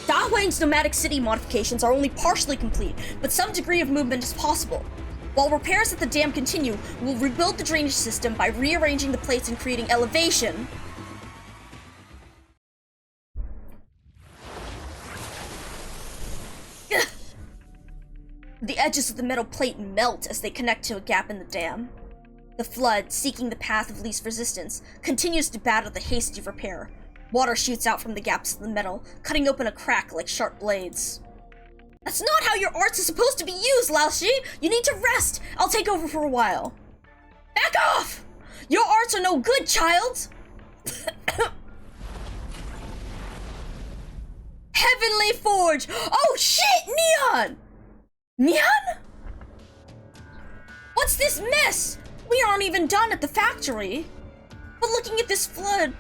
Dahuang's nomadic city modifications are only partially complete, but some degree of movement is possible. While repairs at the dam continue, we'll rebuild the drainage system by rearranging the plates and creating elevation. The edges of the metal plate melt as they connect to a gap in the dam. The flood, seeking the path of least resistance, continues to battle the hasty repair. Water shoots out from the gaps in the metal, cutting open a crack like sharp blades. That's not how your arts is supposed to be used, Laoshi! You need to rest! I'll take over for a while. Back off! Your arts are no good, child! Heavenly Forge! Oh shit, Neon! Neon? What's this mess? We aren't even done at the factory. But looking at this flood...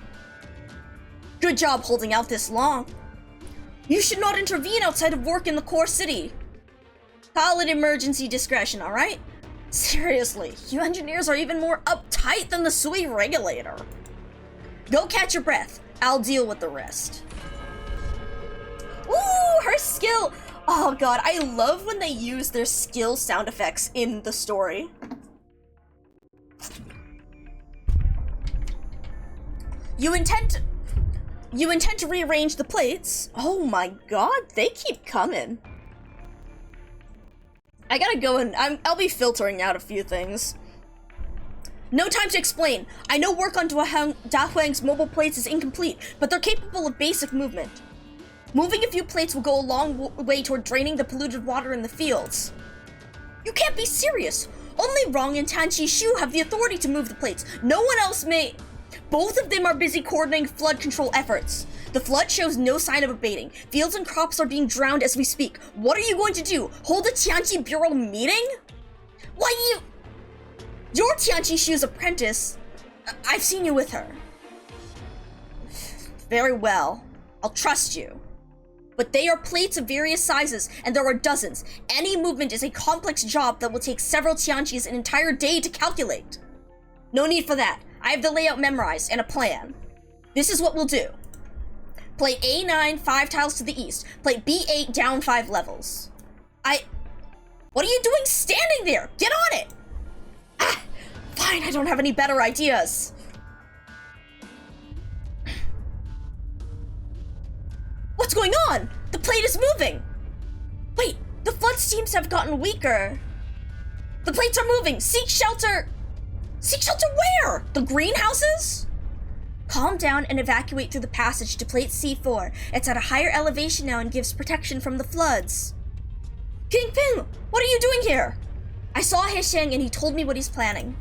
Good job holding out this long. You should not intervene outside of work in the core city. Call it emergency discretion, alright? Seriously, you engineers are even more uptight than the Sui regulator. Go catch your breath. I'll deal with the rest. Ooh, her skill! Oh god, I love when they use their skill sound effects in the story. You intend to rearrange the plates? Oh my god, they keep coming. I gotta go and I'll be filtering out a few things. No time to explain. I know work on Dahuang's mobile plates is incomplete, but they're capable of basic movement. Moving a few plates will go a long way toward draining the polluted water in the fields. You can't be serious. Only Rong and Tanchi Shu have the authority to move the plates. No one else may. Both of them are busy coordinating flood control efforts. The flood shows no sign of abating. Fields and crops are being drowned as we speak. What are you going to do? Hold a Tianqi Bureau meeting? Why You're Tianqi Shu's apprentice. I've seen you with her. Very well. I'll trust you. But they are plates of various sizes, and there are dozens. Any movement is a complex job that will take several Tianqis an entire day to calculate. No need for that. I have the layout memorized and a plan. This is what we'll do. Plate A9, 5 tiles to the east. Plate B8, down 5 levels. What are you doing standing there? Get on it! Fine, I don't have any better ideas. What's going on? The plate is moving. Wait, the flood seems to have gotten weaker. The plates are moving. Seek shelter. Seek shelter where? The greenhouses? Calm down and evacuate through the passage to plate C4. It's at a higher elevation now and gives protection from the floods. Kingpin, what are you doing here? I saw Heisheng and he told me what he's planning.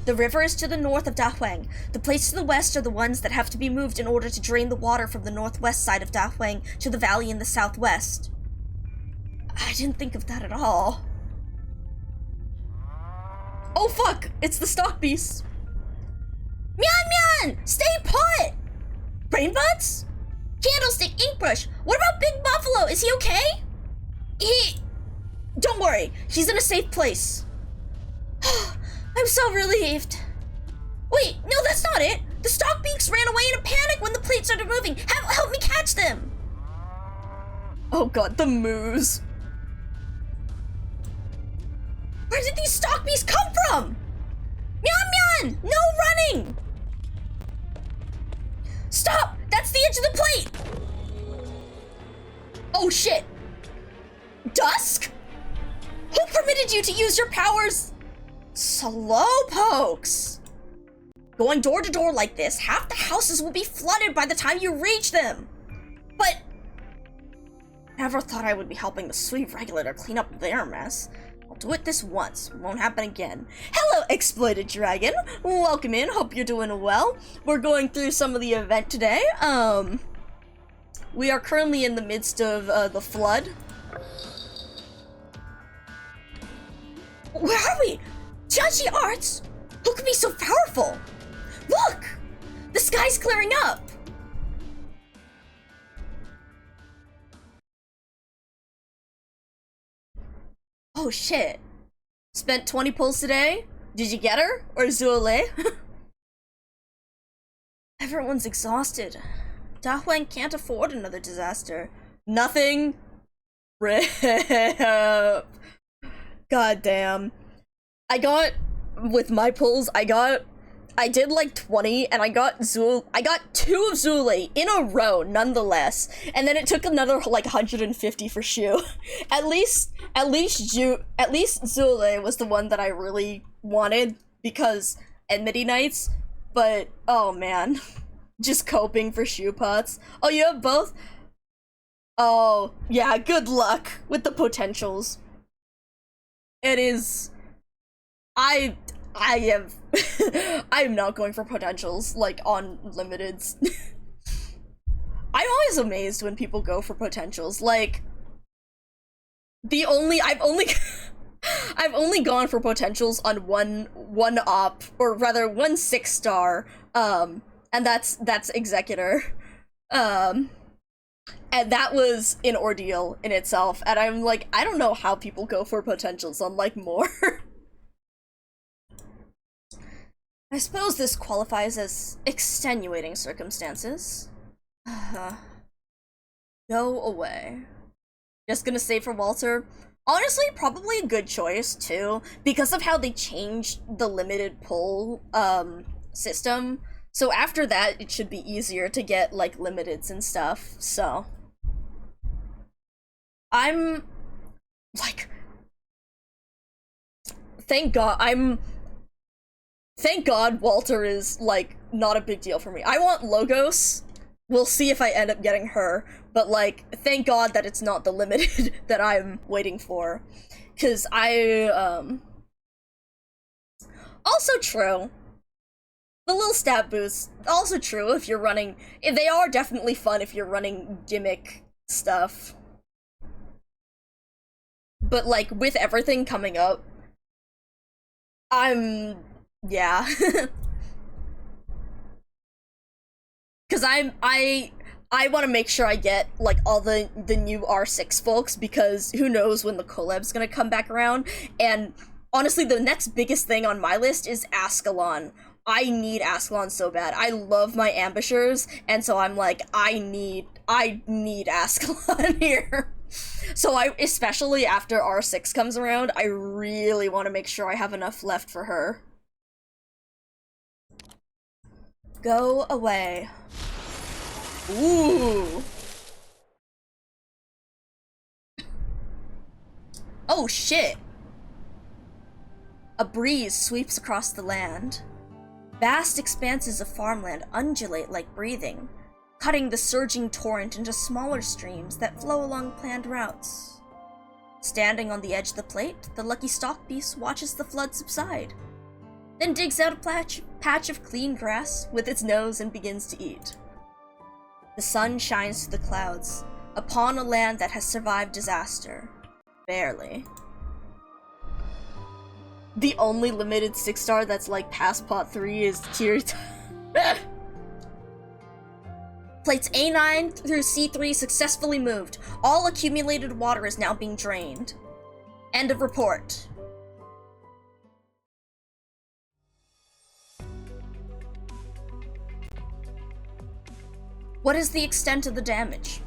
The river is to the north of Dahuang. The plates to the west are the ones that have to be moved in order to drain the water from the northwest side of Dahuang to the valley in the southwest. I didn't think of that at all. Oh fuck, it's the stock beast. Mian Mian, stay put! Brainbuds? Candlestick, ink brush. What about Big Buffalo? Is he okay? Don't worry. He's in a safe place. I'm so relieved. Wait, no, that's not it. The Stockbeaks ran away in a panic when the plate started moving. Help me catch them. Oh god, the moose. Where did these Stockbeaks come from? Myan Myan! No running! Stop! That's the edge of the plate! Oh shit! Dusk? Who permitted you to use your powers? Slowpokes! Going door to door like this, half the houses will be flooded by the time you reach them! But... never thought I would be helping the sweep regulator clean up their mess. I'll do it this once, won't happen again. Hello, Exploited Dragon! Welcome in, hope you're doing well. We're going through some of the event today. We are currently in the midst of the flood. Where are we? Judgy Arts? Who could be so powerful? Look! The sky's clearing up! Oh shit. Spent 20 pulls today? Did you get her? Or Zuele? Everyone's exhausted. Dahuang can't afford another disaster. Nothing. Rip. God damn. With my pulls, I did like 20, and I got 2 of Zule in a row, nonetheless. And then it took another like 150 for Shu. At least Zule was the one that I really wanted because Enmity Knights. But oh man, just coping for Shu pots. Oh, you have both? Oh yeah, good luck with the potentials. It is. I have. I'm not going for potentials, like, on limiteds. I'm always amazed when people go for potentials, like, I've only gone for potentials on one op, or rather one 6-star, and that's Executor. And that was an ordeal in itself, and I'm like, I don't know how people go for potentials on, like, more. I suppose this qualifies as extenuating circumstances. Go away. Just gonna say for Walter. Honestly, probably a good choice, too, because of how they changed the limited pull, system. So after that, it should be easier to get, like, limiteds and stuff, so. I'm, like, thank God Walter is, like, not a big deal for me. I want Logos. We'll see if I end up getting her. But, like, thank God that it's not the limited that I'm waiting for. Because also true. The little stat boosts, also true if you're running... They are definitely fun if you're running gimmick stuff. But, like, with everything coming up, yeah. Because I want to make sure I get, like, all the new R6 folks, because who knows when the collab's gonna come back around. And honestly, the next biggest thing on my list is Ascalon. I need Ascalon so bad. I love my ambushers, and so I'm like, I need Ascalon here. So especially after R6 comes around, I really want to make sure I have enough left for her. Go away. Ooh. Oh shit. A breeze sweeps across the land. Vast expanses of farmland undulate like breathing, cutting the surging torrent into smaller streams that flow along planned routes. Standing on the edge of the plate, the lucky stockbeast watches the flood subside, then digs out a patch of clean grass with its nose and begins to eat. The sun shines through the clouds, upon a land that has survived disaster. Barely. The only limited 6-star that's like past pot 3 is Kirita. Plates A9 through C3 successfully moved. All accumulated water is now being drained. End of report. What is the extent of the damage?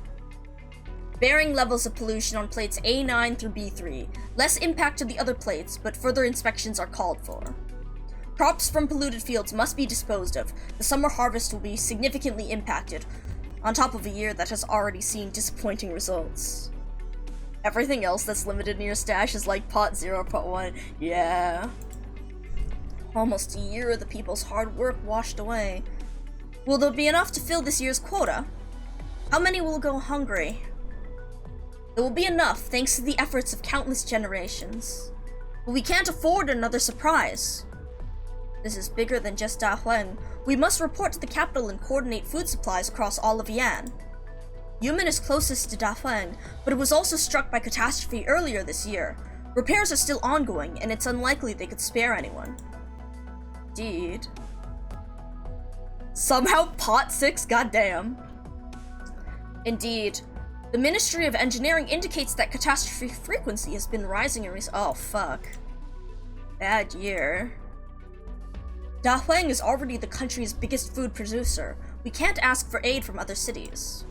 Varying levels of pollution on plates A9 through B3. Less impact to the other plates, but further inspections are called for. Crops from polluted fields must be disposed of. The summer harvest will be significantly impacted, on top of a year that has already seen disappointing results. Everything else that's limited in your stash is like pot 0, pot 1. Yeah. Almost a year of the people's hard work washed away. Will there be enough to fill this year's quota? How many will go hungry? There will be enough thanks to the efforts of countless generations. But we can't afford another surprise. This is bigger than just Dahuang. We must report to the capital and coordinate food supplies across all of Yan. Yumen is closest to Dahuang, but it was also struck by catastrophe earlier this year. Repairs are still ongoing, and it's unlikely they could spare anyone. Indeed. Somehow pot 6, goddamn. Indeed. The Ministry of Engineering indicates that catastrophe frequency has been rising in recent— oh, fuck. Bad year. Dahuang is already the country's biggest food producer. We can't ask for aid from other cities.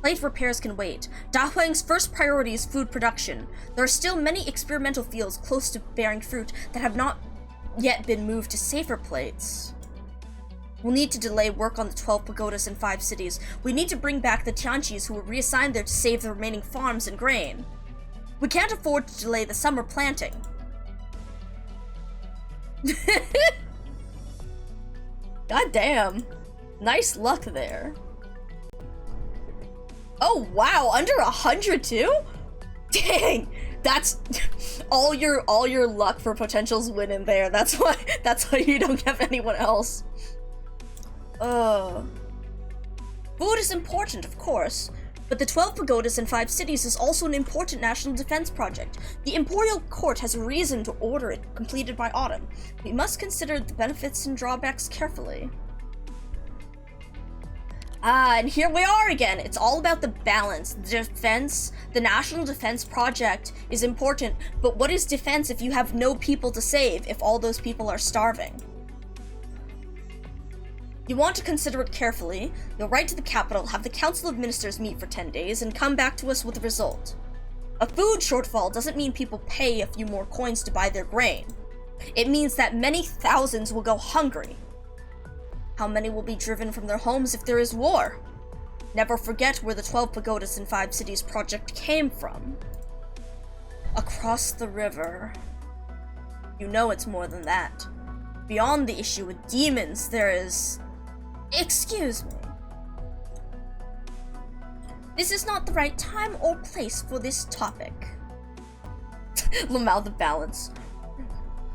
Plate repairs can wait. Dahuang's first priority is food production. There are still many experimental fields close to bearing fruit that have not yet been moved to safer plates. We'll need to delay work on the 12 pagodas in 5 cities. We need to bring back the Tianqis who were reassigned there to save the remaining farms and grain. We can't afford to delay the summer planting. God damn. Nice luck there. Oh wow, under 100 too? Dang, that's all your luck for potentials win in there. That's why you don't have anyone else. Food is important, of course, but the 12 pagodas in 5 cities is also an important national defense project. The Imperial Court has a reason to order it completed by autumn. We must consider the benefits and drawbacks carefully. And here we are again. It's all about the balance. The national defense project is important, but what is defense if you have no people to save, if all those people are starving? You want to consider it carefully. You'll write to the capital, have the Council of Ministers meet for 10 days, and come back to us with a result. A food shortfall doesn't mean people pay a few more coins to buy their grain. It means that many thousands will go hungry. How many will be driven from their homes if there is war? Never forget where the 12 pagodas in 5 cities project came from. Across the river. You know it's more than that. Beyond the issue with demons, there is— excuse me. This is not the right time or place for this topic. Lamau the balance.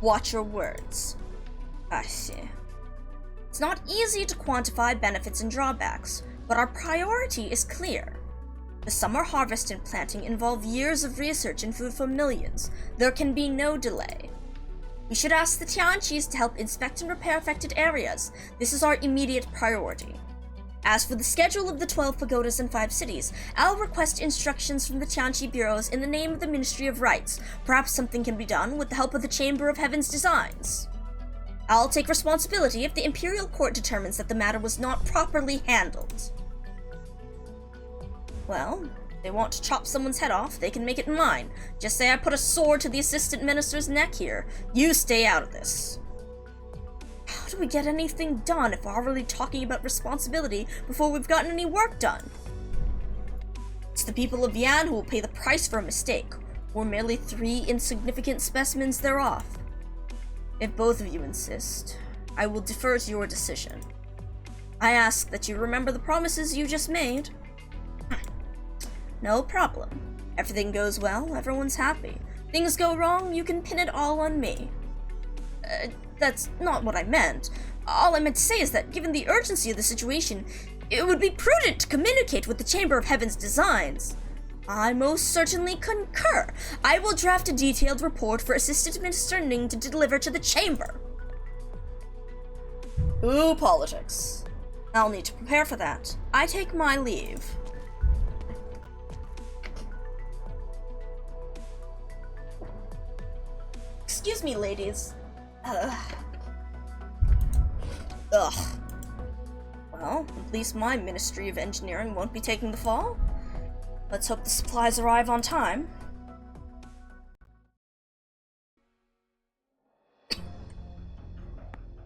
Watch your words. I see. It's not easy to quantify benefits and drawbacks, but our priority is clear. The summer harvest and planting involve years of research and food for millions. There can be no delay. We should ask the Tianqis to help inspect and repair affected areas. This is our immediate priority. As for the schedule of the 12 pagodas in 5 cities, I'll request instructions from the Tianqi bureaus in the name of the Ministry of Rights. Perhaps something can be done with the help of the Chamber of Heaven's designs. I'll take responsibility if the Imperial Court determines that the matter was not properly handled. Well, if they want to chop someone's head off, they can make it mine. Just say I put a sword to the assistant minister's neck here. You stay out of this. How do we get anything done if we're already talking about responsibility before we've gotten any work done? It's the people of Yan who will pay the price for a mistake. We're merely 3 insignificant specimens thereof. If both of you insist, I will defer to your decision. I ask that you remember the promises you just made. No problem. Everything goes well, everyone's happy. Things go wrong, you can pin it all on me. That's not what I meant. All I meant to say is that given the urgency of the situation, it would be prudent to communicate with the Chamber of Heaven's designs. I most certainly concur. I will draft a detailed report for Assistant Minister Ning to deliver to the Chamber. Ooh, politics. I'll need to prepare for that. I take my leave. Excuse me, ladies. Ugh. Well, at least my Ministry of Engineering won't be taking the fall. Let's hope the supplies arrive on time.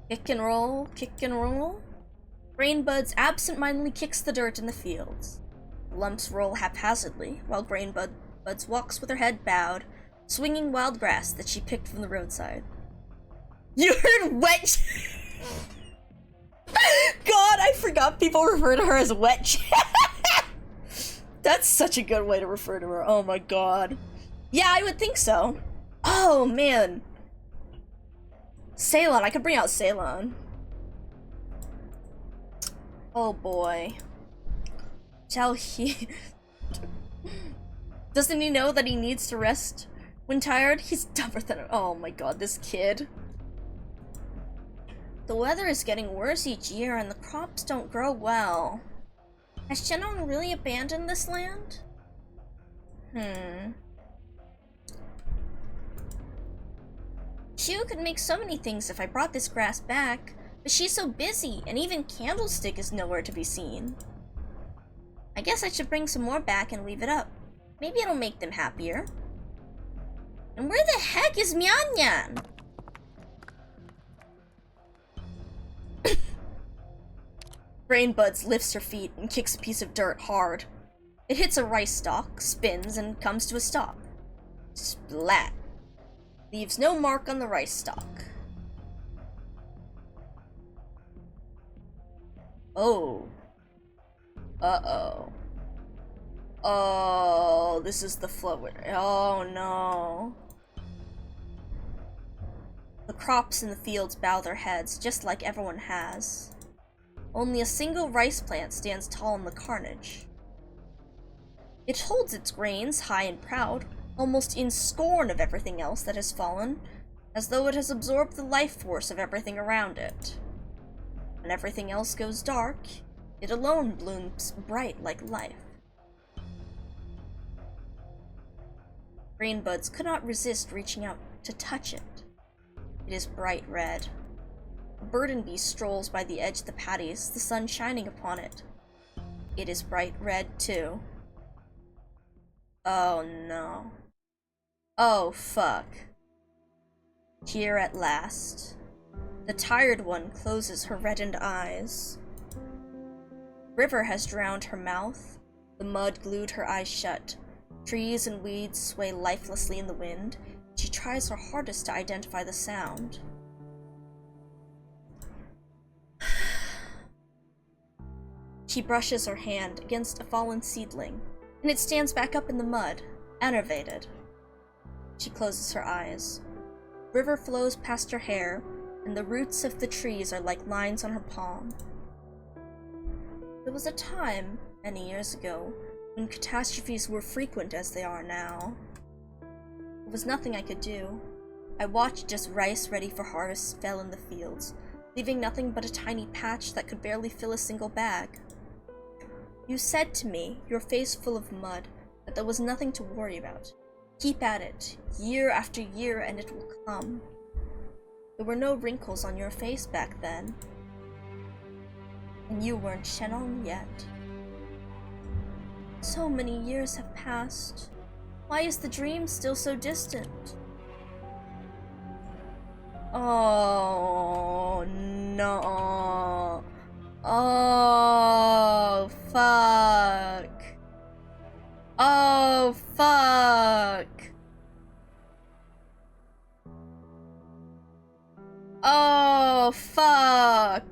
Kick and roll, kick and roll. Brainbuds absent-mindedly kicks the dirt in the fields. Lumps roll haphazardly, while Brainbuds walks with her head bowed, swinging wild grass that she picked from the roadside. You heard wet. God, I forgot people refer to her as wet. That's such a good way to refer to her. Oh my god. Yeah, I would think so. Oh man. Ceylon, I could bring out Ceylon. Oh boy. Shall he... Doesn't he know that he needs to rest when tired? He's dumber than... Oh my god, this kid. The weather is getting worse each year and the crops don't grow well. Has Shenong really abandoned this land? Shu could make so many things if I brought this grass back, but she's so busy, and even Candlestick is nowhere to be seen. I guess I should bring some more back and leave it up. Maybe it'll make them happier. And where the heck is Mian Yan? Brainbuds lifts her feet and kicks a piece of dirt hard. It hits a rice stalk, spins, and comes to a stop. Splat. Leaves no mark on the rice stalk. Oh. Uh-oh. Oh, this is the flood. Oh no. The crops in the fields bow their heads, just like everyone has. Only a single rice plant stands tall in the carnage. It holds its grains high and proud, almost in scorn of everything else that has fallen, as though it has absorbed the life force of everything around it. When everything else goes dark, it alone blooms bright like life. Brainbuds could not resist reaching out to touch it. It is bright red. A burden beast strolls by the edge of the patties, the sun shining upon it. It is bright red too. Oh no. Oh fuck. Here at last. The tired one closes her reddened eyes. River has drowned her mouth. The mud glued her eyes shut. Trees and weeds sway lifelessly in the wind. She tries her hardest to identify the sound. She brushes her hand against a fallen seedling, and it stands back up in the mud, enervated. She closes her eyes. River flows past her hair, and the roots of the trees are like lines on her palm. There was a time, many years ago, when catastrophes were frequent as they are now. There was nothing I could do. I watched as rice ready for harvest fell in the fields, leaving nothing but a tiny patch that could barely fill a single bag. You said to me, your face full of mud, that there was nothing to worry about. Keep at it, year after year, and it will come. There were no wrinkles on your face back then. And you weren't Shenong yet. So many years have passed. Why is the dream still so distant? Oh no. Oh fuck. Oh fuck. Oh fuck.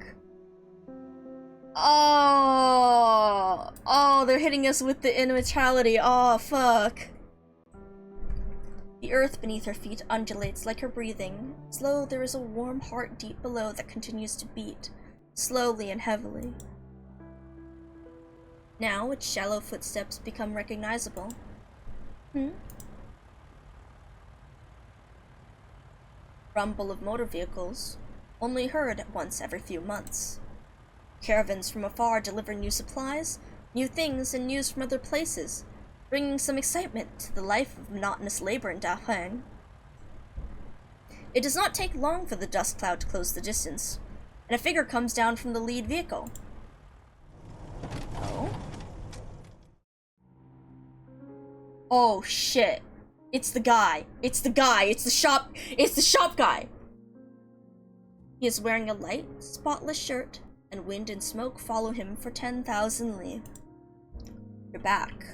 Oh, they're hitting us with the immortality. Oh fuck. The earth beneath her feet undulates like her breathing. Slow, there is a warm heart deep below that continues to beat, slowly and heavily. Now its shallow footsteps become recognizable. Rumble of motor vehicles, only heard once every few months. Caravans from afar deliver new supplies, new things, and news from other places, bringing some excitement to the life of monotonous labor in Daheng. It does not take long for the dust cloud to close the distance, and a figure comes down from the lead vehicle. Oh? Oh shit. It's the guy. It's the guy. It's the shop guy. He is wearing a light, spotless shirt, and wind and smoke follow him for 10,000 li. You're back.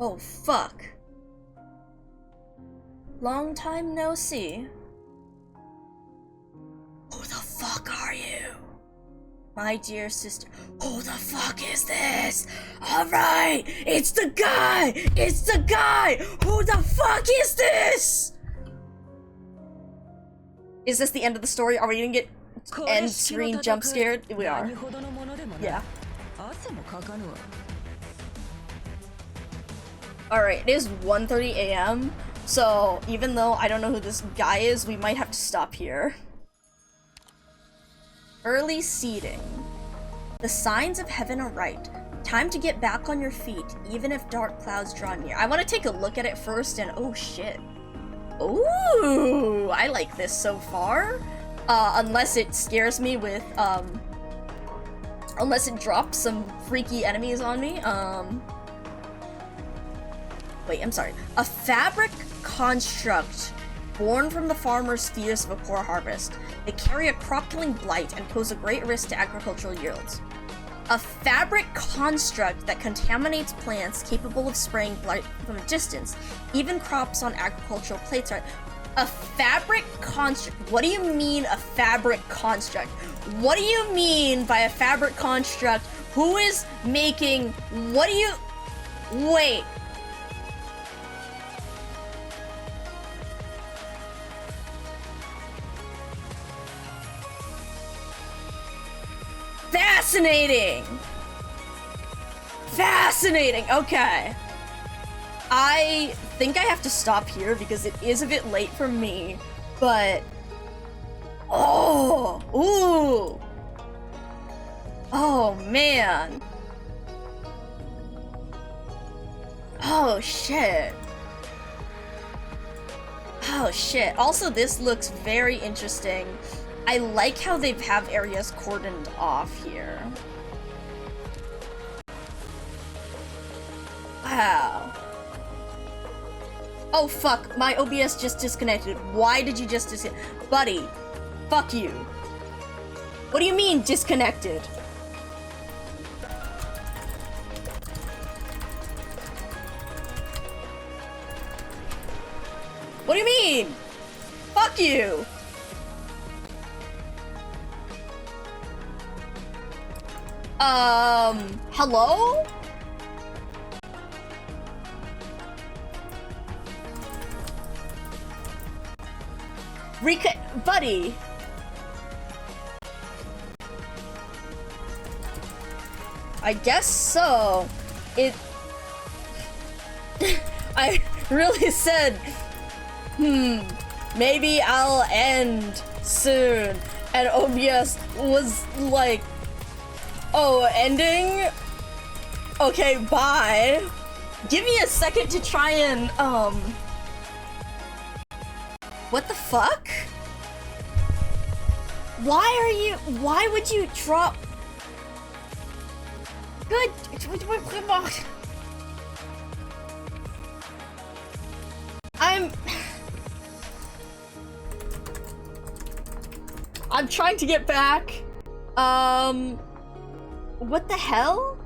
Oh fuck. Long time no see. Who the fuck are you? My dear sister. Who the fuck is this? Alright! It's the guy! It's the guy! Who the fuck is this? Is this the end of the story? Are we gonna get end screen jump scared? We are. Yeah. Alright, it is 1:30 a.m. So even though I don't know who this guy is, we might have to stop here. Early seeding. The signs of heaven are right. Time to get back on your feet, even if dark clouds draw near. I want to take a look at it first and oh shit. Ooh, I like this so far. Unless it scares me with, unless it drops some freaky enemies on me. Wait, I'm sorry. A fabric construct born from the farmer's fears of a poor harvest. They carry a crop-killing blight and pose a great risk to agricultural yields. A fabric construct that contaminates plants capable of spraying blight from a distance. Even crops on agricultural plates are... A fabric construct? What do you mean a fabric construct? What do you mean by a fabric construct? Who is making... What do you... Wait. Fascinating! Fascinating! Okay. I think I have to stop here because it is a bit late for me, but... Oh! Ooh! Oh, man. Oh, shit. Oh, shit. Also, this looks very interesting. I like how they have areas cordoned off here. Wow. Oh fuck, my OBS just disconnected. Why did you just disconnect? Buddy, fuck you. What do you mean disconnected? What do you mean? Fuck you. Hello? Buddy. I guess so. I really said, maybe I'll end soon. And OBS was like, oh, ending? Okay, bye. Give me a second to try and, what the fuck? Why would you drop? Good. I'm trying to get back. What the hell?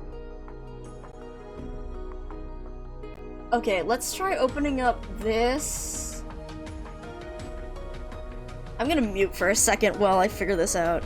Okay, let's try opening up this. I'm gonna mute for a second while I figure this out.